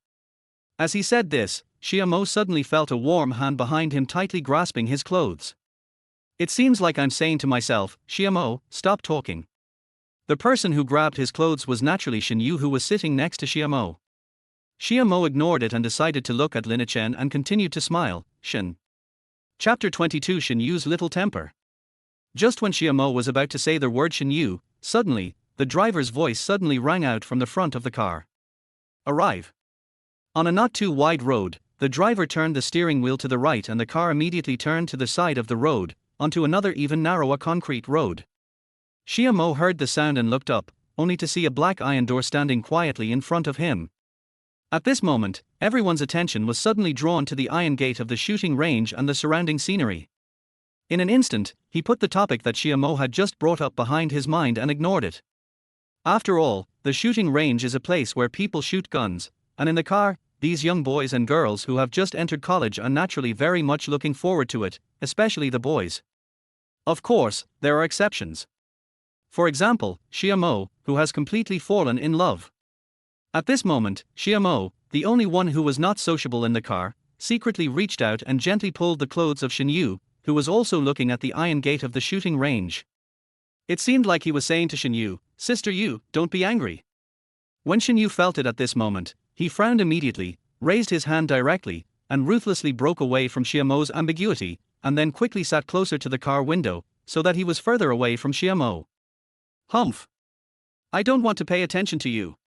S1: As he said this, Xiaomo suddenly felt a warm hand behind him tightly grasping his clothes. It seems like I'm saying to myself, "Xiaomo, stop talking." The person who grabbed his clothes was naturally Shen Yu, who was sitting next to Xiaomo. Xiaomo ignored it and decided to look at Linachen and continued to smile. Shen. Chapter 22 Shen Yu's Little Temper. Just when Xiaomo was about to say the word Shen Yu, suddenly, the driver's voice suddenly rang out from the front of the car. Arrive. On a not too wide road, the driver turned the steering wheel to the right and the car immediately turned to the side of the road, onto another even narrower concrete road. Xiaomo heard the sound and looked up, only to see a black iron door standing quietly in front of him. At this moment, everyone's attention was suddenly drawn to the iron gate of the shooting range and the surrounding scenery. In an instant, he put the topic that Xiaomo had just brought up behind his mind and ignored it. After all, the shooting range is a place where people shoot guns, and in the car, these young boys and girls who have just entered college are naturally very much looking forward to it, especially the boys. Of course, there are exceptions. For example, Xiaomo, who has completely fallen in love. At this moment, Xiaomo, the only one who was not sociable in the car, secretly reached out and gently pulled the clothes of Shen Yu, who was also looking at the iron gate of the shooting range. It seemed like he was saying to Shen Yu, "Sister Yu, don't be angry." When Shen Yu felt it at this moment, he frowned immediately, raised his hand directly, and ruthlessly broke away from Xiaomo's ambiguity, and then quickly sat closer to the car window, so that he was further away from Xiaomo. Humph. I don't want to pay attention to you.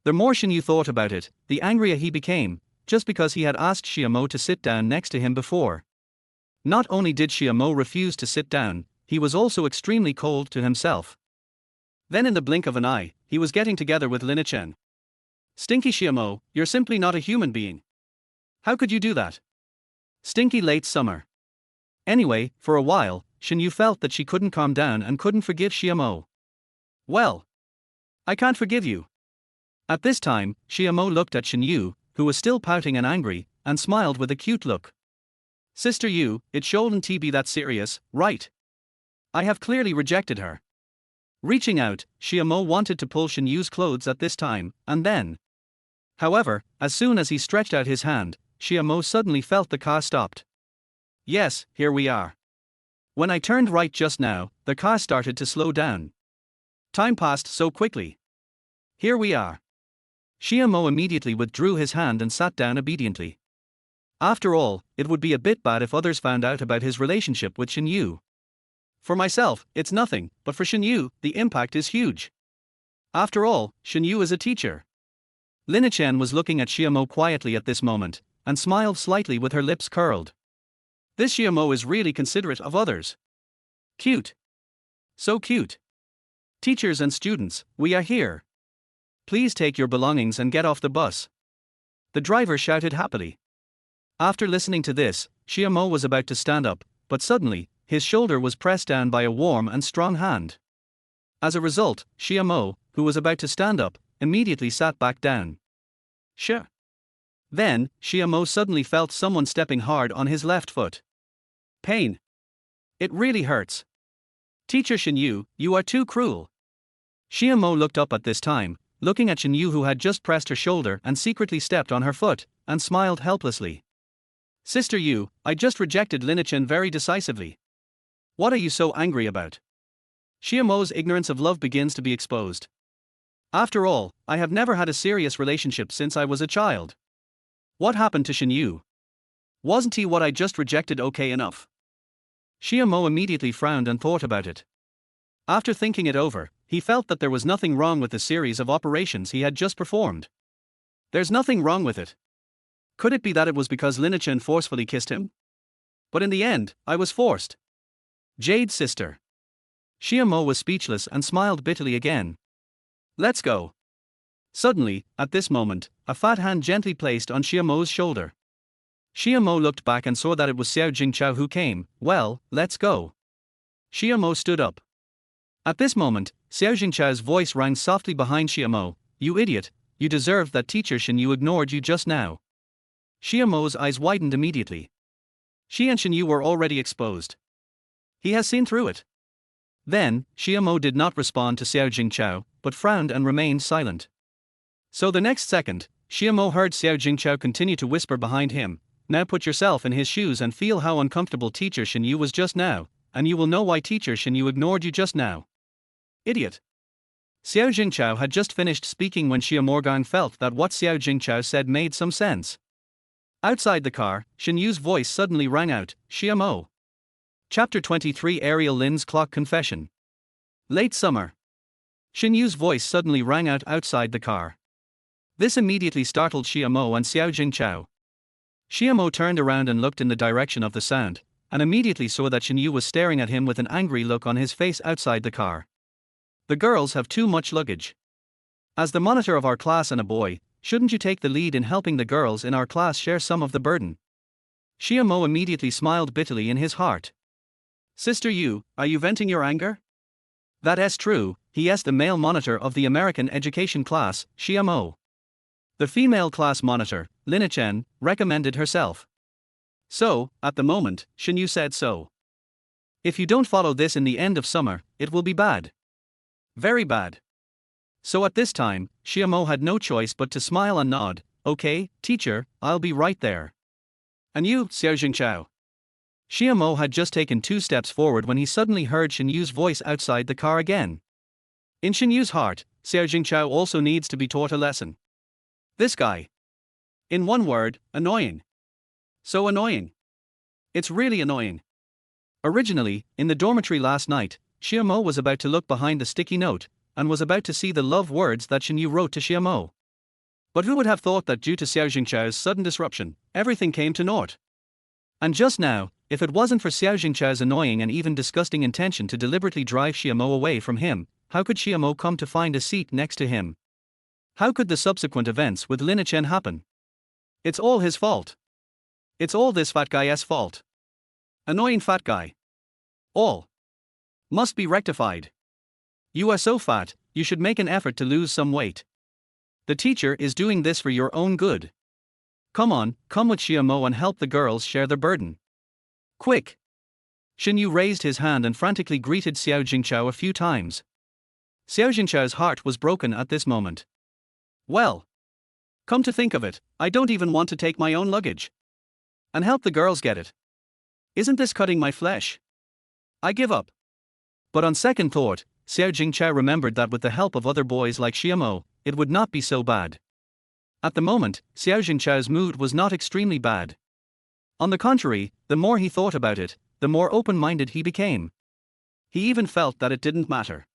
S1: The more Shen Yu thought about it, the angrier he became, just because he had asked Xiaomo to sit down next to him before. Not only did Xiaomo refuse to sit down, he was also extremely cold to himself. Then in the blink of an eye, he was getting together with Linachen. Stinky Xiaomo, you're simply not a human being. How could you do that? Stinky late summer. Anyway, for a while, Shen Yu felt that she couldn't calm down and couldn't forgive Xiaomo. Well, I can't forgive you. At this time, Xiaomo looked at Shen Yu, who was still pouting and angry, and smiled with a cute look. Sister Yu, it shouldn't be that serious, right? I have clearly rejected her. Reaching out, Xiaomo wanted to pull Shen Yu's clothes at this time, and then. However, as soon as he stretched out his hand, Xiaomo suddenly felt the car stopped. Yes, here we are. When I turned right just now, the car started to slow down. Time passed so quickly. Here we are. Xiaomo immediately withdrew his hand and sat down obediently. After all, it would be a bit bad if others found out about his relationship with Shen Yu. For myself, it's nothing, but for Shen Yu, the impact is huge. After all, Shen Yu is a teacher. Linachen was looking at Xiaomo quietly at this moment, and smiled slightly with her lips curled. This Xiaomo is really considerate of others. Cute. So cute. Teachers and students, we are here. Please take your belongings and get off the bus. The driver shouted happily. After listening to this, Xiaomo was about to stand up, but suddenly, his shoulder was pressed down by a warm and strong hand. As a result, Xiaomo, who was about to stand up, immediately sat back down. Sure. Then, Xiaomo suddenly felt someone stepping hard on his left foot. Pain. It really hurts. Teacher Shen Yu, you are too cruel. Xiaomo looked up at this time, looking at Shen Yu, who had just pressed her shoulder and secretly stepped on her foot, and smiled helplessly. Sister Yu, I just rejected Linachen very decisively. What are you so angry about? Xiaomo's ignorance of love begins to be exposed. After all, I have never had a serious relationship since I was a child. What happened to Shen Yu? Wasn't he what I just rejected okay enough? Xiaomo immediately frowned and thought about it. After thinking it over, he felt that there was nothing wrong with the series of operations he had just performed. There's nothing wrong with it. Could it be that it was because Linachen forcefully kissed him? But in the end, I was forced. Jade's sister. Xiaomo was speechless and smiled bitterly again. Let's go. Suddenly, at this moment, a fat hand gently placed on Xiaomo's shoulder. Xiaomo looked back and saw that it was Xiao Jingchao who came. Well, let's go. Xiaomo stood up. At this moment, Xiao Jingchao's voice rang softly behind Xiaomo. You idiot, you deserved that teacher Shen Yu ignored you just now. Xiaomo's eyes widened immediately. She and Shen Yu were already exposed. He has seen through it. Then, Xiaomo did not respond to Xiao Jingchao, but frowned and remained silent. So the next second, Xiaomo heard Xiao Jingchao continue to whisper behind him, now put yourself in his shoes and feel how uncomfortable teacher Shen Yu was just now, and you will know why teacher Shen Yu ignored you just now. Idiot. Xiao Jingchao had just finished speaking when Xiaomo felt that what Xiao Jingchao said made some sense. Outside the car, Shen Yu's voice suddenly rang out, Xiaomo. Chapter 23 Ariel Lin's Clock Confession. Late summer. Shen Yu's voice suddenly rang out outside the car. This immediately startled Xiaomo and Xiao Jingchao. Xiaomo turned around and looked in the direction of the sound, and immediately saw that Shen Yu was staring at him with an angry look on his face outside the car. The girls have too much luggage. As the monitor of our class and a boy, shouldn't you take the lead in helping the girls in our class share some of the burden? Xiaomo immediately smiled bitterly in his heart. Sister Yu, are you venting your anger? That's true, he asked the male monitor of the American education class, Xiaomo. The female class monitor, Linachen, recommended herself. So, at the moment, Shen Yu said so. If you don't follow this in the end of summer, it will be bad. Very bad. So at this time, Xiaomo had no choice but to smile and nod. Okay, teacher, I'll be right there. And you, Xiao Jingchao? Xiaomo had just taken 2 steps forward when he suddenly heard Shen Yu's voice outside the car again. In Shen Yu's heart, Xiao Jingchao also needs to be taught a lesson. This guy. In one word, annoying. So annoying. It's really annoying. Originally, in the dormitory last night, Xiaomo was about to look behind the sticky note, and was about to see the love words that Shen Yu wrote to Xiaomo. But who would have thought that due to Xiao Jingchao's sudden disruption, everything came to naught? And just now, if it wasn't for Xiao Jingchao's annoying and even disgusting intention to deliberately drive Xiaomo away from him, how could Xiaomo come to find a seat next to him? How could the subsequent events with Linachen happen? It's all his fault. It's all this fat guy's fault. Annoying fat guy. All. Must be rectified. You are so fat, you should make an effort to lose some weight. The teacher is doing this for your own good. Come on, come with Xiaomo and help the girls share the burden. Quick! Shen Yu raised his hand and frantically greeted Xiao Jingchao a few times. Xiao Jingchao's heart was broken at this moment. Well, come to think of it, I don't even want to take my own luggage. And help the girls get it. Isn't this cutting my flesh? I give up. But on second thought, Xiao Jingchao remembered that with the help of other boys like Xiaomo, it would not be so bad. At the moment, Xiao Jingchao's mood was not extremely bad. On the contrary, the more he thought about it, the more open-minded he became. He even felt that it didn't matter.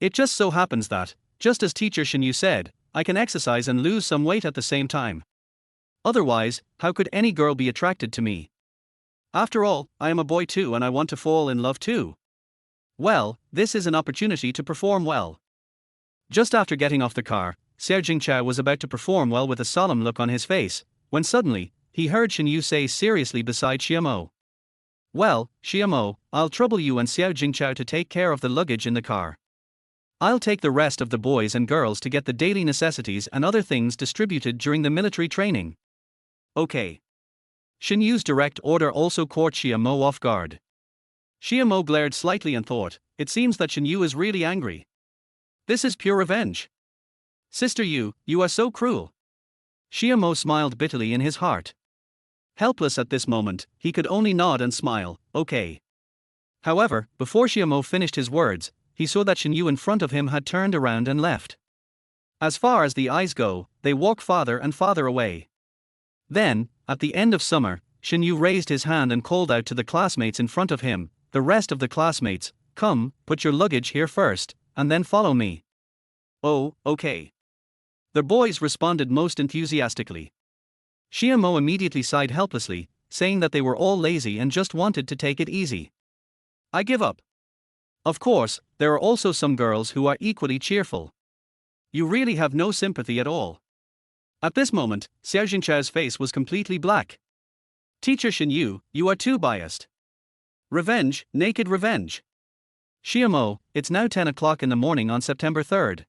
S1: It just so happens that, just as teacher Shen Yu said, I can exercise and lose some weight at the same time. Otherwise, how could any girl be attracted to me? After all, I am a boy too and I want to fall in love too. Well, this is an opportunity to perform well. Just after getting off the car, Xiao Jingchao was about to perform well with a solemn look on his face, when suddenly, he heard Shen Yu say seriously beside Xiaomo. Well, Xiaomo, I'll trouble you and Xiao Jingchao to take care of the luggage in the car. I'll take the rest of the boys and girls to get the daily necessities and other things distributed during the military training. Okay. Shen Yu's direct order also caught Xiaomo off guard. Xiaomo glared slightly and thought, it seems that Shen Yu is really angry. This is pure revenge. Sister Yu, you are so cruel. Xiaomo smiled bitterly in his heart. Helpless at this moment, he could only nod and smile, okay. However, before Xiaomo finished his words, he saw that Shen Yu in front of him had turned around and left. As far as the eyes go, they walk farther and farther away. Then, at the end of summer, Shen Yu raised his hand and called out to the classmates in front of him, the rest of the classmates, come, put your luggage here first, and then follow me. Oh, okay. The boys responded most enthusiastically. Xiaomo immediately sighed helplessly, saying that they were all lazy and just wanted to take it easy. I give up. Of course, there are also some girls who are equally cheerful. You really have no sympathy at all. At this moment, Xiao Jingchao's face was completely black. Teacher Shen Yu, you are too biased. Revenge, naked revenge. Xiaomo, it's now 10 o'clock in the morning on September 3rd.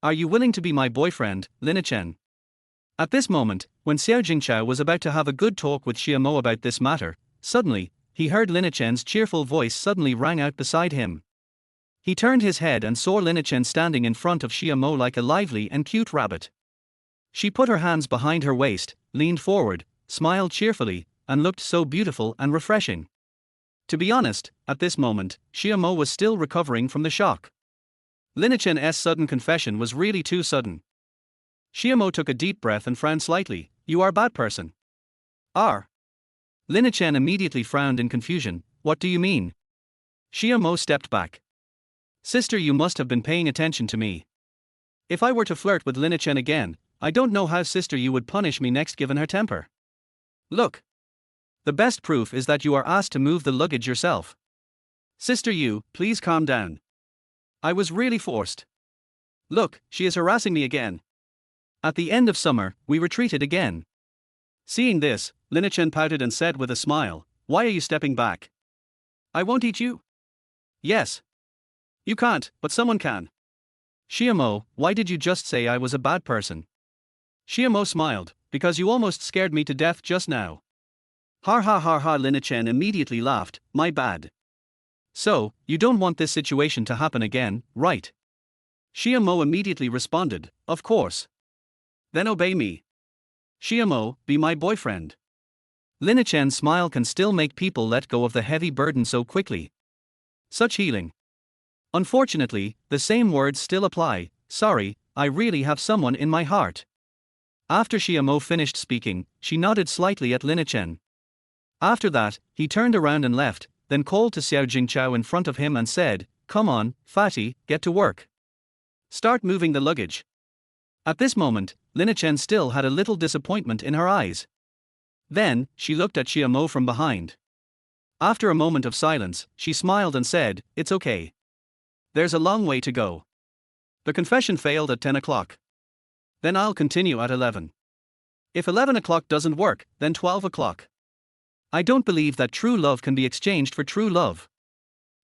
S1: Are you willing to be my boyfriend, Linachen? At this moment, when Xiao Jingchao was about to have a good talk with Xiaomo about this matter, suddenly, he heard Linachen's cheerful voice suddenly rang out beside him. He turned his head and saw Linachen standing in front of Xiaomo like a lively and cute rabbit. She put her hands behind her waist, leaned forward, smiled cheerfully, and looked so beautiful and refreshing. To be honest, at this moment, Xiaomo was still recovering from the shock. Linachen's sudden confession was really too sudden. Xiaomo took a deep breath and frowned slightly. You are a bad person. Linachen immediately frowned in confusion. What do you mean? Xiaomo stepped back. Sister, you must have been paying attention to me. If I were to flirt with Linachen again, I don't know how Sister Yu would punish me next given her temper. Look. The best proof is that you are asked to move the luggage yourself. Sister Yu, please calm down. I was really forced. Look, she is harassing me again. At the end of summer, we retreated again. Seeing this, Linachen pouted and said with a smile, why are you stepping back? I won't eat you. Yes. You can't, but someone can. Xiaomo, why did you just say I was a bad person? Xiaomo smiled, because you almost scared me to death just now. Ha ha ha ha. Linachen immediately laughed, my bad. So, you don't want this situation to happen again, right? Xiaomo immediately responded, of course. Then obey me. Xiaomo, be my boyfriend. Linachen's smile can still make people let go of the heavy burden so quickly. Such healing. Unfortunately, the same words still apply, sorry, I really have someone in my heart. After Xiaomo finished speaking, she nodded slightly at Linachen. After that, he turned around and left, then called to Xiao Jingchao in front of him and said, come on, fatty, get to work. Start moving the luggage. At this moment, Linachen still had a little disappointment in her eyes. Then, she looked at Xiaomo from behind. After a moment of silence, she smiled and said, it's okay. There's a long way to go. The confession failed at 10 o'clock. Then I'll continue at 11. If 11 o'clock doesn't work, then 12 o'clock. I don't believe that true love can be exchanged for true love.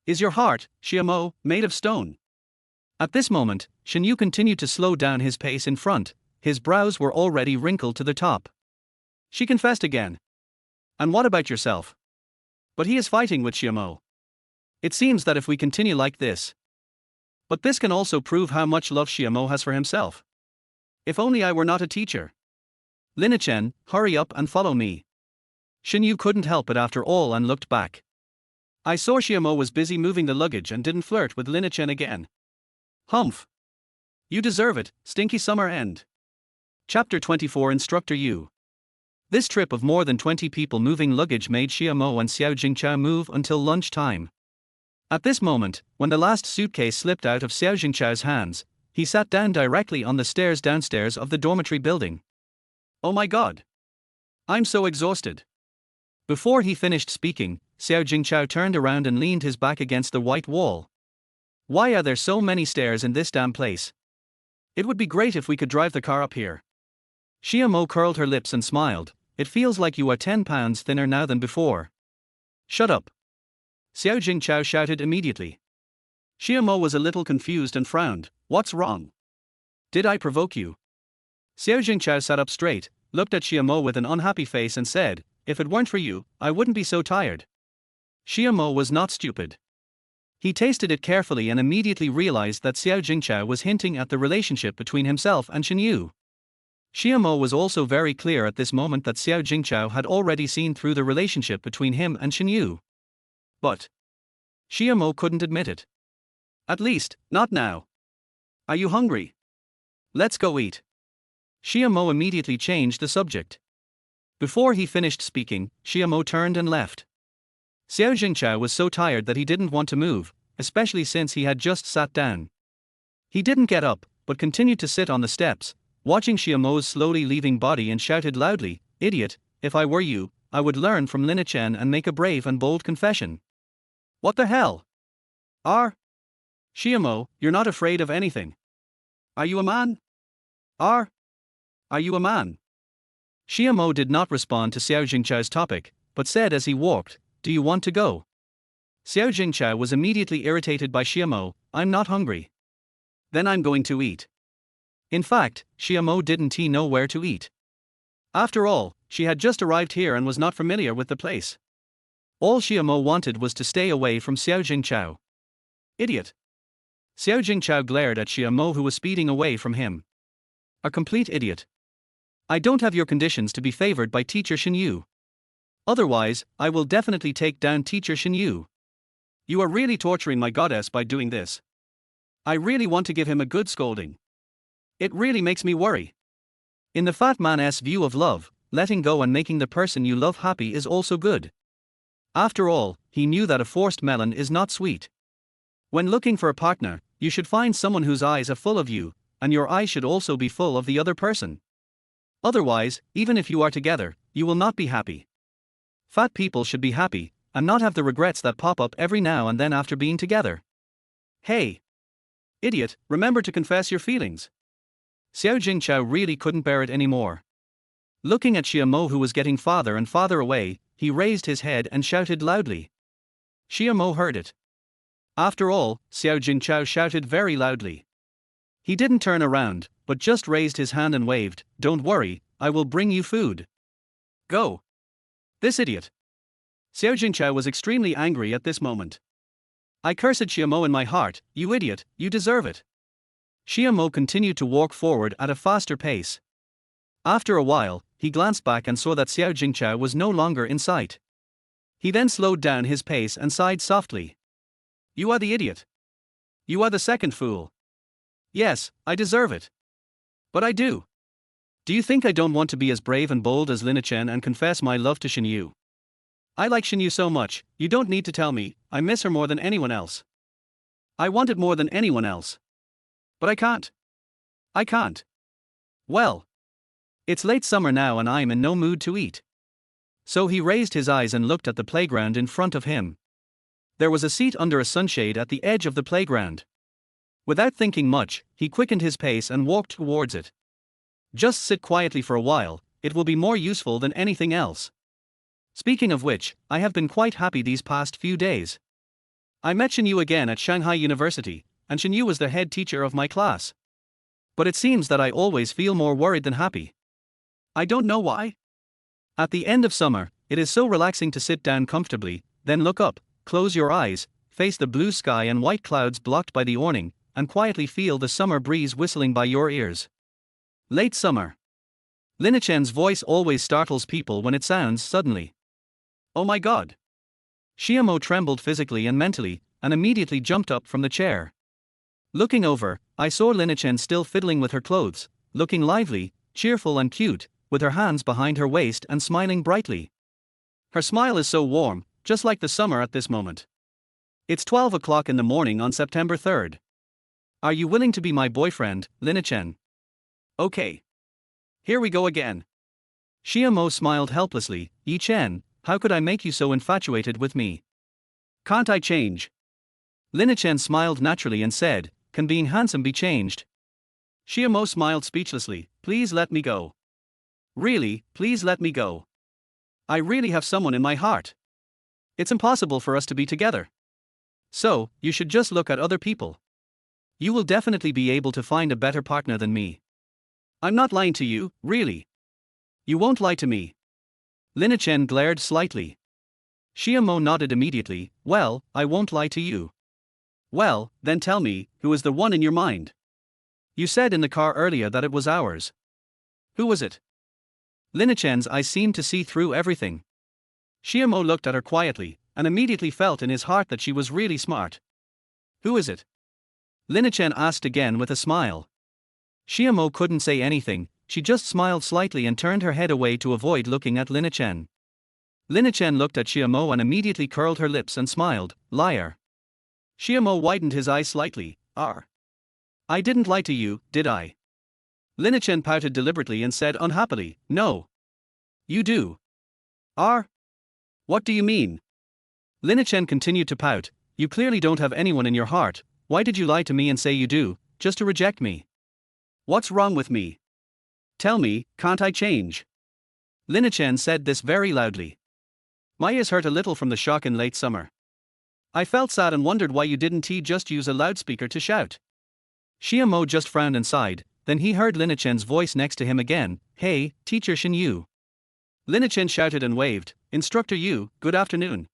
S1: Is your heart, Xiaomo, made of stone? At this moment, Shen Yu continued to slow down his pace in front, his brows were already wrinkled to the top. She confessed again. And what about yourself? But he is fighting with Xiaomo. It seems that if we continue like this. But this can also prove how much love Xiaomo has for himself. If only I were not a teacher. Linachen, hurry up and follow me. Shen Yu couldn't help it after all and looked back. I saw Xiaomo was busy moving the luggage and didn't flirt with Linachen again. Humph. You deserve it, stinky summer end. Chapter 24 Instructor Yu. This trip of more than 20 people moving luggage made Xiaomo and Xiao Jingchao move until lunchtime. At this moment, when the last suitcase slipped out of Xiao Jingchao's hands, he sat down directly on the stairs downstairs of the dormitory building. Oh my god. I'm so exhausted. Before he finished speaking, Xiao Jingchao turned around and leaned his back against the white wall. Why are there so many stairs in this damn place? It would be great if we could drive the car up here. Xiaomo curled her lips and smiled. It feels like you are 10 pounds thinner now than before. Shut up. Xiao Jingchao shouted immediately. Xiaomo was a little confused and frowned. What's wrong? Did I provoke you? Xiao Jingchao sat up straight, looked at Xiaomo with an unhappy face and said, if it weren't for you, I wouldn't be so tired. Xiaomo was not stupid. He tasted it carefully and immediately realized that Xiao Jingchao was hinting at the relationship between himself and Shen Yu. Xiaomo was also very clear at this moment that Xiao Jingchao had already seen through the relationship between him and Shen Yu. But Xiaomo couldn't admit it. At least, not now. Are you hungry? Let's go eat. Xiaomo immediately changed the subject. Before he finished speaking, Xiaomo turned and left. Xiao Jingchao was so tired that he didn't want to move, especially since he had just sat down. He didn't get up, but continued to sit on the steps, watching Xiaomo's slowly leaving body and shouted loudly, idiot, if I were you, I would learn from Linachen and make a brave and bold confession. What the hell? Xiaomo, you're not afraid of anything. Are you a man? Are you a man? Xiaomo did not respond to Xiao Jingchao's topic, but said as he walked, do you want to go? Xiao Jingchao was immediately irritated by Xiaomo, I'm not hungry. Then I'm going to eat. In fact, Xiaomo didn't know where to eat. After all, she had just arrived here and was not familiar with the place. All Xiaomo wanted was to stay away from Xiao Jingchao. Idiot. Xiao Jingchao glared at Xiaomo who was speeding away from him. A complete idiot. I don't have your conditions to be favored by teacher Shen Yu. Otherwise, I will definitely take down teacher Shen Yu. You are really torturing my goddess by doing this. I really want to give him a good scolding. It really makes me worry. In the fat man's view of love, letting go and making the person you love happy is also good. After all, he knew that a forced melon is not sweet. When looking for a partner, you should find someone whose eyes are full of you, and your eyes should also be full of the other person. Otherwise, even if you are together, you will not be happy. Fat people should be happy, and not have the regrets that pop up every now and then after being together. Hey! Idiot, remember to confess your feelings. Xiao Jingchao really couldn't bear it anymore. Looking at Xiaomo who was getting farther and farther away, he raised his head and shouted loudly. Xiaomo heard it. After all, Xiao Jingchao shouted very loudly. He didn't turn around, but just raised his hand and waved, don't worry, I will bring you food. Go. This idiot. Xiao Jingchao was extremely angry at this moment. I cursed Xiaomo in my heart, you idiot, you deserve it. Xiaomo continued to walk forward at a faster pace. After a while, he glanced back and saw that Xiao Jingchao was no longer in sight. He then slowed down his pace and sighed softly. You are the idiot. You are the second fool. Yes, I deserve it. But I do. Do you think I don't want to be as brave and bold as Linachen and confess my love to Shen Yu? I like Shen Yu so much, you don't need to tell me, I miss her more than anyone else. I want it more than anyone else. But I can't. I can't. Well. It's late summer now and I'm in no mood to eat. So he raised his eyes and looked at the playground in front of him. There was a seat under a sunshade at the edge of the playground. Without thinking much, he quickened his pace and walked towards it. Just sit quietly for a while, it will be more useful than anything else. Speaking of which, I have been quite happy these past few days. I met Shen Yu again at Shanghai University, and Shen Yu was the head teacher of my class. But it seems that I always feel more worried than happy. I don't know why. At the end of summer, it is so relaxing to sit down comfortably, then look up, close your eyes, face the blue sky and white clouds blocked by the awning, and quietly feel the summer breeze whistling by your ears. Late summer. Linachen's voice always startles people when it sounds suddenly. Oh my god. Xiamo trembled physically and mentally, and immediately jumped up from the chair. Looking over, I saw Linachen still fiddling with her clothes, looking lively, cheerful and cute, with her hands behind her waist and smiling brightly. Her smile is so warm, just like the summer at this moment. It's 12 o'clock in the morning on September 3rd. Are you willing to be my boyfriend, Linachen? Okay. Here we go again. Xiamo smiled helplessly. Yi Chen, how could I make you so infatuated with me? Can't I change? Linachen smiled naturally and said, can being handsome be changed? Xiamo smiled speechlessly. Please let me go. Really, please let me go. I really have someone in my heart. It's impossible for us to be together. So, you should just look at other people. You will definitely be able to find a better partner than me. I'm not lying to you, really. You won't lie to me. Linachen glared slightly. Xiamo nodded immediately. Well, I won't lie to you. Well, then tell me, who is the one in your mind? You said in the car earlier that it was ours. Who was it? Linachen's eyes seemed to see through everything. Xiamo looked at her quietly, and immediately felt in his heart that she was really smart. Who is it? Linachen asked again with a smile. Xiamo couldn't say anything, she just smiled slightly and turned her head away to avoid looking at Linachen. Linachen looked at Xiamo and immediately curled her lips and smiled. Liar. Xiamo widened his eyes slightly. I didn't lie to you, did I? Linachen pouted deliberately and said unhappily, no. You do. What do you mean? Linachen continued to pout. You clearly don't have anyone in your heart. Why did you lie to me and say you do, just to reject me? What's wrong with me? Tell me, can't I change? Linachen said this very loudly. My ears hurt a little from the shock in late summer. I felt sad and wondered why you didn't just use a loudspeaker to shout. Xiamo just frowned and sighed, then he heard Linachen's voice next to him again. Hey, teacher Shen Yu. Linachen shouted and waved. Instructor Yu, good afternoon.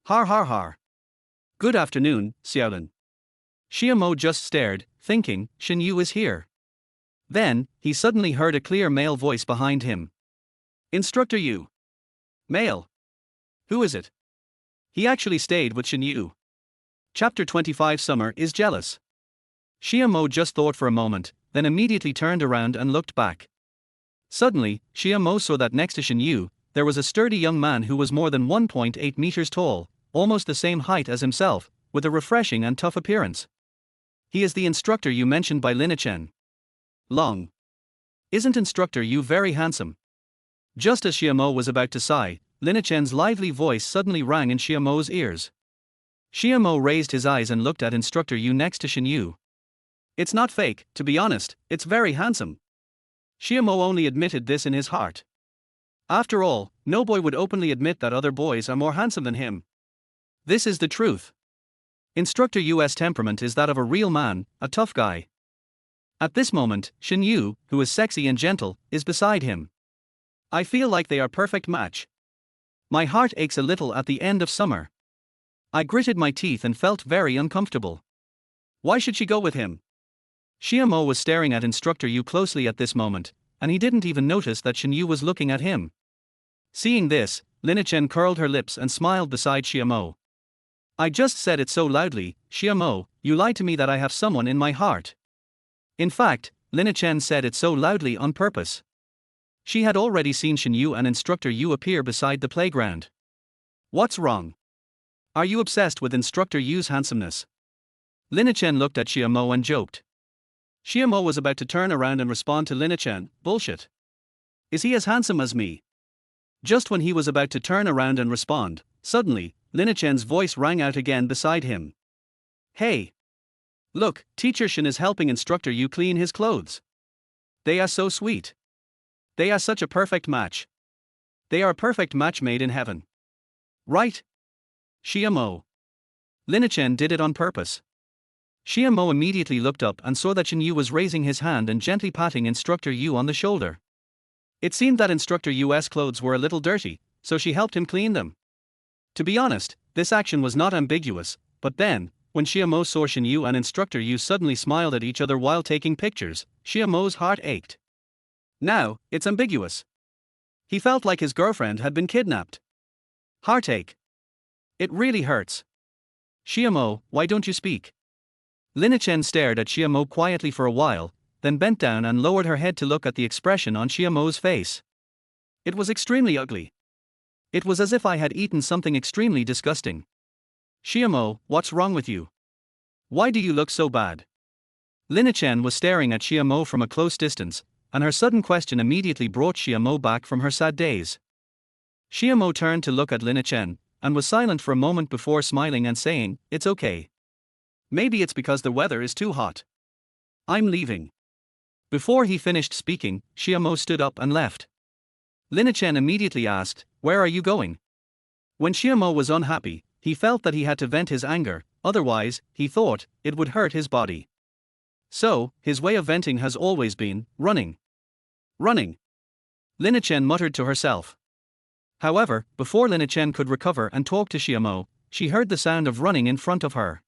S1: Har har har. Good afternoon, Xiaolin. Xiamo just stared, thinking, Shen Yu is here. Then, he suddenly heard a clear male voice behind him. Instructor Yu. Male. Who is it? He actually stayed with Shen Yu. Chapter 25 Summer is jealous. Xiamo just thought for a moment, then immediately turned around and looked back. Suddenly, Xiamo saw that next to Shen Yu, there was a sturdy young man who was more than 1.8 meters tall, almost the same height as himself, with a refreshing and tough appearance. He is the instructor you mentioned by Linachen. Long. Isn't Instructor Yu very handsome? Just as Xiamo was about to sigh, Linachen's lively voice suddenly rang in Xiamo's ears. Xiamo raised his eyes and looked at Instructor Yu next to Shen Yu. It's not fake, to be honest, it's very handsome. Xiamo only admitted this in his heart. After all, no boy would openly admit that other boys are more handsome than him. This is the truth. Instructor Yu's temperament is that of a real man, a tough guy. At this moment, Shen Yu, who is sexy and gentle, is beside him. I feel like they are perfect match. My heart aches a little at the end of summer. I gritted my teeth and felt very uncomfortable. Why should she go with him? Xiamo was staring at Instructor Yu closely at this moment, and he didn't even notice that Shen Yu was looking at him. Seeing this, Linachen curled her lips and smiled beside Xiamo. I just said it so loudly, Xiamo, you lied to me that I have someone in my heart. In fact, Linachen said it so loudly on purpose. She had already seen Shen Yu and Instructor Yu appear beside the playground. What's wrong? Are you obsessed with Instructor Yu's handsomeness? Linachen looked at Xiamo and joked. Xiamo was about to turn around and respond to Linachen, bullshit. Is he as handsome as me? Just when he was about to turn around and respond, suddenly, Linachen's voice rang out again beside him. Hey! Look, Teacher Shen is helping Instructor Yu clean his clothes. They are so sweet. They are such a perfect match. They are a perfect match made in heaven. Right? Xiamo. Linachen did it on purpose. Xiamo immediately looked up and saw that Shen Yu was raising his hand and gently patting Instructor Yu on the shoulder. It seemed that instructor Yu's clothes were a little dirty, so she helped him clean them. To be honest, this action was not ambiguous, but then, when Xiaomo saw Shen Yu and instructor Yu suddenly smiled at each other while taking pictures, Xiaomo's heart ached. Now, it's ambiguous. He felt like his girlfriend had been kidnapped. Heartache. It really hurts. Xiaomo, why don't you speak? Linachen stared at Xiaomo quietly for a while, then bent down and lowered her head to look at the expression on Xiaomo's face. It was extremely ugly. It was as if I had eaten something extremely disgusting. Xiaomo, what's wrong with you? Why do you look so bad? Linachen was staring at Xiaomo from a close distance, and her sudden question immediately brought Xiaomo back from her sad days. Xiaomo turned to look at Linachen, and was silent for a moment before smiling and saying, "It's okay. Maybe it's because the weather is too hot. I'm leaving." Before he finished speaking, Xiaomo stood up and left. Linachen immediately asked, "Where are you going?" When Xiaomo was unhappy, he felt that he had to vent his anger, otherwise, he thought, it would hurt his body. So, his way of venting has always been, running. Running. Linachen muttered to herself. However, before Linachen could recover and talk to Xiaomo, she heard the sound of running in front of her.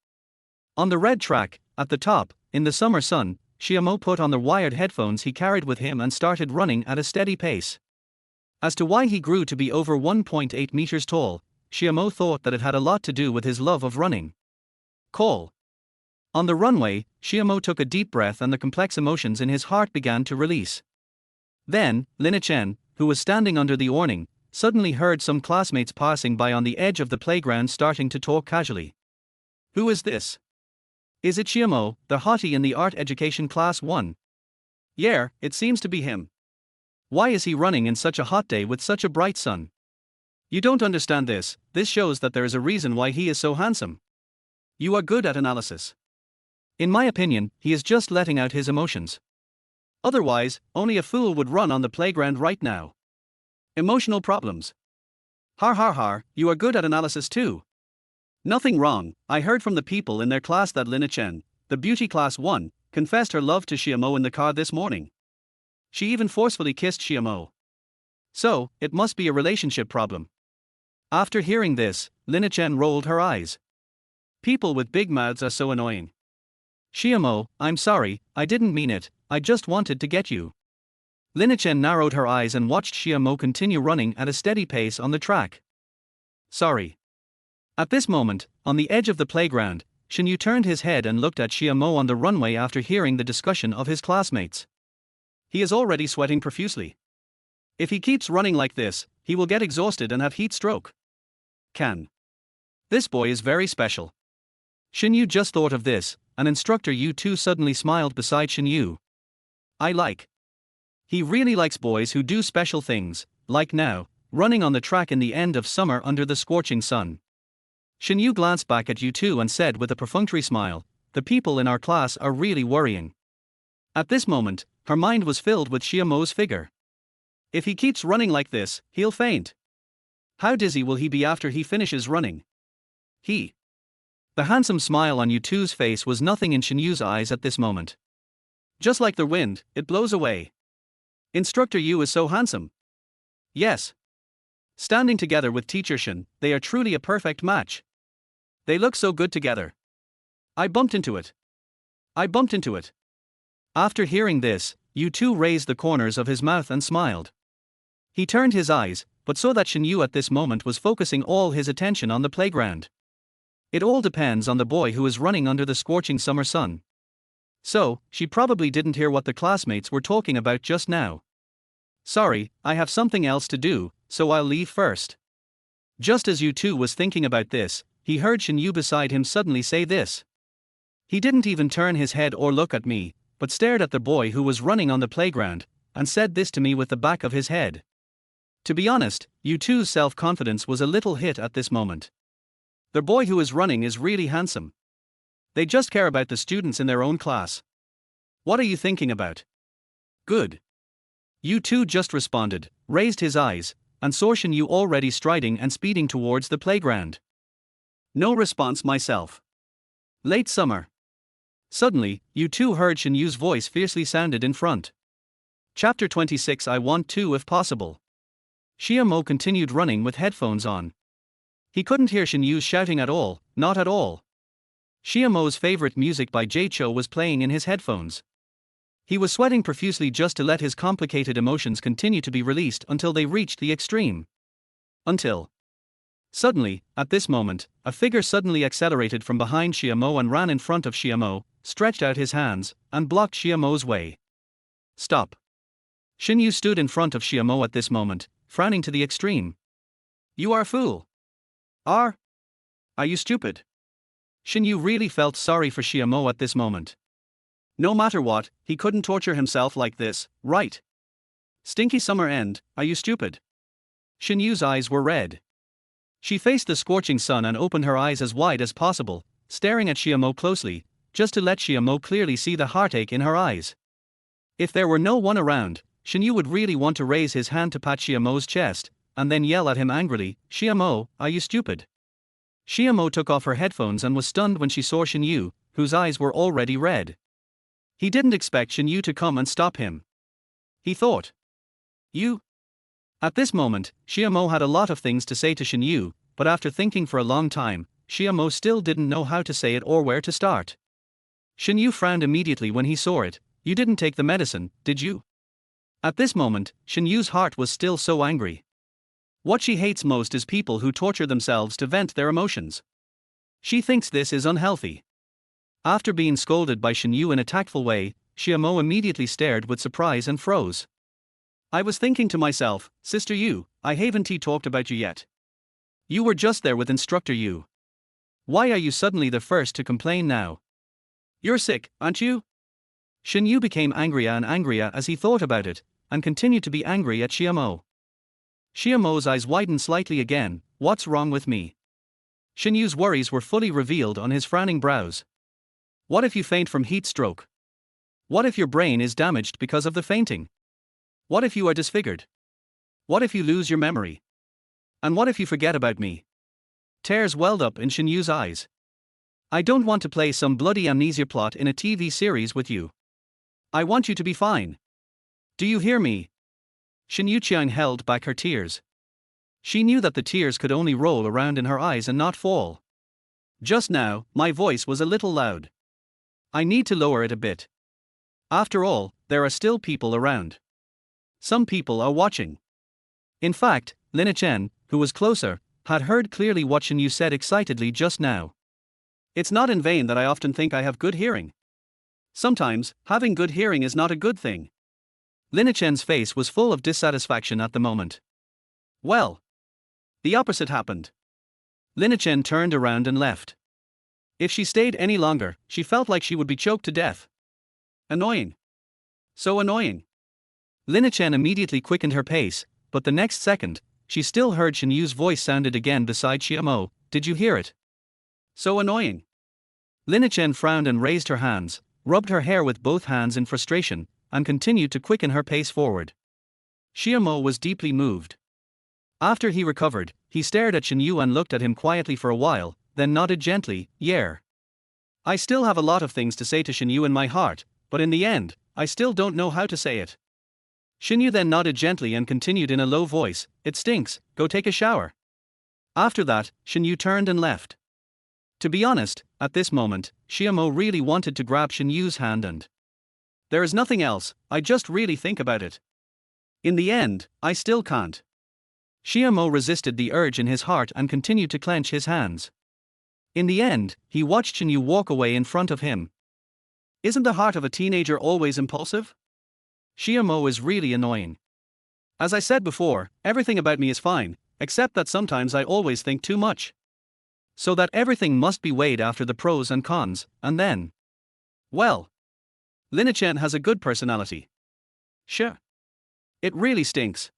S1: On the red track, at the top, in the summer sun, Xiaomo put on the wired headphones he carried with him and started running at a steady pace. As to why he grew to be over 1.8 meters tall, Xiaomo thought that it had a lot to do with his love of running. Call. On the runway, Xiaomo took a deep breath and the complex emotions in his heart began to release. Then, Linachen, who was standing under the awning, suddenly heard some classmates passing by on the edge of the playground starting to talk casually. Who is this? Is it Xiaomo, the hottie in the art education class 1? Yeah, it seems to be him. Why is he running in such a hot day with such a bright sun? You don't understand this shows that there is a reason why he is so handsome. You are good at analysis. In my opinion, he is just letting out his emotions. Otherwise, only a fool would run on the playground right now. Emotional problems. Har har har, you are good at analysis too. Nothing wrong. I heard from the people in their class that Linachen, the beauty class 1, confessed her love to Xiaomo in the car this morning. She even forcefully kissed Xiaomo. So, it must be a relationship problem. After hearing this, Linachen rolled her eyes. People with big mouths are so annoying. Xiaomo, I'm sorry, I didn't mean it, I just wanted to get you. Linachen narrowed her eyes and watched Xiaomo continue running at a steady pace on the track. Sorry. At this moment, on the edge of the playground, Shen Yu turned his head and looked at Xiaomo on the runway after hearing the discussion of his classmates. He is already sweating profusely. If he keeps running like this, he will get exhausted and have heat stroke. This boy is very special. Shen Yu just thought of this, and instructor Yu too suddenly smiled beside Shen Yu. He really likes boys who do special things, like now, running on the track in the end of summer under the scorching sun. Shen Yu glanced back at Yu too and said with a perfunctory smile, the people in our class are really worrying. At this moment, her mind was filled with Xiaomo's figure. If he keeps running like this, he'll faint. How dizzy will he be after he finishes running? The handsome smile on Yu too's face was nothing in Shen Yu's eyes at this moment. Just like the wind, it blows away. Instructor Yu is so handsome. Yes. Standing together with teacher Shen, they are truly a perfect match. They look so good together. I bumped into it. After hearing this, Yu too raised the corners of his mouth and smiled. He turned his eyes, but saw that Shen Yu at this moment was focusing all his attention on the playground. It all depends on the boy who is running under the scorching summer sun. So, she probably didn't hear what the classmates were talking about just now. Sorry, I have something else to do, so I'll leave first. Just as Yu too was thinking about this, he heard Shen Yu beside him suddenly say this. He didn't even turn his head or look at me, but stared at the boy who was running on the playground, and said this to me with the back of his head. To be honest, Yu too's self-confidence was a little hit at this moment. The boy who is running is really handsome. They just care about the students in their own class. What are you thinking about? Good. Yu too just responded, raised his eyes, and saw Shen Yu already striding and speeding towards the playground. No response myself. Late summer. Suddenly, Yu too heard Shen Yu's voice fiercely sounded in front. Chapter 26 I want to if possible. Xiamo continued running with headphones on. He couldn't hear Shen Yu shouting at all, not at all. Xiamo's favorite music by Jaicho was playing in his headphones. He was sweating profusely just to let his complicated emotions continue to be released until they reached the extreme. Suddenly, at this moment, a figure suddenly accelerated from behind Xiamo and ran in front of Xiamo, stretched out his hands, and blocked Xiamo's way. Stop. Shen Yu stood in front of Xiamo at this moment, frowning to the extreme. You are a fool. Are you stupid? Shen Yu really felt sorry for Xiamo at this moment. No matter what, he couldn't torture himself like this, right? Stinky summer end, are you stupid? Shen Yu's eyes were red. She faced the scorching sun and opened her eyes as wide as possible, staring at Xiamo closely, just to let Xiamo clearly see the heartache in her eyes. If there were no one around, Shen Yu would really want to raise his hand to pat Xiamo's chest, and then yell at him angrily, Xiamo, are you stupid? Xiamo took off her headphones and was stunned when she saw Shen Yu, whose eyes were already red. He didn't expect Shen Yu to come and stop him. He thought. You? At this moment, Xiamo had a lot of things to say to Shen Yu, but after thinking for a long time, Xiamo still didn't know how to say it or where to start. Shen Yu frowned immediately when he saw it. You didn't take the medicine, did you? At this moment, Shen Yu's heart was still so angry. What she hates most is people who torture themselves to vent their emotions. She thinks this is unhealthy. After being scolded by Shen Yu in a tactful way, Xiamo immediately stared with surprise and froze. I was thinking to myself, Sister Yu, I haven't talked about you yet. You were just there with instructor Yu. Why are you suddenly the first to complain now? You're sick, aren't you? Shen Yu became angrier and angrier as he thought about it, and continued to be angry at Xiamo. Xiamo's eyes widened slightly again. What's wrong with me? Shen Yu's worries were fully revealed on his frowning brows. What if you faint from heat stroke? What if your brain is damaged because of the fainting? What if you are disfigured? What if you lose your memory? And what if you forget about me? Tears welled up in Shen Yu's eyes. I don't want to play some bloody amnesia plot in a TV series with you. I want you to be fine. Do you hear me? Shen Yu Qiang held back her tears. She knew that the tears could only roll around in her eyes and not fall. Just now, my voice was a little loud. I need to lower it a bit. After all, there are still people around. Some people are watching. In fact, Linachen, who was closer, had heard clearly what Shen Yu said excitedly just now. It's not in vain that I often think I have good hearing. Sometimes, having good hearing is not a good thing. Linachen's face was full of dissatisfaction at the moment. Well, the opposite happened. Linachen turned around and left. If she stayed any longer, she felt like she would be choked to death. Annoying. So annoying. Linachen immediately quickened her pace, but the next second, she still heard Shen Yu's voice sounded again beside Xiamo. Did you hear it? So annoying. Linachen frowned and raised her hands, rubbed her hair with both hands in frustration, and continued to quicken her pace forward. Xiamo was deeply moved. After he recovered, he stared at Shen Yu and looked at him quietly for a while, then nodded gently, yeah. I still have a lot of things to say to Shen Yu in my heart, but in the end, I still don't know how to say it. Shen Yu then nodded gently and continued in a low voice, it stinks, go take a shower. After that, Shen Yu turned and left. To be honest, at this moment, Xiamo really wanted to grab Shen Yu's hand and... There is nothing else, I just really think about it. In the end, I still can't. Xiamo resisted the urge in his heart and continued to clench his hands. In the end, he watched Shen Yu walk away in front of him. Isn't the heart of a teenager always impulsive? Xiamo is really annoying. As I said before, everything about me is fine, except that sometimes I always think too much. So that everything must be weighed after the pros and cons, and then... Well... Linachen has a good personality. Sure. It really stinks.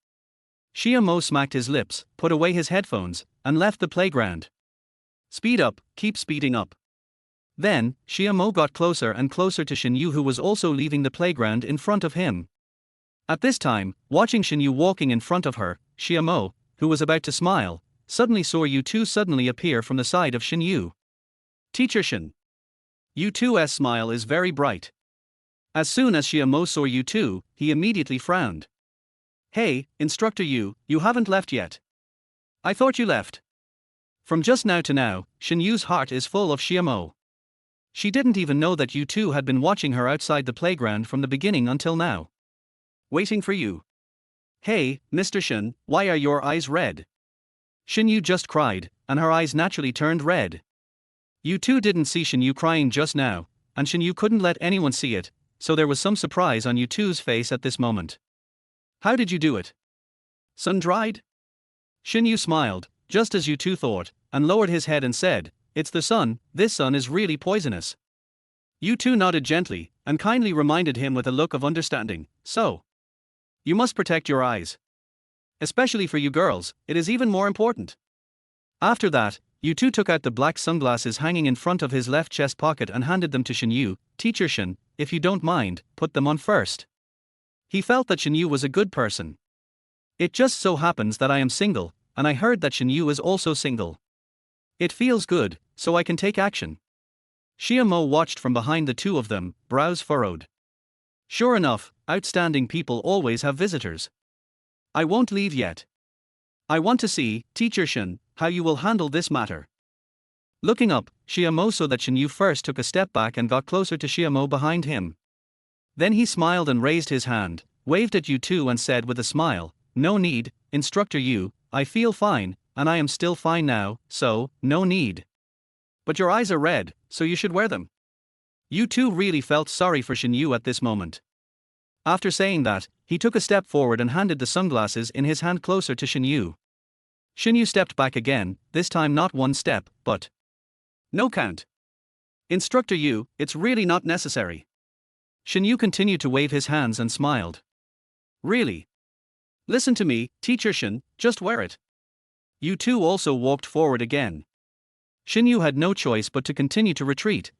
S1: Xiamo smacked his lips, put away his headphones, and left the playground. Speed up, keep speeding up. Then, Xiamo got closer and closer to Shen Yu, who was also leaving the playground in front of him. At this time, watching Shen Yu walking in front of her, Xiamo, who was about to smile, suddenly saw Yu Tu suddenly appear from the side of Shen Yu. Teacher Shen. Yu Tu's smile is very bright. As soon as Xiaomo saw U2, he immediately frowned. Hey, instructor you haven't left yet. I thought you left. From just now to now, Shen Yu's heart is full of Xiaomo. She didn't even know that U2 had been watching her outside the playground from the beginning until now. Waiting for you. Hey, Mr. Shen, why are your eyes red? Shen Yu just cried, and her eyes naturally turned red. U2 didn't see Shen Yu crying just now, and Shen Yu couldn't let anyone see it, so there was some surprise on U2's face at this moment. How did you do it? Sun-dried? Shen Yu smiled, just as U2 thought, and lowered his head and said, It's the sun, this sun is really poisonous. U2 nodded gently, and kindly reminded him with a look of understanding, So. You must protect your eyes. Especially for you girls, it is even more important. After that, U2 took out the black sunglasses hanging in front of his left chest pocket and handed them to Shen Yu. Teacher Shen, if you don't mind, put them on first. He felt that Shen Yu was a good person. It just so happens that I am single, and I heard that Shen Yu is also single. It feels good, so I can take action. Xiaomo watched from behind the two of them, brows furrowed. Sure enough, outstanding people always have visitors. I won't leave yet. I want to see, Teacher Shen, how you will handle this matter. Looking up, Xiaomo saw that Shen Yu first took a step back and got closer to Xiaomo behind him. Then he smiled and raised his hand, waved at U2 and said with a smile, No need, instructor Yu, I feel fine, and I am still fine now, so, no need. But your eyes are red, so you should wear them. U2 really felt sorry for Shen Yu at this moment. After saying that, he took a step forward and handed the sunglasses in his hand closer to Shen Yu. Shen Yu stepped back again, this time not one step, but no count. Instructor Yu, it's really not necessary. Shen Yu continued to wave his hands and smiled. Really? Listen to me, Teacher Shen, just wear it. U2 also walked forward again. Shen Yu had no choice but to continue to retreat.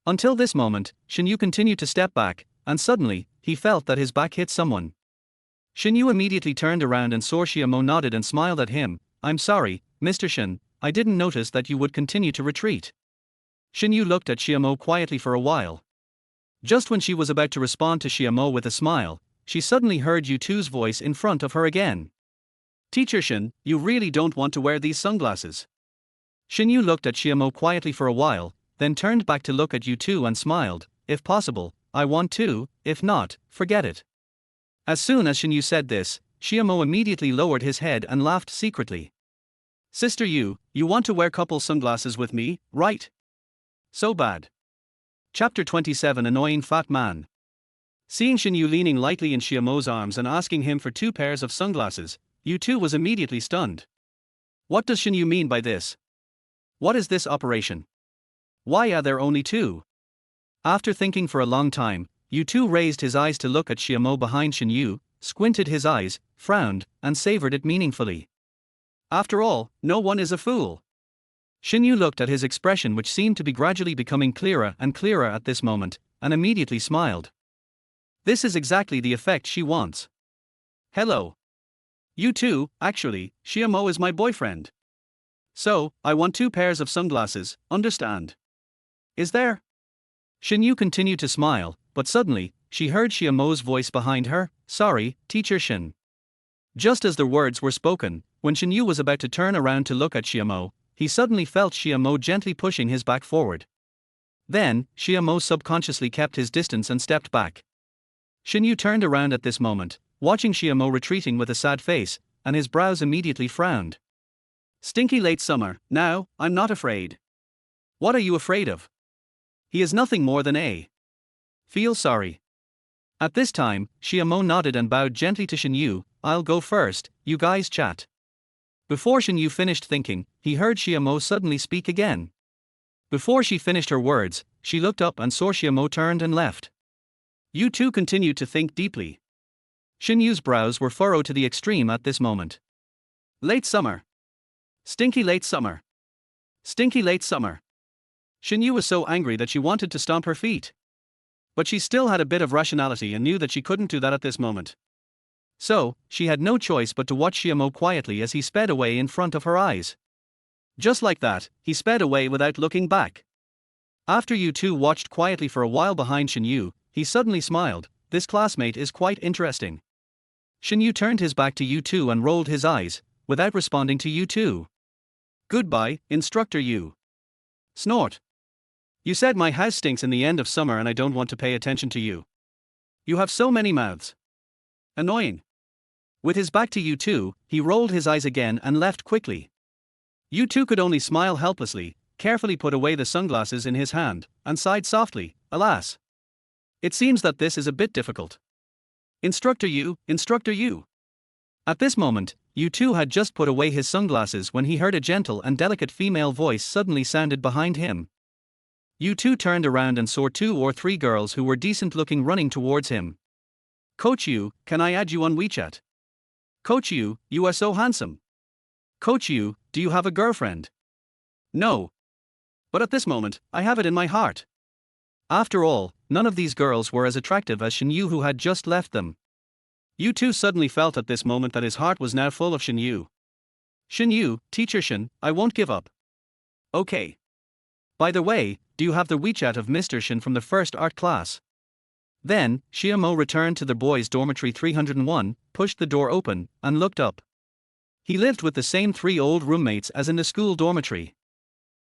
S1: Until this moment, Shen Yu continued to step back, and suddenly, he felt that his back hit someone. Shen Yu immediately turned around and saw Xiaomo nodded and smiled at him. I'm sorry, Mr. Shen, I didn't notice that you would continue to retreat. Shen Yu looked at Xiaomo quietly for a while. Just when she was about to respond to Xiaomo with a smile, she suddenly heard U2's voice in front of her again. Teacher Shen, you really don't want to wear these sunglasses. Shen Yu looked at Xiaomo quietly for a while, then turned back to look at U2 and smiled. If possible, I want to, if not, forget it. As soon as Shen Yu said this, Xiaomo immediately lowered his head and laughed secretly. Sister Yu, you want to wear couple sunglasses with me, right? So bad. Chapter 27 Annoying Fat Man. Seeing Shen Yu leaning lightly in Xiaomo's arms and asking him for 2 pairs of sunglasses, U2 was immediately stunned. What does Shen Yu mean by this? What is this operation? Why are there only 2? After thinking for a long time, U2 raised his eyes to look at Xiaomo behind Shen Yu, squinted his eyes, frowned, and savored it meaningfully. After all, no one is a fool. Shen Yu looked at his expression, which seemed to be gradually becoming clearer and clearer at this moment, and immediately smiled. This is exactly the effect she wants. Hello. U2, actually, Xiaomo is my boyfriend. So, I want 2 pairs of sunglasses, understand? Is there? Shen Yu continued to smile, but suddenly, she heard Xiaomo's voice behind her, Sorry, Teacher Shen. Just as the words were spoken, when Shen Yu was about to turn around to look at Xiaomo, he suddenly felt Xiaomo gently pushing his back forward. Then, Xiaomo subconsciously kept his distance and stepped back. Shen Yu turned around at this moment, watching Xiaomo retreating with a sad face, and his brows immediately frowned. Stinky late summer, now, I'm not afraid. What are you afraid of? He is nothing more than a. Feel sorry. At this time, Xiaomo nodded and bowed gently to Shen Yu. I'll go first, you guys chat. Before Shen Yu finished thinking, he heard Xiaomo suddenly speak again. Before she finished her words, she looked up and saw Xiaomo turned and left. U2 continued to think deeply. Shen Yu's brows were furrowed to the extreme at this moment. Late summer. Stinky late summer. Stinky late summer. Shen Yu was so angry that she wanted to stomp her feet. But she still had a bit of rationality and knew that she couldn't do that at this moment. So, she had no choice but to watch Xiaomo quietly as he sped away in front of her eyes. Just like that, he sped away without looking back. After you two watched quietly for a while behind Shen Yu, he suddenly smiled. This classmate is quite interesting. Shen Yu turned his back to you two and rolled his eyes, without responding to you two. Goodbye, instructor Yu. Snort. You said my house stinks in the end of summer and I don't want to pay attention to you. You have so many mouths. Annoying. With his back to you two, he rolled his eyes again and left quickly. You two could only smile helplessly, carefully put away the sunglasses in his hand, and sighed softly, alas. It seems that this is a bit difficult. Instructor Yu, instructor Yu. At this moment, you two had just put away his sunglasses when he heard a gentle and delicate female voice suddenly sounded behind him. You two turned around and saw 2 or 3 girls who were decent looking running towards him. Coach Yu, can I add you on WeChat? Coach Yu, you are so handsome. Coach Yu, do you have a girlfriend? No. But at this moment, I have it in my heart. After all, none of these girls were as attractive as Shen Yu, who had just left them. You two suddenly felt at this moment that his heart was now full of Shen Yu. Shen Yu, Teacher Shen, I won't give up. Okay. By the way, do you have the WeChat of Mr. Shen from the first art class? Then, Xiamo returned to the boys' dormitory 301, pushed the door open, and looked up. He lived with the same 3 old roommates as in the school dormitory.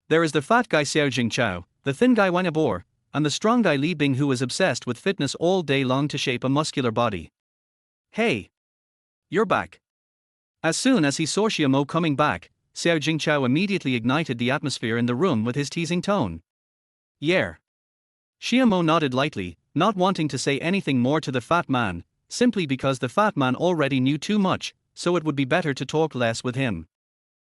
S1: There is the fat guy Xiao Jingchao, the thin guy Wang Abor, and the strong guy Li Bing, who is obsessed with fitness all day long to shape a muscular body. Hey! You're back. As soon as he saw Xiamo coming back, Xiao Jingchao immediately ignited the atmosphere in the room with his teasing tone. Yeah. Xiamo nodded lightly, not wanting to say anything more to the fat man, simply because the fat man already knew too much, so it would be better to talk less with him.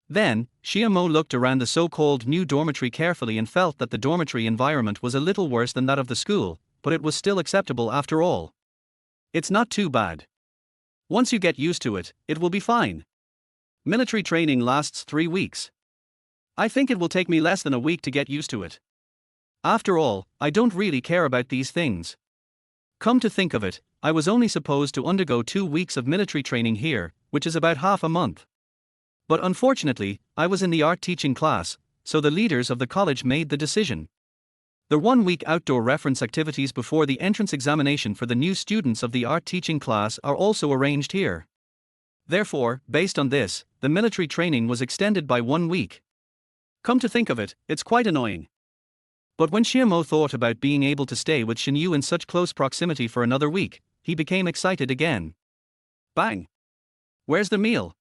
S1: Then, Xiamo looked around the so-called new dormitory carefully and felt that the dormitory environment was a little worse than that of the school, but it was still acceptable after all. It's not too bad. Once you get used to it, it will be fine. Military training lasts 3 weeks. I think it will take me less than a week to get used to it. After all, I don't really care about these things. Come to think of it, I was only supposed to undergo 2 weeks of military training here, which is about half a month. But unfortunately, I was in the art teaching class, so the leaders of the college made the decision. The 1-week outdoor reference activities before the entrance examination for the new students of the art teaching class are also arranged here. Therefore, based on this, the military training was extended by 1 week. Come to think of it, it's quite annoying. But when Xiamo thought about being able to stay with Shen Yu in such close proximity for another week, he became excited again. Bang! Where's the meal?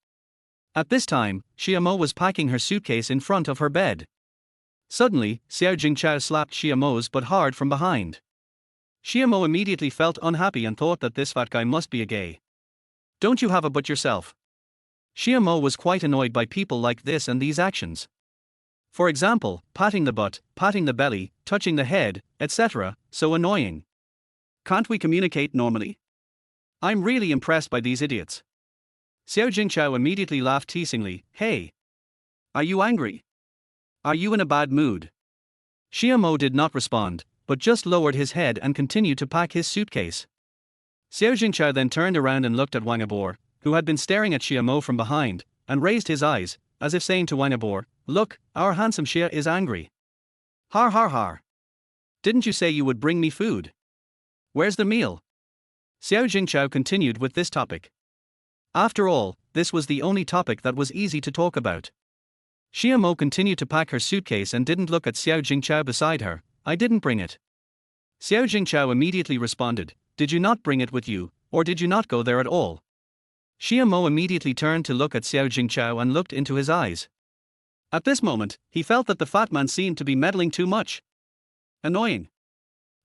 S1: At this time, Xiamo was packing her suitcase in front of her bed. Suddenly, Xiao Jingchao slapped Xiamo's butt hard from behind. Xiamo immediately felt unhappy and thought that this fat guy must be a gay. Don't you have a butt yourself? Xiamo was quite annoyed by people like this and these actions. For example, patting the butt, patting the belly, touching the head, etc., so annoying. Can't we communicate normally? I'm really impressed by these idiots. Xiao Jingchao immediately laughed teasingly. Hey! Are you angry? Are you in a bad mood? Xiamo did not respond, but just lowered his head and continued to pack his suitcase. Xiao Jingchao then turned around and looked at Wang Abor, who had been staring at Xiamo from behind, and raised his eyes, as if saying to Wang Abor, look, our handsome Xia is angry. Har har har. Didn't you say you would bring me food? Where's the meal? Xiao Jingchao continued with this topic. After all, this was the only topic that was easy to talk about. Xiamo continued to pack her suitcase and didn't look at Xiao Jingchao beside her. I didn't bring it. Xiao Jingchao immediately responded, did you not bring it with you, or did you not go there at all? Xiamo immediately turned to look at Xiao Jingchao and looked into his eyes. At this moment, he felt that the fat man seemed to be meddling too much. Annoying.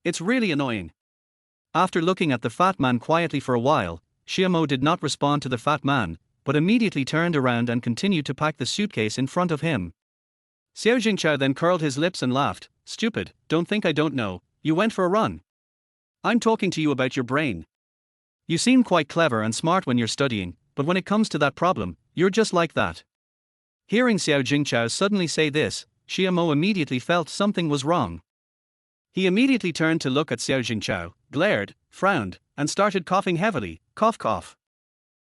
S1: It's really annoying. After looking at the fat man quietly for a while, Xiamo did not respond to the fat man, but immediately turned around and continued to pack the suitcase in front of him. Xiao Jingchao then curled his lips and laughed, stupid, don't think I don't know, you went for a run. I'm talking to you about your brain. You seem quite clever and smart when you're studying, but when it comes to that problem, you're just like that. Hearing Xiao Jingchao suddenly say this, Xiamo immediately felt something was wrong. He immediately turned to look at Xiao Jingchao, glared, frowned, and started coughing heavily, cough cough.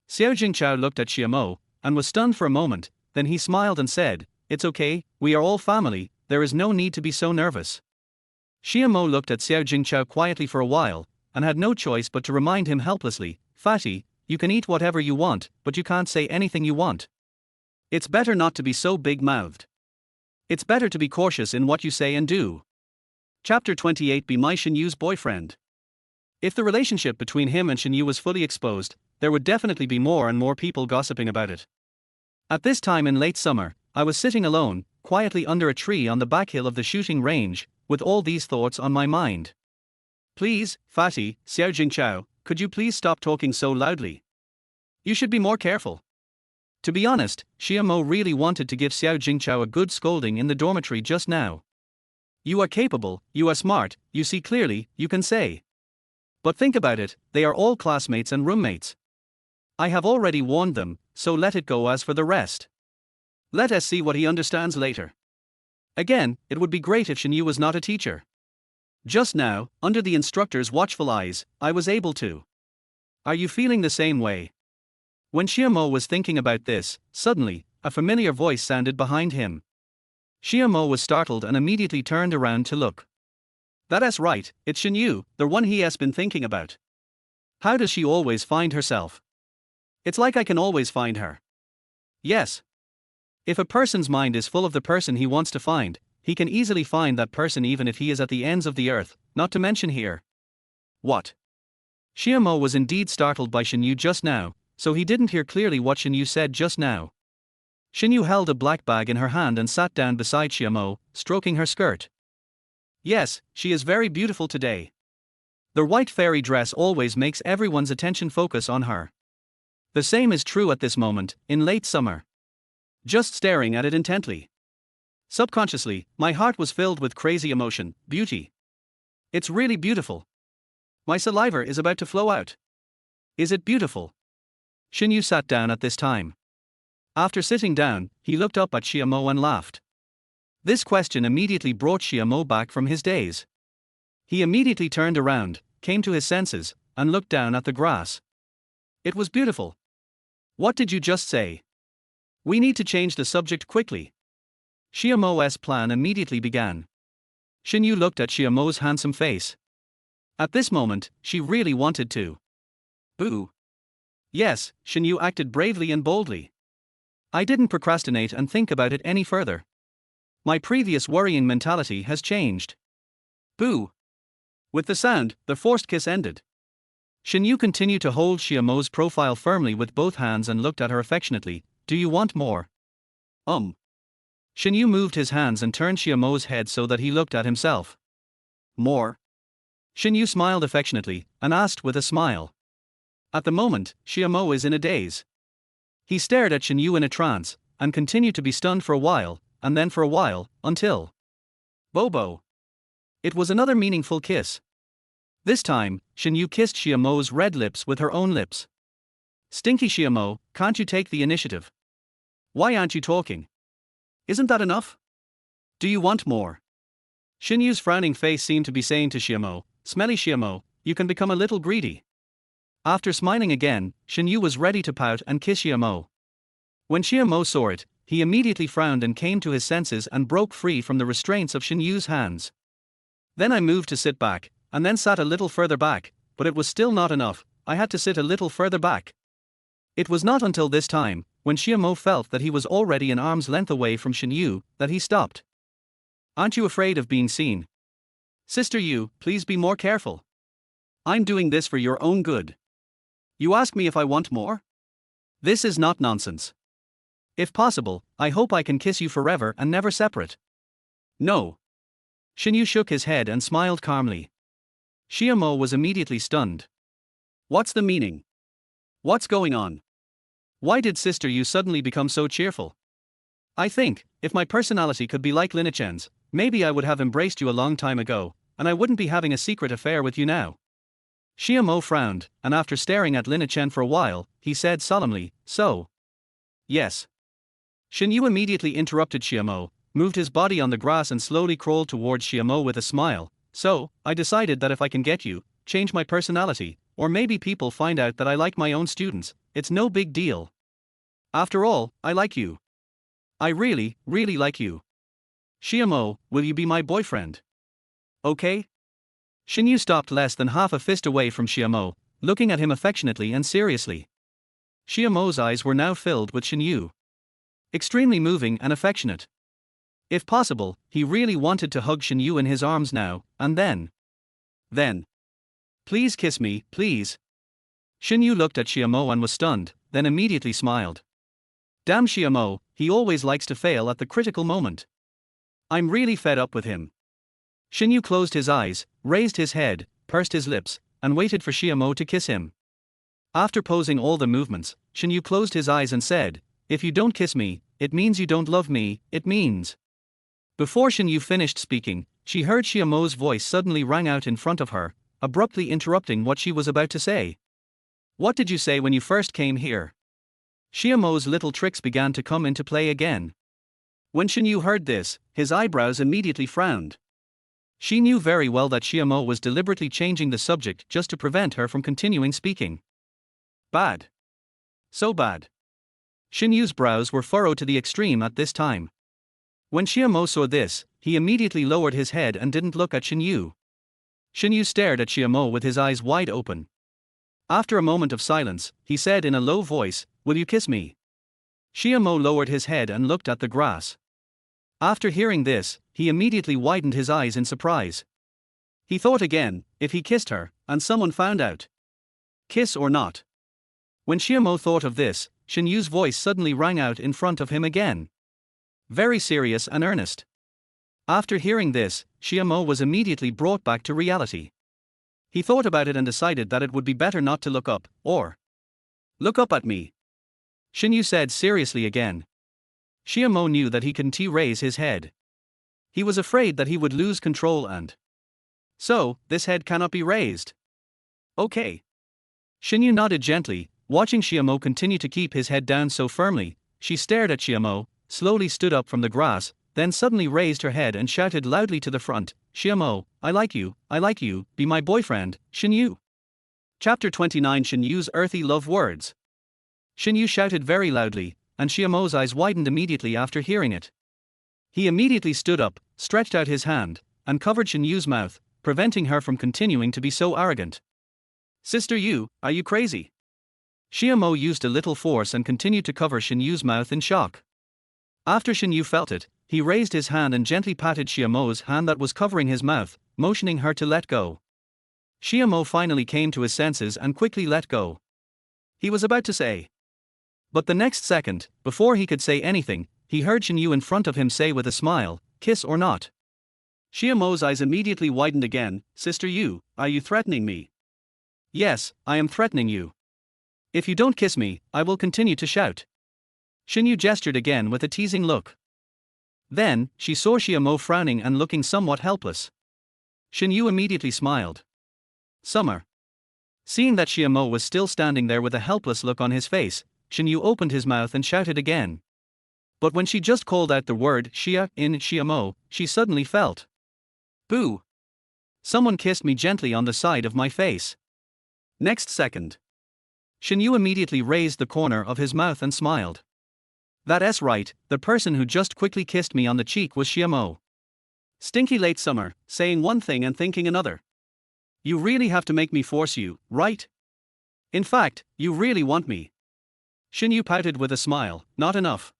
S1: Xiao Jingchao looked at Xiamo, and was stunned for a moment, then he smiled and said, it's okay, we are all family, there is no need to be so nervous. Xiamo looked at Xiao Jingchao quietly for a while, and had no choice but to remind him helplessly, "Fatty, you can eat whatever you want, but you can't say anything you want. It's better not to be so big-mouthed. It's better to be cautious in what you say and do." Chapter 28. Be my Shen Yu's boyfriend. If the relationship between him and Shen Yu was fully exposed, there would definitely be more and more people gossiping about it. At this time in late summer, I was sitting alone, quietly under a tree on the back hill of the shooting range, with all these thoughts on my mind. "Please, Fatty, Xiao Jingchao, could you please stop talking so loudly? You should be more careful." To be honest, Xiamo really wanted to give Xiao Jingchao a good scolding in the dormitory just now. "You are capable, you are smart, you see clearly, you can say. But think about it, they are all classmates and roommates. I have already warned them, so let it go. As for the rest, let us see what he understands later." Again, it would be great if Shen Yu was not a teacher. Just now, under the instructor's watchful eyes, I was able to. Are you feeling the same way? When Xiamo was thinking about this, suddenly, a familiar voice sounded behind him. Xiamo was startled and immediately turned around to look. That's right, it's Shen Yu, the one he has been thinking about. How does she always find herself? It's like I can always find her. Yes. If a person's mind is full of the person he wants to find, he can easily find that person even if he is at the ends of the earth, not to mention here. What? Xiamo was indeed startled by Shen Yu just now, so he didn't hear clearly what Shen Yu said just now. Shen Yu held a black bag in her hand and sat down beside Xiamo, stroking her skirt. Yes, she is very beautiful today. The white fairy dress always makes everyone's attention focus on her. The same is true at this moment, in late summer. Just staring at it intently. Subconsciously, my heart was filled with crazy emotion, beauty. It's really beautiful. My saliva is about to flow out. Is it beautiful? Shen Yu sat down at this time. After sitting down, he looked up at Xiamo and laughed. This question immediately brought Xiamo back from his daze. He immediately turned around, came to his senses, and looked down at the grass. It was beautiful. What did you just say? We need to change the subject quickly. Xiamo's plan immediately began. Shen Yu looked at Xiamo's handsome face. At this moment, she really wanted to. Boo. Yes, Shen Yu acted bravely and boldly. I didn't procrastinate and think about it any further. My previous worrying mentality has changed. Boo. With the sound, the forced kiss ended. Shen Yu continued to hold Xiamo's profile firmly with both hands and looked at her affectionately. Do you want more? Shen Yu moved his hands and turned Xiamo's head so that he looked at himself. More? Shen Yu smiled affectionately, and asked with a smile. At the moment, Xiamo is in a daze. He stared at Shen Yu in a trance, and continued to be stunned for a while, and then for a while, until... Bobo. It was another meaningful kiss. This time, Shen Yu kissed Xiamo's red lips with her own lips. Stinky Xiamo, can't you take the initiative? Why aren't you talking? Isn't that enough? Do you want more? Shen Yu's frowning face seemed to be saying to Xiamo, smelly Xiamo, you can become a little greedy. After smiling again, Shen Yu was ready to pout and kiss Xiamo. When Xiamo saw it, he immediately frowned and came to his senses and broke free from the restraints of Shen Yu's hands. Then I moved to sit back, and then sat a little further back, but it was still not enough, I had to sit a little further back. It was not until this time, when Xiamo felt that he was already an arm's length away from Shen Yu, that he stopped. Aren't you afraid of being seen? Sister Yu, please be more careful. I'm doing this for your own good. You ask me if I want more? This is not nonsense. If possible, I hope I can kiss you forever and never separate. No. Shen Yu shook his head and smiled calmly. Xiamo was immediately stunned. What's the meaning? What's going on? Why did Sister Yu suddenly become so cheerful? I think, if my personality could be like Linachen's, maybe I would have embraced you a long time ago, and I wouldn't be having a secret affair with you now. Xiamo frowned, and after staring at Linachen for a while, he said solemnly, so. Yes. Shen Yu immediately interrupted Xiamo, moved his body on the grass and slowly crawled towards Xiamo with a smile. So, I decided that if I can get you, change my personality, or maybe people find out that I like my own students, it's no big deal. After all, I like you. I really, really like you. Xiamo, will you be my boyfriend? okay? Shen Yu stopped less than half a fist away from Xiaomo, looking at him affectionately and seriously. Xiaomo's eyes were now filled with Shen Yu. Extremely moving and affectionate. If possible, he really wanted to hug Shen Yu in his arms now, and then. Please kiss me, please. Shen Yu looked at Xiaomo and was stunned, then immediately smiled. Damn Xiaomo, he always likes to fail at the critical moment. I'm really fed up with him. Shen Yu closed his eyes, raised his head, pursed his lips, and waited for Xiaomo to kiss him. After posing all the movements, Shen Yu closed his eyes and said, "If you don't kiss me, it means you don't love me, it means." Before Shen Yu finished speaking, she heard Xiaomo's voice suddenly rang out in front of her, abruptly interrupting what she was about to say. "What did you say when you first came here?" Xiaomo's little tricks began to come into play again. When Shen Yu heard this, his eyebrows immediately frowned. She knew very well that Xiaomo was deliberately changing the subject just to prevent her from continuing speaking. Bad. So bad. Shen Yu's brows were furrowed to the extreme at this time. When Xiaomo saw this, he immediately lowered his head and didn't look at Shen Yu. Shen Yu stared at Xiaomo with his eyes wide open. After a moment of silence, he said in a low voice, "Will you kiss me?" Xiaomo lowered his head and looked at the grass. After hearing this, he immediately widened his eyes in surprise. He thought again, if he kissed her, and someone found out. Kiss or not? When Xiaomo thought of this, Shen Yu's voice suddenly rang out in front of him again. Very serious and earnest. After hearing this, Xiaomo was immediately brought back to reality. He thought about it and decided that it would be better not to look up, or look up at me. Shen Yu said seriously again. Xiaomo knew that he couldn't raise his head. He was afraid that he would lose control and so, this head cannot be raised. Okay. Shen Yu nodded gently, watching Xiaomo continue to keep his head down so firmly. She stared at Xiaomo, slowly stood up from the grass, then suddenly raised her head and shouted loudly to the front, "Xiaomo, I like you, be my boyfriend, Shen Yu." Chapter 29 Shen Yu's earthy love words. Shen Yu shouted very loudly, and Xiaomo's eyes widened immediately after hearing it. He immediately stood up, stretched out his hand, and covered Shen Yu's mouth, preventing her from continuing to be so arrogant. "Sister Yu, are you crazy?" Xiaomo used a little force and continued to cover Shen Yu's mouth in shock. After Shen Yu felt it, he raised his hand and gently patted Xiaomo's hand that was covering his mouth, motioning her to let go. Xiaomo finally came to his senses and quickly let go. He was about to say. But the next second, before he could say anything, he heard Shen Yu in front of him say with a smile, "Kiss or not?" Xiaomo's eyes immediately widened again. "Sister Yu, are you threatening me?" "Yes, I am threatening you. If you don't kiss me, I will continue to shout." Shen Yu gestured again with a teasing look. Then, she saw Xiaomo frowning and looking somewhat helpless. Shen Yu immediately smiled. Summer. Seeing that Xiaomo was still standing there with a helpless look on his face, Shen Yu opened his mouth and shouted again. But when she just called out the word "Xia" in Xiaomo, she suddenly felt. Boo! Someone kissed me gently on the side of my face. Next second. Shen Yu immediately raised the corner of his mouth and smiled. That's right, the person who just quickly kissed me on the cheek was Xiaomo. Stinky late summer, saying one thing and thinking another. You really have to make me force you, right? In fact, you really want me. Shen Yu pouted with a smile, not enough.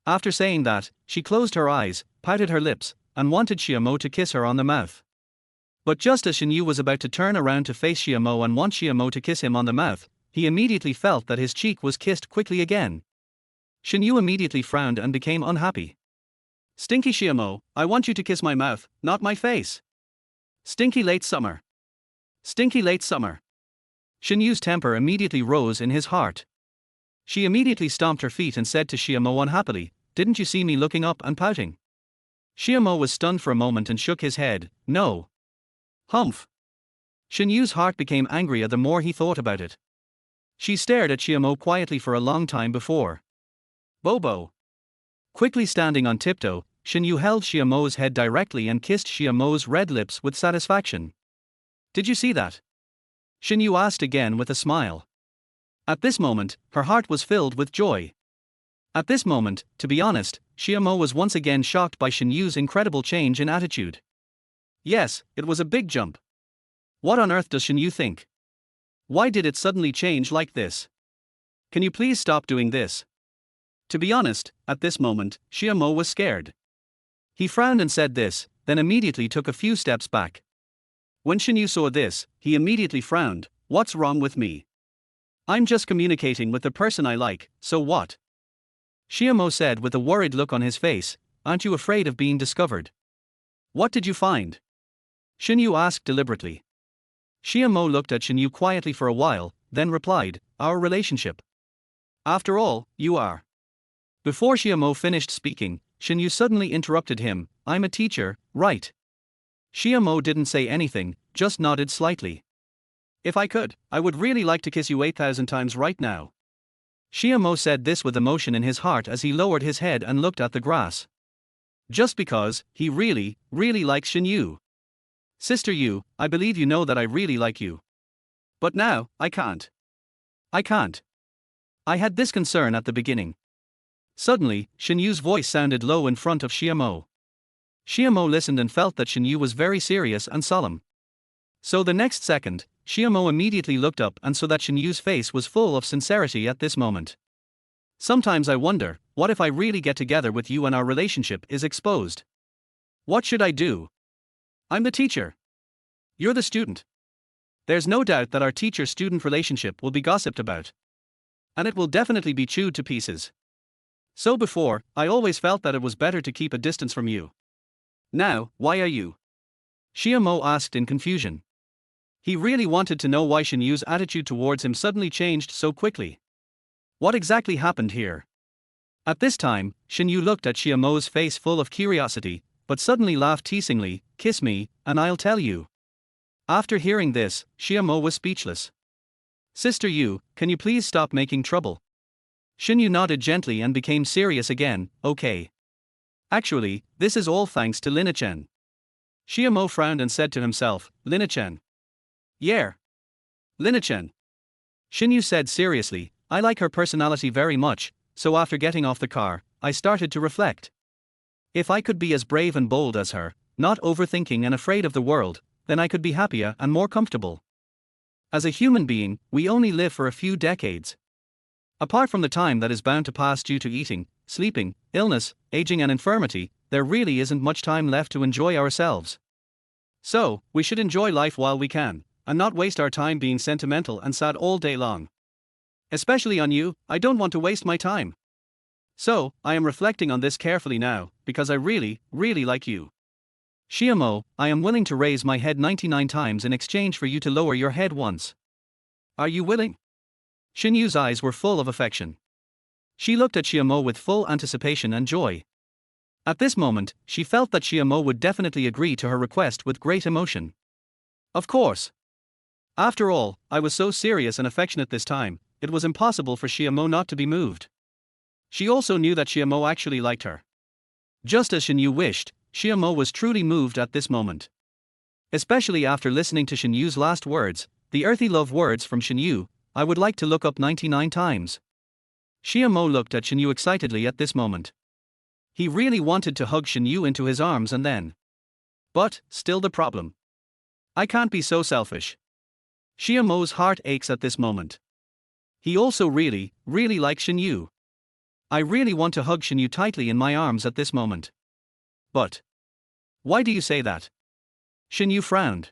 S1: After saying that, she closed her eyes, pouted her lips, and wanted Xiaomo to kiss her on the mouth. But just as Shen Yu was about to turn around to face Xiaomo and want Xiaomo to kiss him on the mouth, he immediately felt that his cheek was kissed quickly again. Shen Yu immediately frowned and became unhappy. Stinky Xiaomo, I want you to kiss my mouth, not my face. Stinky late summer. Stinky late summer. Shen Yu's temper immediately rose in his heart. She immediately stomped her feet and said to Xiaomo unhappily, "Didn't you see me looking up and pouting?" Xiaomo was stunned for a moment and shook his head, "No." Humph. Shen Yu's heart became angrier the more he thought about it. She stared at Xiaomo quietly for a long time before. Bobo. Quickly standing on tiptoe, Shen Yu held Xiaomo's head directly and kissed Xiaomo's red lips with satisfaction. Did you see that? Shen Yu asked again with a smile. At this moment, her heart was filled with joy. At this moment, to be honest, Xiaomo was once again shocked by Shen Yu's incredible change in attitude. Yes, it was a big jump. What on earth does Shen Yu think? Why did it suddenly change like this? Can you please stop doing this? To be honest, at this moment, Xiamo was scared. He frowned and said this, then immediately took a few steps back. When Shen Yu saw this, he immediately frowned. What's wrong with me? I'm just communicating with the person I like, so what? Xiamo said with a worried look on his face. Aren't you afraid of being discovered? What did you find? Shen Yu asked deliberately. Xiamo looked at Shen Yu quietly for a while, then replied, our relationship. After all, you are. Before Xiamo finished speaking, Shen Yu suddenly interrupted him. I'm a teacher, right? Xiamo didn't say anything, just nodded slightly. If I could, I would really like to kiss you 8,000 times right now. Xiamo said this with emotion in his heart as he lowered his head and looked at the grass. Just because, he really, really likes Shen Yu. Sister Yu, I believe you know that I really like you. But now, I can't. I can't. I had this concern at the beginning. Suddenly, Shen Yu's voice sounded low in front of Xiamo. Xiamo listened and felt that Shen Yu was very serious and solemn. So the next second, Xiamo immediately looked up and saw that Shen Yu's face was full of sincerity at this moment. Sometimes I wonder, what if I really get together with you and our relationship is exposed? What should I do? I'm the teacher. You're the student. There's no doubt that our teacher-student relationship will be gossiped about. And it will definitely be chewed to pieces. So before, I always felt that it was better to keep a distance from you. Now, why are you? Xiamo asked in confusion. He really wanted to know why Shen Yu's attitude towards him suddenly changed so quickly. What exactly happened here? At this time, Shen Yu looked at Xiamo's face full of curiosity, but suddenly laughed teasingly, kiss me, and I'll tell you. After hearing this, Xiamo was speechless. Sister Yu, can you please stop making trouble? Shen Yu nodded gently and became serious again, okay. Actually, this is all thanks to Linachen. Xiamo frowned and said to himself, Linachen. Yeah. Linachen. Shen Yu said seriously, I like her personality very much, so after getting off the car, I started to reflect. If I could be as brave and bold as her, not overthinking and afraid of the world, then I could be happier and more comfortable. As a human being, we only live for a few decades. Apart from the time that is bound to pass due to eating, sleeping, illness, aging and infirmity, there really isn't much time left to enjoy ourselves. So, we should enjoy life while we can, and not waste our time being sentimental and sad all day long. Especially on you, I don't want to waste my time. So, I am reflecting on this carefully now, because I really, really like you. Xiamo, I am willing to raise my head 99 times in exchange for you to lower your head once. Are you willing? Shen Yu's eyes were full of affection. She looked at Xiamo with full anticipation and joy. At this moment, she felt that Xiamo would definitely agree to her request with great emotion. Of course. After all, I was so serious and affectionate this time, it was impossible for Xiamo not to be moved. She also knew that Xiamo actually liked her. Just as Shen Yu wished, Xiamo was truly moved at this moment. Especially after listening to Shen Yu's last words, the earthy love words from Shen Yu, I would like to look up 99 times. Xiamo looked at Shen Yu excitedly at this moment. He really wanted to hug Shen Yu into his arms and then. But, still the problem. I can't be so selfish. Xiamo's heart aches at this moment. He also really, really likes Shen Yu. I really want to hug Shen Yu tightly in my arms at this moment. But. Why do you say that? Shen Yu frowned.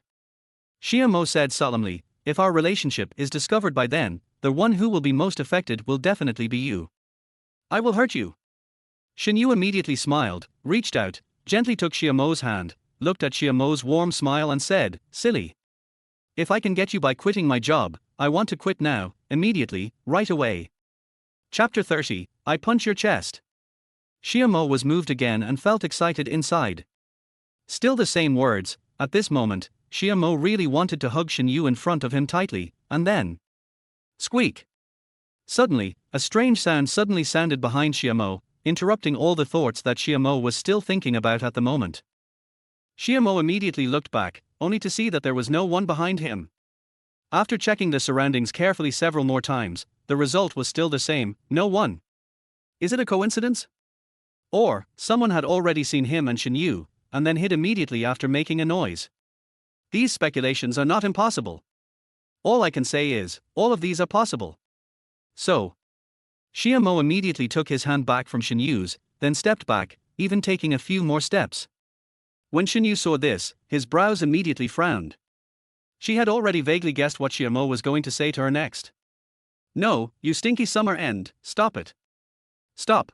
S1: Xiamo said solemnly, if our relationship is discovered by then, the one who will be most affected will definitely be you. I will hurt you. Shen Yu immediately smiled, reached out, gently took Xiamo's hand, looked at Xiamo's warm smile and said, silly. If I can get you by quitting my job, I want to quit now, immediately, right away. Chapter 30, I punch your chest. Xiamo was moved again and felt excited inside. Still the same words, at this moment, Xiamo really wanted to hug Shen Yu in front of him tightly, and then. Squeak! Suddenly, a strange sound suddenly sounded behind Xiamo, interrupting all the thoughts that Xiamo was still thinking about at the moment. Xiamo immediately looked back, only to see that there was no one behind him. After checking the surroundings carefully several more times, the result was still the same, no one. Is it a coincidence? Or, someone had already seen him and Shen Yu, and then hid immediately after making a noise. These speculations are not impossible. All I can say is, all of these are possible. So, Xiamo immediately took his hand back from Shen Yu's, then stepped back, even taking a few more steps. When Shen Yu saw this, his brows immediately frowned. She had already vaguely guessed what Xiamo was going to say to her next. No, you stinky summer end, stop it. Stop.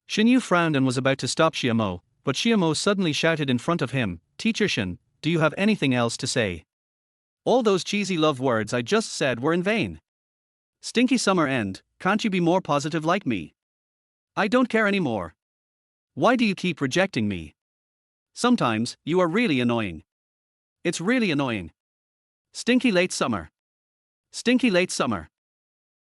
S1: Shen Yu frowned and was about to stop Xiamo, but Xiamo suddenly shouted in front of him, Teacher Shen, do you have anything else to say? All those cheesy love words I just said were in vain. Stinky summer end, can't you be more positive like me? I don't care anymore. Why do you keep rejecting me? Sometimes, you are really annoying. It's really annoying. Stinky late summer. Stinky late summer.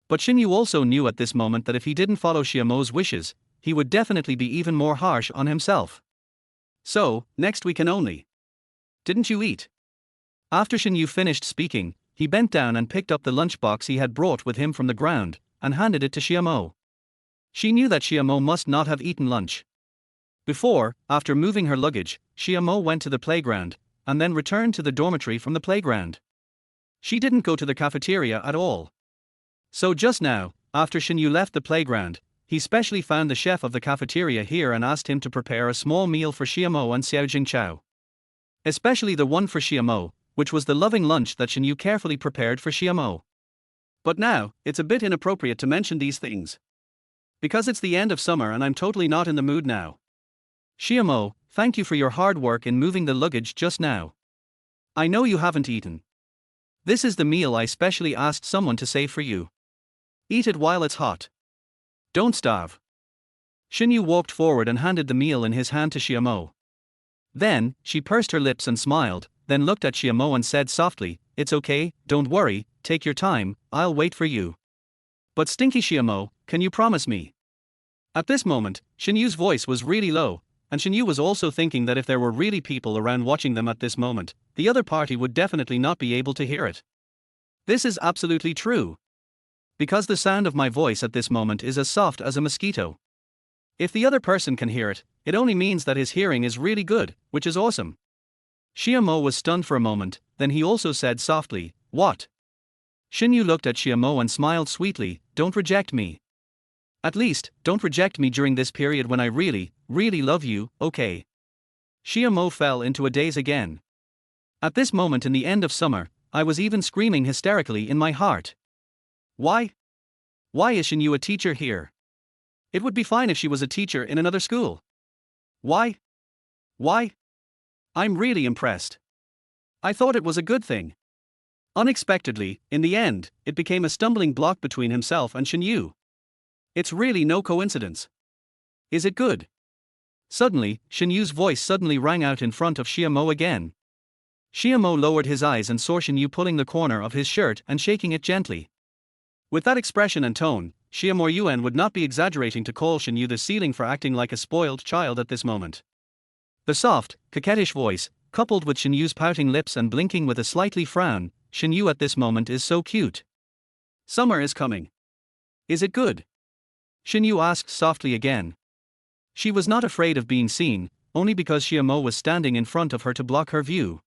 S1: But Shen Yu also knew at this moment that if he didn't follow Xiamo's wishes, he would definitely be even more harsh on himself. So, next we can only. Didn't you eat? After Shen Yu finished speaking, he bent down and picked up the lunchbox he had brought with him from the ground, and handed it to Xiamo. She knew that Xiamo must not have eaten lunch. Before, after moving her luggage, Xiamo went to the playground, and then returned to the dormitory from the playground. She didn't go to the cafeteria at all. So just now, after Shen Yu left the playground, he specially found the chef of the cafeteria here and asked him to prepare a small meal for Xiamo and Xiaojing Chao. Especially the one for Xiamo, which was the loving lunch that Shen Yu carefully prepared for Xiamo. But now, it's a bit inappropriate to mention these things. Because it's the end of summer and I'm totally not in the mood now. Xiamo, thank you for your hard work in moving the luggage just now. I know you haven't eaten. This is the meal I specially asked someone to save for you. Eat it while it's hot. Don't starve. Shen Yu walked forward and handed the meal in his hand to Xiamo. Then, she pursed her lips and smiled, then looked at Xiamo and said softly, It's okay, don't worry, take your time, I'll wait for you. But stinky Xiamo, can you promise me? At this moment, Shen Yu's voice was really low, and Shen Yu was also thinking that if there were really people around watching them at this moment, the other party would definitely not be able to hear it. This is absolutely true. Because the sound of my voice at this moment is as soft as a mosquito. If the other person can hear it, it only means that his hearing is really good, which is awesome. Xiamo was stunned for a moment, then he also said softly, What? Shen Yu looked at Xiamo and smiled sweetly, Don't reject me. At least, don't reject me during this period when I really, really love you, okay? Xiamo fell into a daze again. At this moment in the end of summer, I was even screaming hysterically in my heart. Why? Why is Shen Yu a teacher here? It would be fine if she was a teacher in another school. Why? Why? I'm really impressed. I thought it was a good thing. Unexpectedly, in the end, it became a stumbling block between himself and Shen Yu. It's really no coincidence. Is it good? Suddenly, Shen Yu's voice suddenly rang out in front of Xiamo again. Xiamo lowered his eyes and saw Shen Yu pulling the corner of his shirt and shaking it gently. With that expression and tone, Xiamo Yuan would not be exaggerating to call Shen Yu the ceiling for acting like a spoiled child at this moment. The soft, coquettish voice, coupled with Shen Yu's pouting lips and blinking with a slightly frown, Shen Yu at this moment is so cute. Summer is coming. Is it good? Shen Yu asked softly again. She was not afraid of being seen, only because Xiamo was standing in front of her to block her view.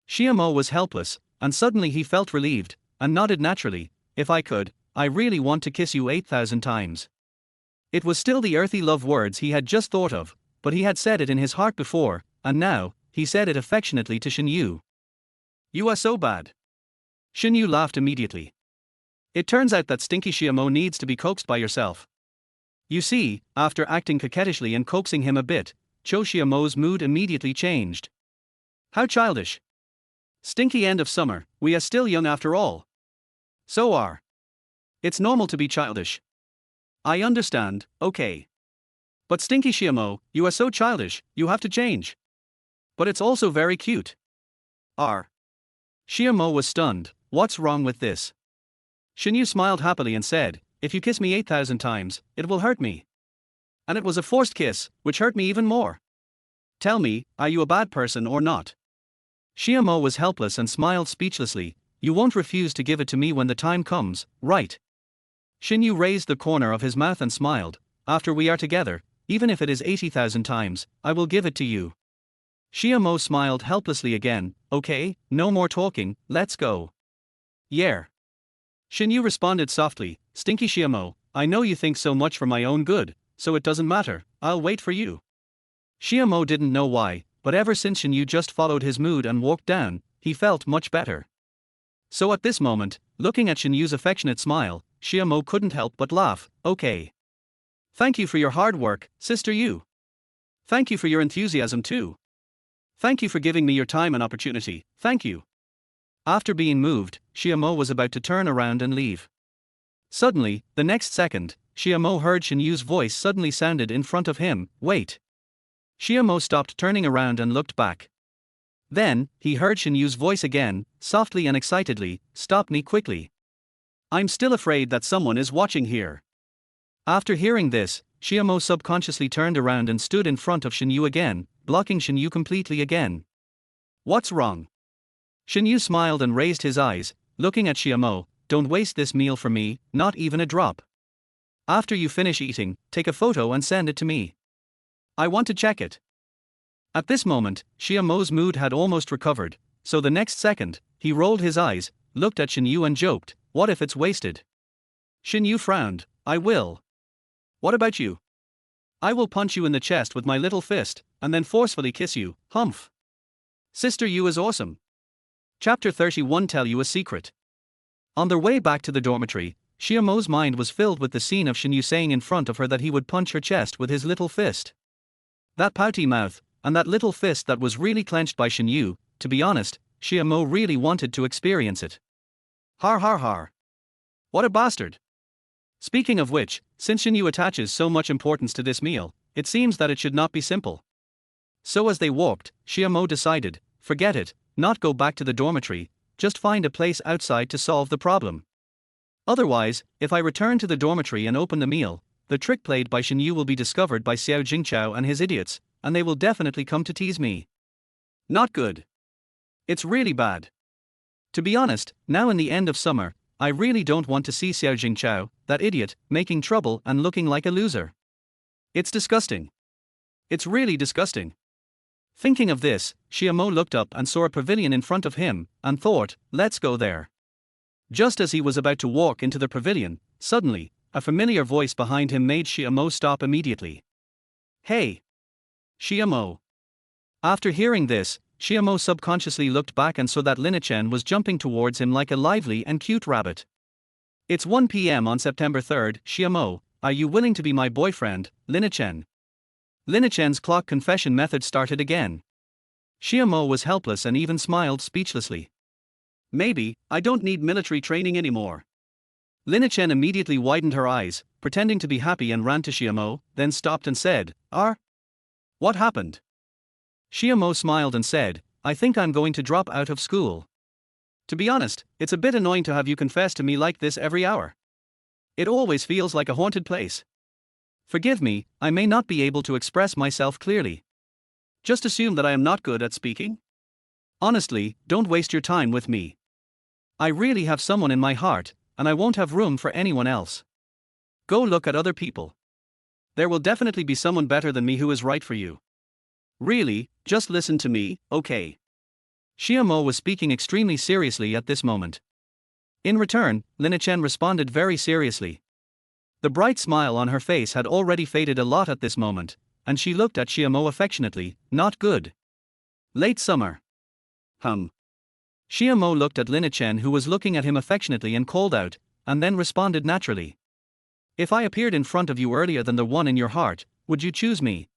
S1: Xiamo was helpless, and suddenly he felt relieved, and nodded naturally, If I could, I really want to kiss you 8,000 times. It was still the earthy love words he had just thought of, but he had said it in his heart before, and now, he said it affectionately to Shen Yu. You are so bad. Shen Yu laughed immediately. It turns out that stinky Xiamo needs to be coaxed by yourself. You see, after acting coquettishly and coaxing him a bit, Cho Xiamo's mood immediately changed. How childish. Stinky end of summer, we are still young after all. So are. It's normal to be childish. I understand, okay. But stinky Xiamo, you are so childish, you have to change. But it's also very cute. Xiamo was stunned, what's wrong with this? Shen Yu smiled happily and said, If you kiss me 8,000 times, it will hurt me. And it was a forced kiss, which hurt me even more. Tell me, are you a bad person or not? Xiamo was helpless and smiled speechlessly, You won't refuse to give it to me when the time comes, right? Shen Yu raised the corner of his mouth and smiled, After we are together, even if it is 80,000 times, I will give it to you. Xiamo smiled helplessly again. Okay, no more talking, let's go. Yeah. Shen Yu responded softly. Stinky Xiamo, I know you think so much for my own good, so it doesn't matter, I'll wait for you. Xiamo didn't know why, but ever since Shen Yu just followed his mood and walked down, he felt much better. So at this moment, looking at Shen Yu's affectionate smile, Xiamo couldn't help but laugh. Okay. Thank you for your hard work, Sister Yu. Thank you for your enthusiasm too. Thank you for giving me your time and opportunity, thank you. After being moved, Xiamo was about to turn around and leave. Suddenly, the next second, Xiamo heard Shen Yu's voice suddenly sounded in front of him. Wait. Xiamo stopped turning around and looked back. Then, he heard Shen Yu's voice again, softly and excitedly. Stop me quickly. I'm still afraid that someone is watching here. After hearing this, Xiamo subconsciously turned around and stood in front of Shen Yu again, blocking Shen Yu completely again. What's wrong? Shen Yu smiled and raised his eyes, looking at Xiamo. Don't waste this meal for me, not even a drop. After you finish eating, take a photo and send it to me. I want to check it. At this moment, Xiamo's mood had almost recovered, so the next second, he rolled his eyes, looked at Shen Yu and joked, what if it's wasted? Shen Yu frowned. I will. What about you? I will punch you in the chest with my little fist, and then forcefully kiss you, humph. Sister Yu is awesome. Chapter 31 Tell you a secret. On their way back to the dormitory, Xiamo's mind was filled with the scene of Shen Yu saying in front of her that he would punch her chest with his little fist. That pouty mouth, and that little fist that was really clenched by Shen Yu, to be honest, Xiamo really wanted to experience it. Har har har. What a bastard. Speaking of which, since Shen Yu attaches so much importance to this meal, it seems that it should not be simple. So as they walked, Xiamo decided, forget it, not go back to the dormitory, just find a place outside to solve the problem. Otherwise, if I return to the dormitory and open the meal, the trick played by Shen Yu will be discovered by Xiao Jingchao and his idiots, and they will definitely come to tease me. Not good. It's really bad. To be honest, now in the end of summer, I really don't want to see Xiao Jingchao, that idiot, making trouble and looking like a loser. It's disgusting. It's really disgusting. Thinking of this, Xiamo looked up and saw a pavilion in front of him, and thought, let's go there. Just as he was about to walk into the pavilion, suddenly, a familiar voice behind him made Xiamo stop immediately. Hey! Xiamo! After hearing this, Xiamo subconsciously looked back and saw that Linachen was jumping towards him like a lively and cute rabbit. It's 1 p.m. on September 3rd, Xiamo, are you willing to be my boyfriend, Linachen? Linachen's clock confession method started again. Xiamo was helpless and even smiled speechlessly. Maybe, I don't need military training anymore. Linachen immediately widened her eyes, pretending to be happy and ran to Xiamo, then stopped and said, What happened? Xiamo smiled and said, I think I'm going to drop out of school. To be honest, it's a bit annoying to have you confess to me like this every hour. It always feels like a haunted place. Forgive me, I may not be able to express myself clearly. Just assume that I am not good at speaking? Honestly, don't waste your time with me. I really have someone in my heart, and I won't have room for anyone else. Go look at other people. There will definitely be someone better than me who is right for you. Really, just listen to me, okay? Xiamo was speaking extremely seriously at this moment. In return, Linachen responded very seriously. The bright smile on her face had already faded a lot at this moment, and she looked at Xiamo affectionately. Not good. Late summer. Xiamo looked at Linachen, who was looking at him affectionately, and called out, and then responded naturally. If I appeared in front of you earlier than the one in your heart, would you choose me?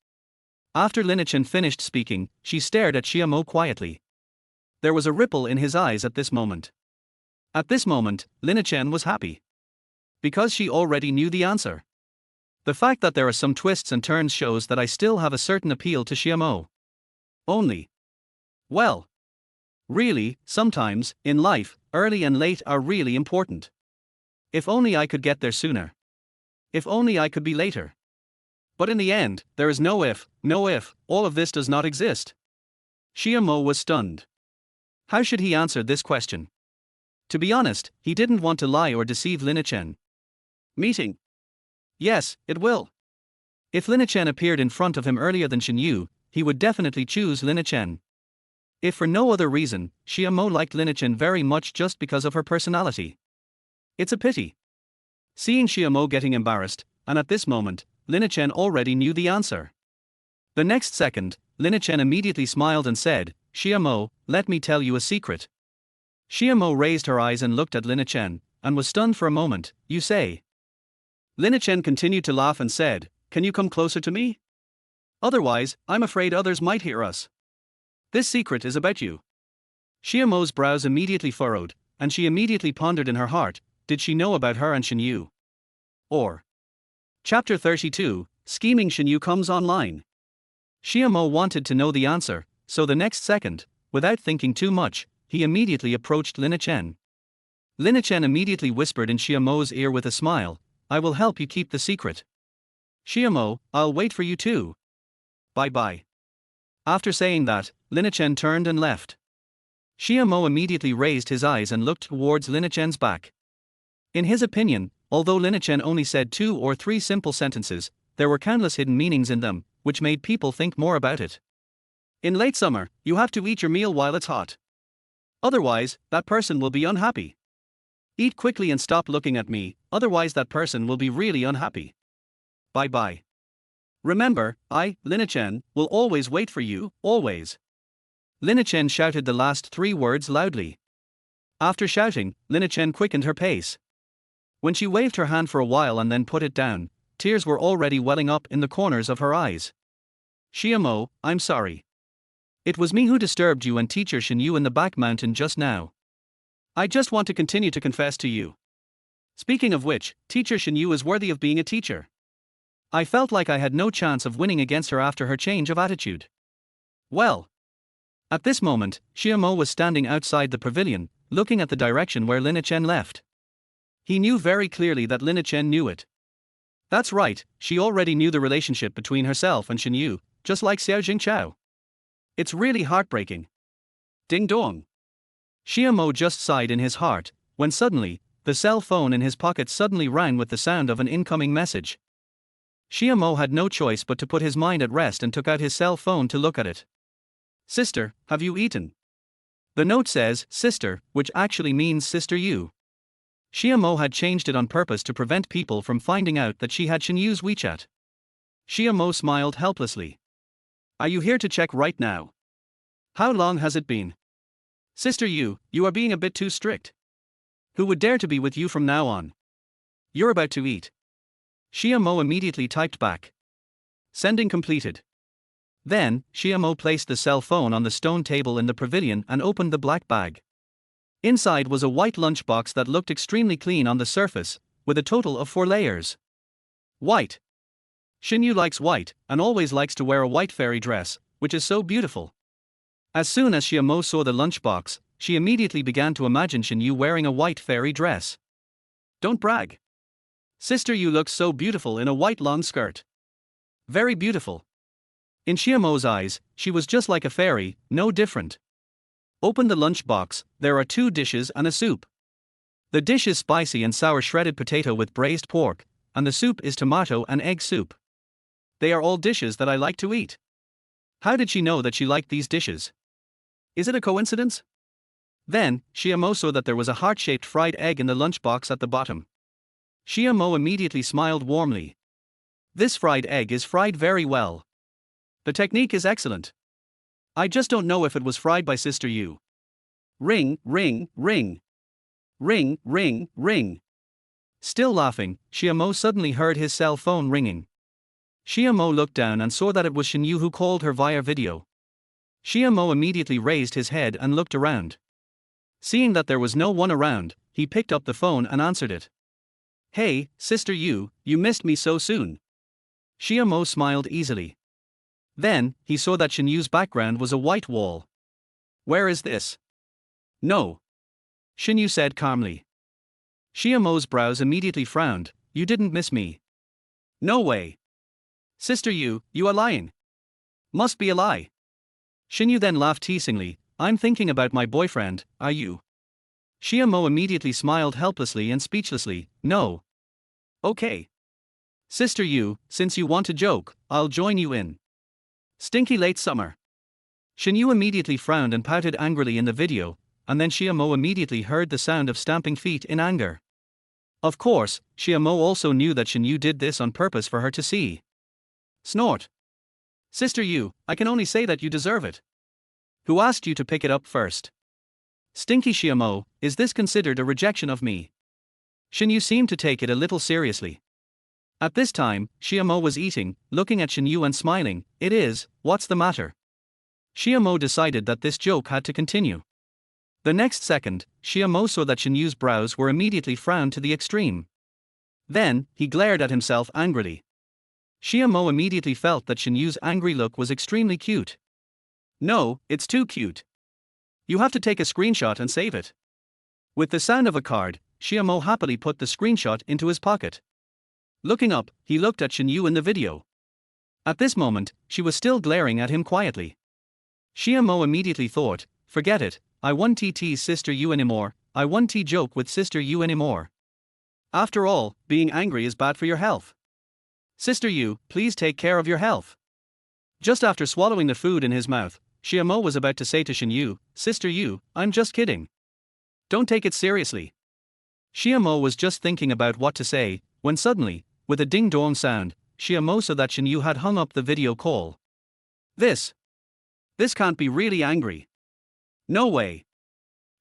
S1: After Linachen finished speaking, she stared at Xiamo quietly. There was a ripple in his eyes at this moment. At this moment, Linachen was happy. Because she already knew the answer. The fact that there are some twists and turns shows that I still have a certain appeal to Xiamo. Only. Well. Really, sometimes, in life, early and late are really important. If only I could get there sooner. If only I could be later. But in the end, there is no if, all of this does not exist. Xiamo was stunned. How should he answer this question? To be honest, he didn't want to lie or deceive Linachen. Meeting. Yes, it will. If Linachen appeared in front of him earlier than Shen Yu, he would definitely choose Linachen. If for no other reason, Xiamo liked Linachen very much just because of her personality. It's a pity. Seeing Xiamo getting embarrassed, and at this moment, Linachen already knew the answer. The next second, Linachen immediately smiled and said, Xiamo, let me tell you a secret. Xiamo raised her eyes and looked at Linachen, and was stunned for a moment. You say? Linachen continued to laugh and said, can you come closer to me? Otherwise, I'm afraid others might hear us. This secret is about you. Xiamo's brows immediately furrowed, and she immediately pondered in her heart, did she know about her and Shen Yu? Or. Chapter 32, Scheming Shen Yu comes online. Xiamo wanted to know the answer, so the next second, without thinking too much, he immediately approached Linachen. Linachen immediately whispered in Xiamo's ear with a smile, I will help you keep the secret. Xiamo, I'll wait for you too. Bye-bye. After saying that, Linachen turned and left. Xiamo immediately raised his eyes and looked towards Linachen's back. In his opinion, although Linachen only said 2 or 3 simple sentences, there were countless hidden meanings in them, which made people think more about it. In late summer, you have to eat your meal while it's hot. Otherwise, that person will be unhappy. Eat quickly and stop looking at me, otherwise that person will be really unhappy. Bye-bye. Remember, I, Linachen, will always wait for you, always. Linachen shouted the last 3 words loudly. After shouting, Linachen quickened her pace. When she waved her hand for a while and then put it down, tears were already welling up in the corners of her eyes. Xiamo, I'm sorry. It was me who disturbed you and teacher Shen Yu in the back mountain just now. I just want to continue to confess to you. Speaking of which, teacher Shen Yu is worthy of being a teacher. I felt like I had no chance of winning against her after her change of attitude. Well. At this moment, Xiamo was standing outside the pavilion, looking at the direction where Linachen left. He knew very clearly that Linachen knew it. That's right, she already knew the relationship between herself and Shen Yu, just like Xiao Jingchao. It's really heartbreaking. Ding dong. Xiamo just sighed in his heart, when suddenly, the cell phone in his pocket suddenly rang with the sound of an incoming message. Xiamo had no choice but to put his mind at rest and took out his cell phone to look at it. Sister, have you eaten? The note says, sister, which actually means Sister Yu. Xiamo had changed it on purpose to prevent people from finding out that she had Shen Yu's WeChat. Xiamo smiled helplessly. Are you here to check right now? How long has it been? Sister Yu, you are being a bit too strict. Who would dare to be with you from now on? You're about to eat. Xiamo immediately typed back. Sending completed. Then, Xiamo placed the cell phone on the stone table in the pavilion and opened the black bag. Inside was a white lunchbox that looked extremely clean on the surface, with a total of 4 layers. White. Shen Yu likes white, and always likes to wear a white fairy dress, which is so beautiful. As soon as Xiamo saw the lunchbox, she immediately began to imagine Shen Yu wearing a white fairy dress. Don't brag. Sister Yu looks so beautiful in a white long skirt. Very beautiful. In Xiamo's eyes, she was just like a fairy, no different. Open the lunchbox, there are 2 dishes and a soup. The dish is spicy and sour shredded potato with braised pork, and the soup is tomato and egg soup. They are all dishes that I like to eat. How did she know that she liked these dishes? Is it a coincidence? Then, Xiamo saw that there was a heart-shaped fried egg in the lunchbox at the bottom. Xiamo immediately smiled warmly. This fried egg is fried very well. The technique is excellent. I just don't know if it was fried by Sister Yu. Ring, ring, ring. Ring, ring, ring. Still laughing, Xiamo suddenly heard his cell phone ringing. Xiamo looked down and saw that it was Shen Yu who called her via video. Xiamo immediately raised his head and looked around. Seeing that there was no one around, he picked up the phone and answered it. Hey, Sister Yu, you missed me so soon. Xiamo smiled easily. Then, he saw that Shen Yu's background was a white wall. Where is this? No. Shen Yu said calmly. Xiamo's brows immediately frowned. You didn't miss me. No way. Sister Yu, you are lying. Must be a lie. Shen Yu then laughed teasingly. I'm thinking about my boyfriend, are you? Xiamo immediately smiled helplessly and speechlessly. No. Okay. Sister Yu, since you want to joke, I'll join you in. Stinky late summer. Shen Yu immediately frowned and pouted angrily in the video, and then Xiaomo immediately heard the sound of stamping feet in anger. Of course, Xiaomo also knew that Shen Yu did this on purpose for her to see. Snort. Sister Yu, I can only say that you deserve it. Who asked you to pick it up first? Stinky Xiaomo, is this considered a rejection of me? Shen Yu seemed to take it a little seriously. At this time, Xiaomo was eating, looking at Shen Yu and smiling. It is, what's the matter? Xiaomo decided that this joke had to continue. The next second, Xiaomo saw that Shen Yu's brows were immediately frowned to the extreme. Then, he glared at himself angrily. Xiaomo immediately felt that Shen Yu's angry look was extremely cute. No, it's too cute. You have to take a screenshot and save it. With the sound of a card, Xiaomo happily put the screenshot into his pocket. Looking up, he looked at Shen Yu in the video. At this moment, she was still glaring at him quietly. Xiaomo immediately thought, forget it, I won't tease Sister Yu anymore, I won't joke with Sister Yu anymore. After all, being angry is bad for your health. Sister Yu, please take care of your health. Just after swallowing the food in his mouth, Xiaomo was about to say to Shen Yu, Sister Yu, I'm just kidding. Don't take it seriously. Xiaomo was just thinking about what to say, when suddenly, with a ding-dong sound, Xiaomo saw that Shen Yu had hung up the video call. This can't be really angry. No way.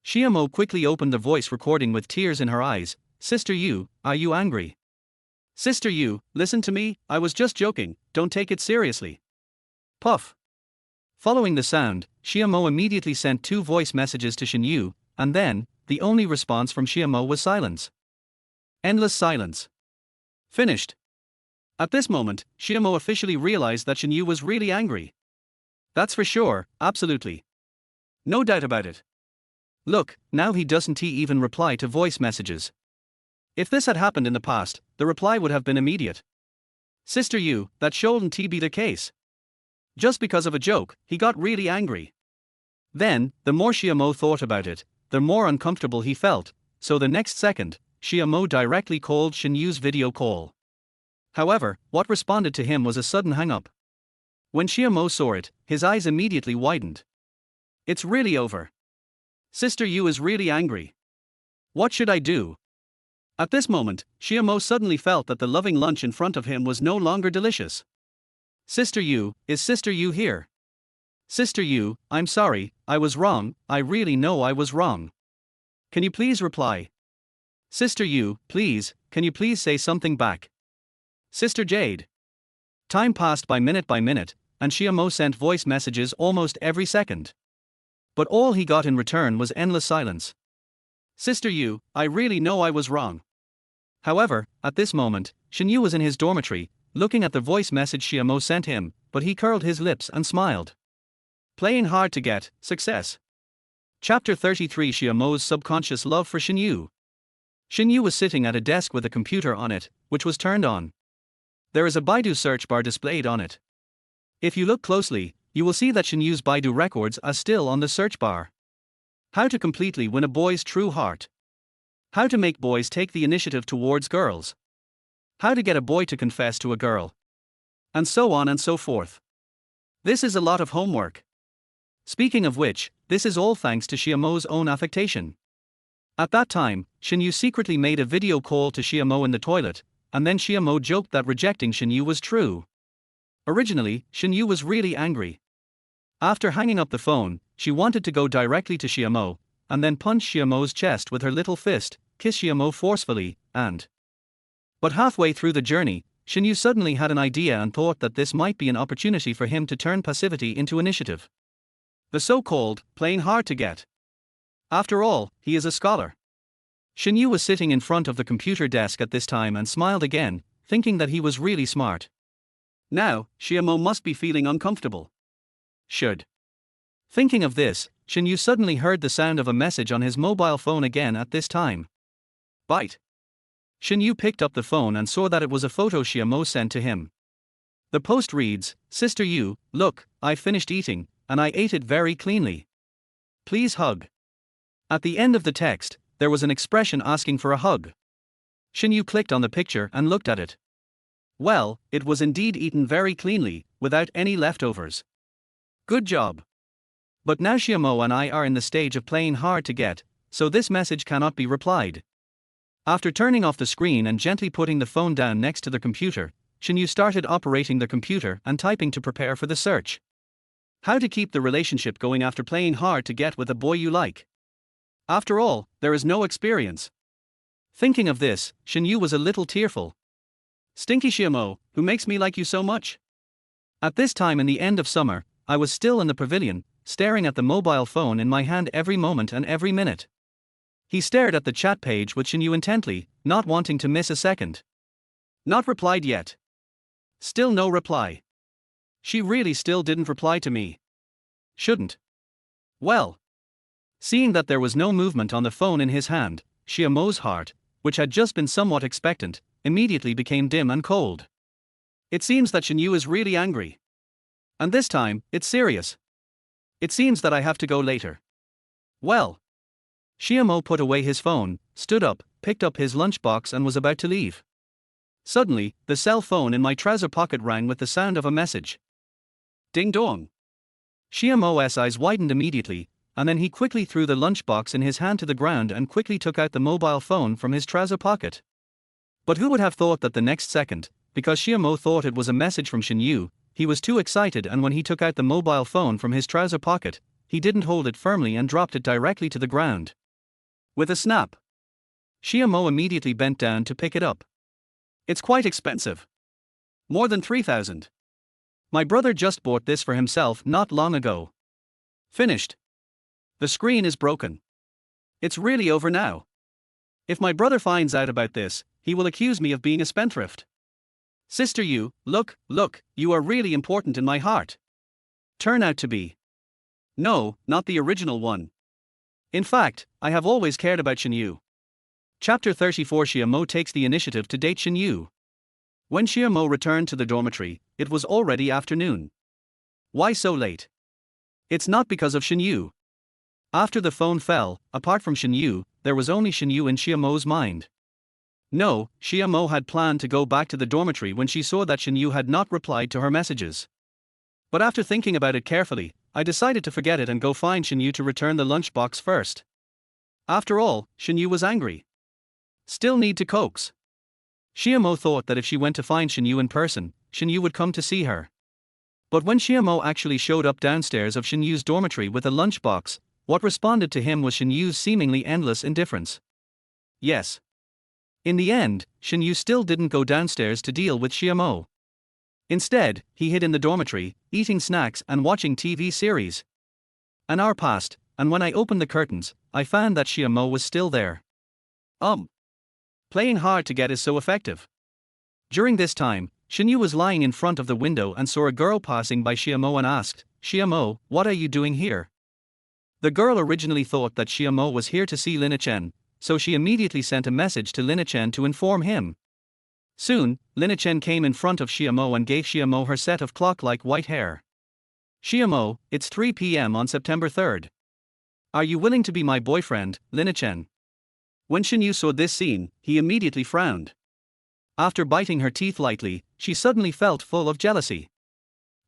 S1: Xiaomo quickly opened the voice recording with tears in her eyes. Sister Yu, are you angry? Sister Yu, listen to me, I was just joking, don't take it seriously. Puff. Following the sound, Xiaomo immediately sent 2 voice messages to Shen Yu, and then, the only response from Xiaomo was silence. Endless silence. Finished. At this moment, Xiaomo officially realized that Shen Yu was really angry. That's for sure, absolutely. No doubt about it. Look, now he doesn't even reply to voice messages. If this had happened in the past, the reply would have been immediate. Sister Yu, that shouldn't be the case. Just because of a joke, he got really angry. Then, the more Xiaomo thought about it, the more uncomfortable he felt, so the next second, Xiaomo directly called Shen Yu's video call. However, what responded to him was a sudden hang-up. When Xiaomo saw it, his eyes immediately widened. It's really over. Sister Yu is really angry. What should I do? At this moment, Xiaomo suddenly felt that the loving lunch in front of him was no longer delicious. Sister Yu, is Sister Yu here? Sister Yu, I'm sorry, I was wrong, I really know I was wrong. Can you please reply? Sister Yu, please, can you please say something back? Sister Jade. Time passed by minute, and Xiaomo sent voice messages almost every second. But all he got in return was endless silence. Sister Yu, I really know I was wrong. However, at this moment, Shen Yu was in his dormitory, looking at the voice message Xiaomo sent him, but he curled his lips and smiled. Playing hard to get, success. Chapter 33 Xiaomo's subconscious love for Shen Yu. Shen Yu was sitting at a desk with a computer on it, which was turned on. There is a Baidu search bar displayed on it. If you look closely, you will see that Shen Yu's Baidu records are still on the search bar. How to completely win a boy's true heart. How to make boys take the initiative towards girls. How to get a boy to confess to a girl. And so on and so forth. This is a lot of homework. Speaking of which, this is all thanks to Xiaomo's own affectation. At that time, Shen Yu secretly made a video call to Xiaomo in the toilet, and then Xiaomo joked that rejecting Shen Yu was true. Originally, Shen Yu was really angry. After hanging up the phone, she wanted to go directly to Xiaomo, and then punch Xiaomo's chest with her little fist, kiss Xiaomo forcefully, But halfway through the journey, Shen Yu suddenly had an idea and thought that this might be an opportunity for him to turn passivity into initiative. The so-called, playing hard to get. After all, he is a scholar. Shen Yu was sitting in front of the computer desk at this time and smiled again, thinking that he was really smart. Now, Xiaomo must be feeling uncomfortable. Thinking of this, Shen Yu suddenly heard the sound of a message on his mobile phone again at this time. Bite. Shen Yu picked up the phone and saw that it was a photo Xiaomo sent to him. The post reads, Sister Yu, look, I finished eating, and I ate it very cleanly. Please hug. At the end of the text, there was an expression asking for a hug. Shen Yu clicked on the picture and looked at it. Well, it was indeed eaten very cleanly, without any leftovers. Good job. But now Xiaomo and I are in the stage of playing hard to get, so this message cannot be replied. After turning off the screen and gently putting the phone down next to the computer, Shen Yu started operating the computer and typing to prepare for the search. How to keep the relationship going after playing hard to get with a boy you like. After all, there is no experience. Thinking of this, Shen Yu was a little tearful. Stinky Xiaomo, who makes me like you so much? At this time in the end of summer, I was still in the pavilion, staring at the mobile phone in my hand every moment and every minute. He stared at the chat page with Shen Yu intently, not wanting to miss a second. Not replied yet. Still no reply. She really still didn't reply to me. Shouldn't. Well. Seeing that there was no movement on the phone in his hand, Xiaomo's heart, which had just been somewhat expectant, immediately became dim and cold. It seems that Shen Yu is really angry. And this time, it's serious. It seems that I have to go later. Well. Xiaomo put away his phone, stood up, picked up his lunchbox and was about to leave. Suddenly, the cell phone in my trouser pocket rang with the sound of a message. Ding dong. Xiaomo's eyes widened immediately, and then he quickly threw the lunchbox in his hand to the ground and quickly took out the mobile phone from his trouser pocket. But who would have thought that the next second, because Xiaomo thought it was a message from Shen Yu, he was too excited, and when he took out the mobile phone from his trouser pocket, he didn't hold it firmly and dropped it directly to the ground. With a snap. Xiaomo immediately bent down to pick it up. It's quite expensive. More than 3,000. My brother just bought this for himself not long ago. Finished. The screen is broken. It's really over now. If my brother finds out about this, he will accuse me of being a spendthrift. Sister Yu, look, you are really important in my heart. Turn out to be. No, not the original one. In fact, I have always cared about Shen Yu. Chapter 34. Xiaomo takes the initiative to date Shen Yu. When Xiaomo returned to the dormitory, it was already afternoon. Why so late? It's not because of Shen Yu. After the phone fell, apart from Shen Yu, there was only Shen Yu in Xiaomo's mind. No, Xiaomo had planned to go back to the dormitory when she saw that Shen Yu had not replied to her messages. But after thinking about it carefully, I decided to forget it and go find Shen Yu to return the lunchbox first. After all, Shen Yu was angry. Still need to coax. Xiaomo thought that if she went to find Shen Yu in person, Shen Yu would come to see her. But when Xiaomo actually showed up downstairs of Shen Yu's dormitory with a lunchbox, what responded to him was Shen Yu's seemingly endless indifference. Yes. In the end, Shen Yu still didn't go downstairs to deal with Xiaomo. Instead, he hid in the dormitory, eating snacks and watching TV series. An hour passed, and when I opened the curtains, I found that Xiaomo was still there. Playing hard to get is so effective. During this time, Shen Yu was lying in front of the window and saw a girl passing by Xiaomo and asked, Xiaomo, what are you doing here? The girl originally thought that Xiaomo was here to see Linachen, so she immediately sent a message to Linachen to inform him. Soon, Linachen came in front of Xiaomo and gave Xiaomo her set of clock-like white hair. Xiaomo, it's 3 p.m. on September 3rd. Are you willing to be my boyfriend, Linachen? When Shen Yu saw this scene, he immediately frowned. After biting her teeth lightly, she suddenly felt full of jealousy.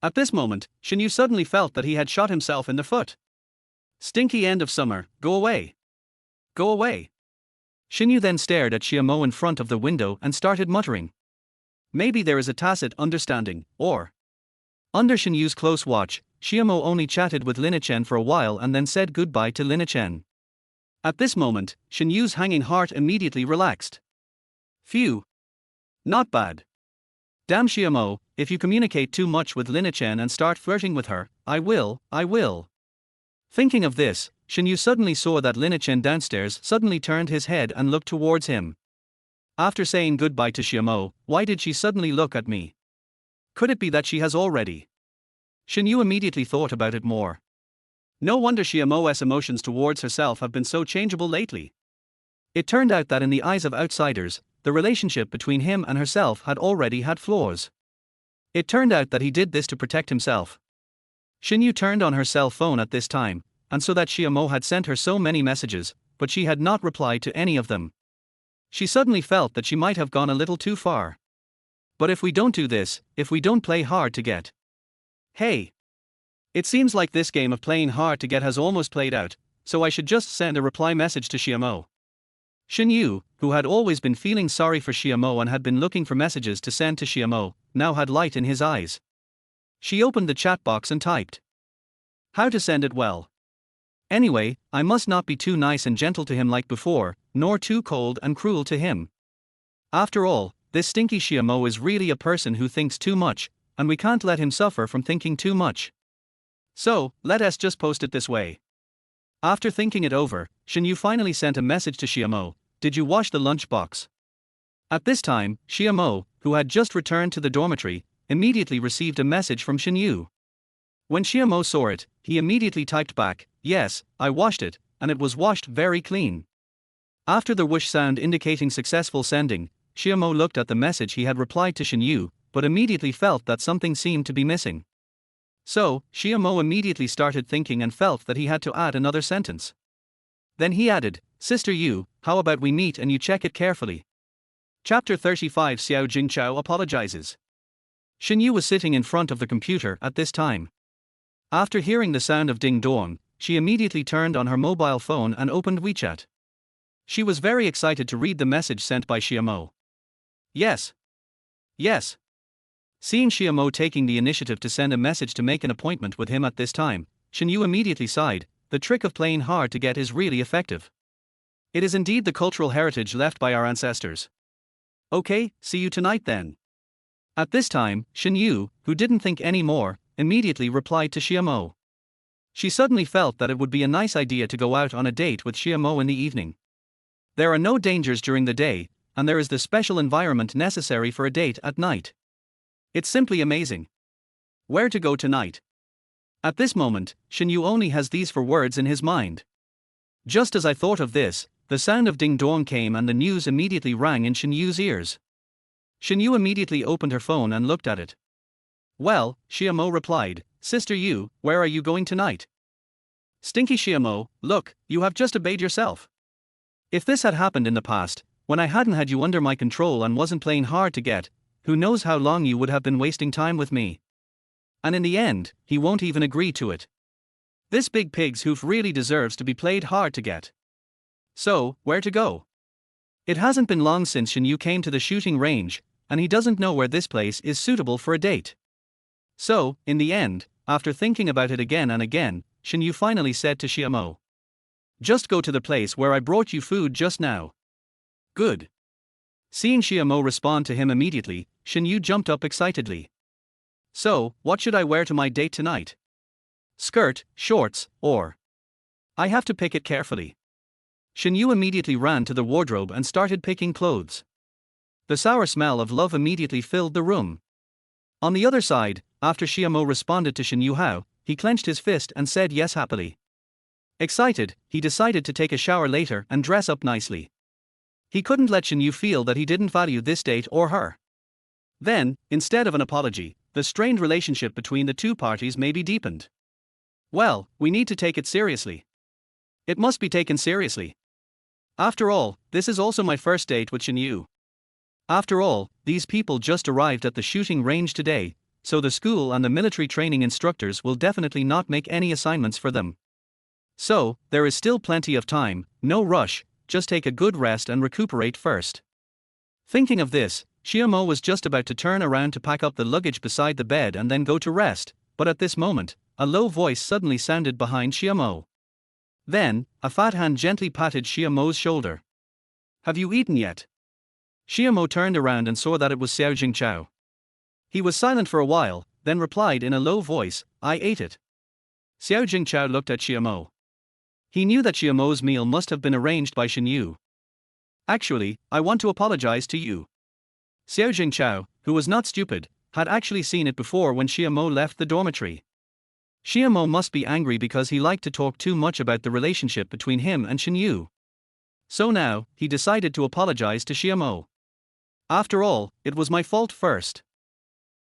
S1: At this moment, Shen Yu suddenly felt that he had shot himself in the foot. Stinky end of summer, go away. Go away. Shen Yu then stared at Xiaomo in front of the window and started muttering. Maybe there is a tacit understanding, or... Under Shen Yu's close watch, Xiaomo only chatted with Linachen for a while and then said goodbye to Linachen. At this moment, Shen Yu's hanging heart immediately relaxed. Phew. Not bad. Damn Xiaomo, if you communicate too much with Linachen and start flirting with her, I will. Thinking of this, Shen Yu suddenly saw that Linachen downstairs suddenly turned his head and looked towards him. After saying goodbye to Xiaomo, why did she suddenly look at me? Could it be that she has already? Shen Yu immediately thought about it more. No wonder Xiaomo's emotions towards herself have been so changeable lately. It turned out that in the eyes of outsiders, the relationship between him and herself had already had flaws. It turned out that he did this to protect himself. Shen Yu turned on her cell phone at this time, and saw that Xiaomo had sent her so many messages, but she had not replied to any of them. She suddenly felt that she might have gone a little too far. But if we don't do this, if we don't play hard to get... Hey! It seems like this game of playing hard to get has almost played out, so I should just send a reply message to Xiaomo. Shen Yu, who had always been feeling sorry for Xiaomo and had been looking for messages to send to Xiaomo, now had light in his eyes. She opened the chat box and typed how to send it well. Anyway, I must not be too nice and gentle to him like before, nor too cold and cruel to him. After all, this stinky Xiaomo is really a person who thinks too much, and we can't let him suffer from thinking too much. So, let us just post it this way. After thinking it over, Shen Yu finally sent a message to Xiaomo, "Did you wash the lunchbox?" At this time, Xiaomo, who had just returned to the dormitory, immediately received a message from Shen Yu. When Xiaomo saw it, he immediately typed back, "Yes, I washed it, and it was washed very clean." After the whoosh sound indicating successful sending, Xiaomo looked at the message he had replied to Shen Yu, but immediately felt that something seemed to be missing. So, Xiaomo immediately started thinking and felt that he had to add another sentence. Then he added, "Sister Yu, how about we meet and you check it carefully?" Chapter 35 Xiao Jingchao apologizes. Shen Yu was sitting in front of the computer at this time. After hearing the sound of ding dong, she immediately turned on her mobile phone and opened WeChat. She was very excited to read the message sent by Xiaomo. Yes. Yes. Seeing Xiaomo taking the initiative to send a message to make an appointment with him at this time, Shen Yu immediately sighed. The trick of playing hard to get is really effective. It is indeed the cultural heritage left by our ancestors. Okay, see you tonight then. At this time, Shen Yu, who didn't think any more, immediately replied to Xiaomo. She suddenly felt that it would be a nice idea to go out on a date with Xiaomo in the evening. There are no dangers during the day, and there is the special environment necessary for a date at night. It's simply amazing. Where to go tonight? At this moment, Shen Yu only has these four words in his mind. Just as I thought of this, the sound of ding dong came and the news immediately rang in Shen Yu's ears. Shen Yu immediately opened her phone and looked at it. Well, Xiaomo replied, "Sister Yu, where are you going tonight?" Stinky Xiaomo, look, you have just obeyed yourself. If this had happened in the past, when I hadn't had you under my control and wasn't playing hard to get, who knows how long you would have been wasting time with me. And in the end, he won't even agree to it. This big pig's hoof really deserves to be played hard to get. So, where to go? It hasn't been long since Shen Yu came to the shooting range, and he doesn't know where this place is suitable for a date. So, in the end, after thinking about it again and again, Shen Yu finally said to Xiaomo, "Just go to the place where I brought you food just now." Good. Seeing Xiaomo respond to him immediately, Shen Yu jumped up excitedly. So, what should I wear to my date tonight? Skirt, shorts, or? I have to pick it carefully. Shen Yu immediately ran to the wardrobe and started picking clothes. The sour smell of love immediately filled the room. On the other side, after Xiaomo responded to Shen Yu how, he clenched his fist and said yes happily. Excited, he decided to take a shower later and dress up nicely. He couldn't let Shen Yu feel that he didn't value this date or her. Then, instead of an apology, the strained relationship between the two parties may be deepened. Well, we need to take it seriously. It must be taken seriously. After all, this is also my first date with Shen Yu. After all, these people just arrived at the shooting range today, so the school and the military training instructors will definitely not make any assignments for them. So, there is still plenty of time, no rush, just take a good rest and recuperate first. Thinking of this, Xiaomo was just about to turn around to pack up the luggage beside the bed and then go to rest, but at this moment, a low voice suddenly sounded behind Xiaomo. Then, a fat hand gently patted Xiaomo's shoulder. Have you eaten yet? Xiaomo turned around and saw that it was Xiao Jingchao. He was silent for a while, then replied in a low voice, I ate it. Xiao Jingchao looked at Xiaomo. He knew that Xiaomo's meal must have been arranged by Shen Yu. Actually, I want to apologize to you. Xiao Jingchao, who was not stupid, had actually seen it before when Xiaomo left the dormitory. Xiaomo must be angry because he liked to talk too much about the relationship between him and Shen Yu. So now, he decided to apologize to Xiaomo. After all, it was my fault first.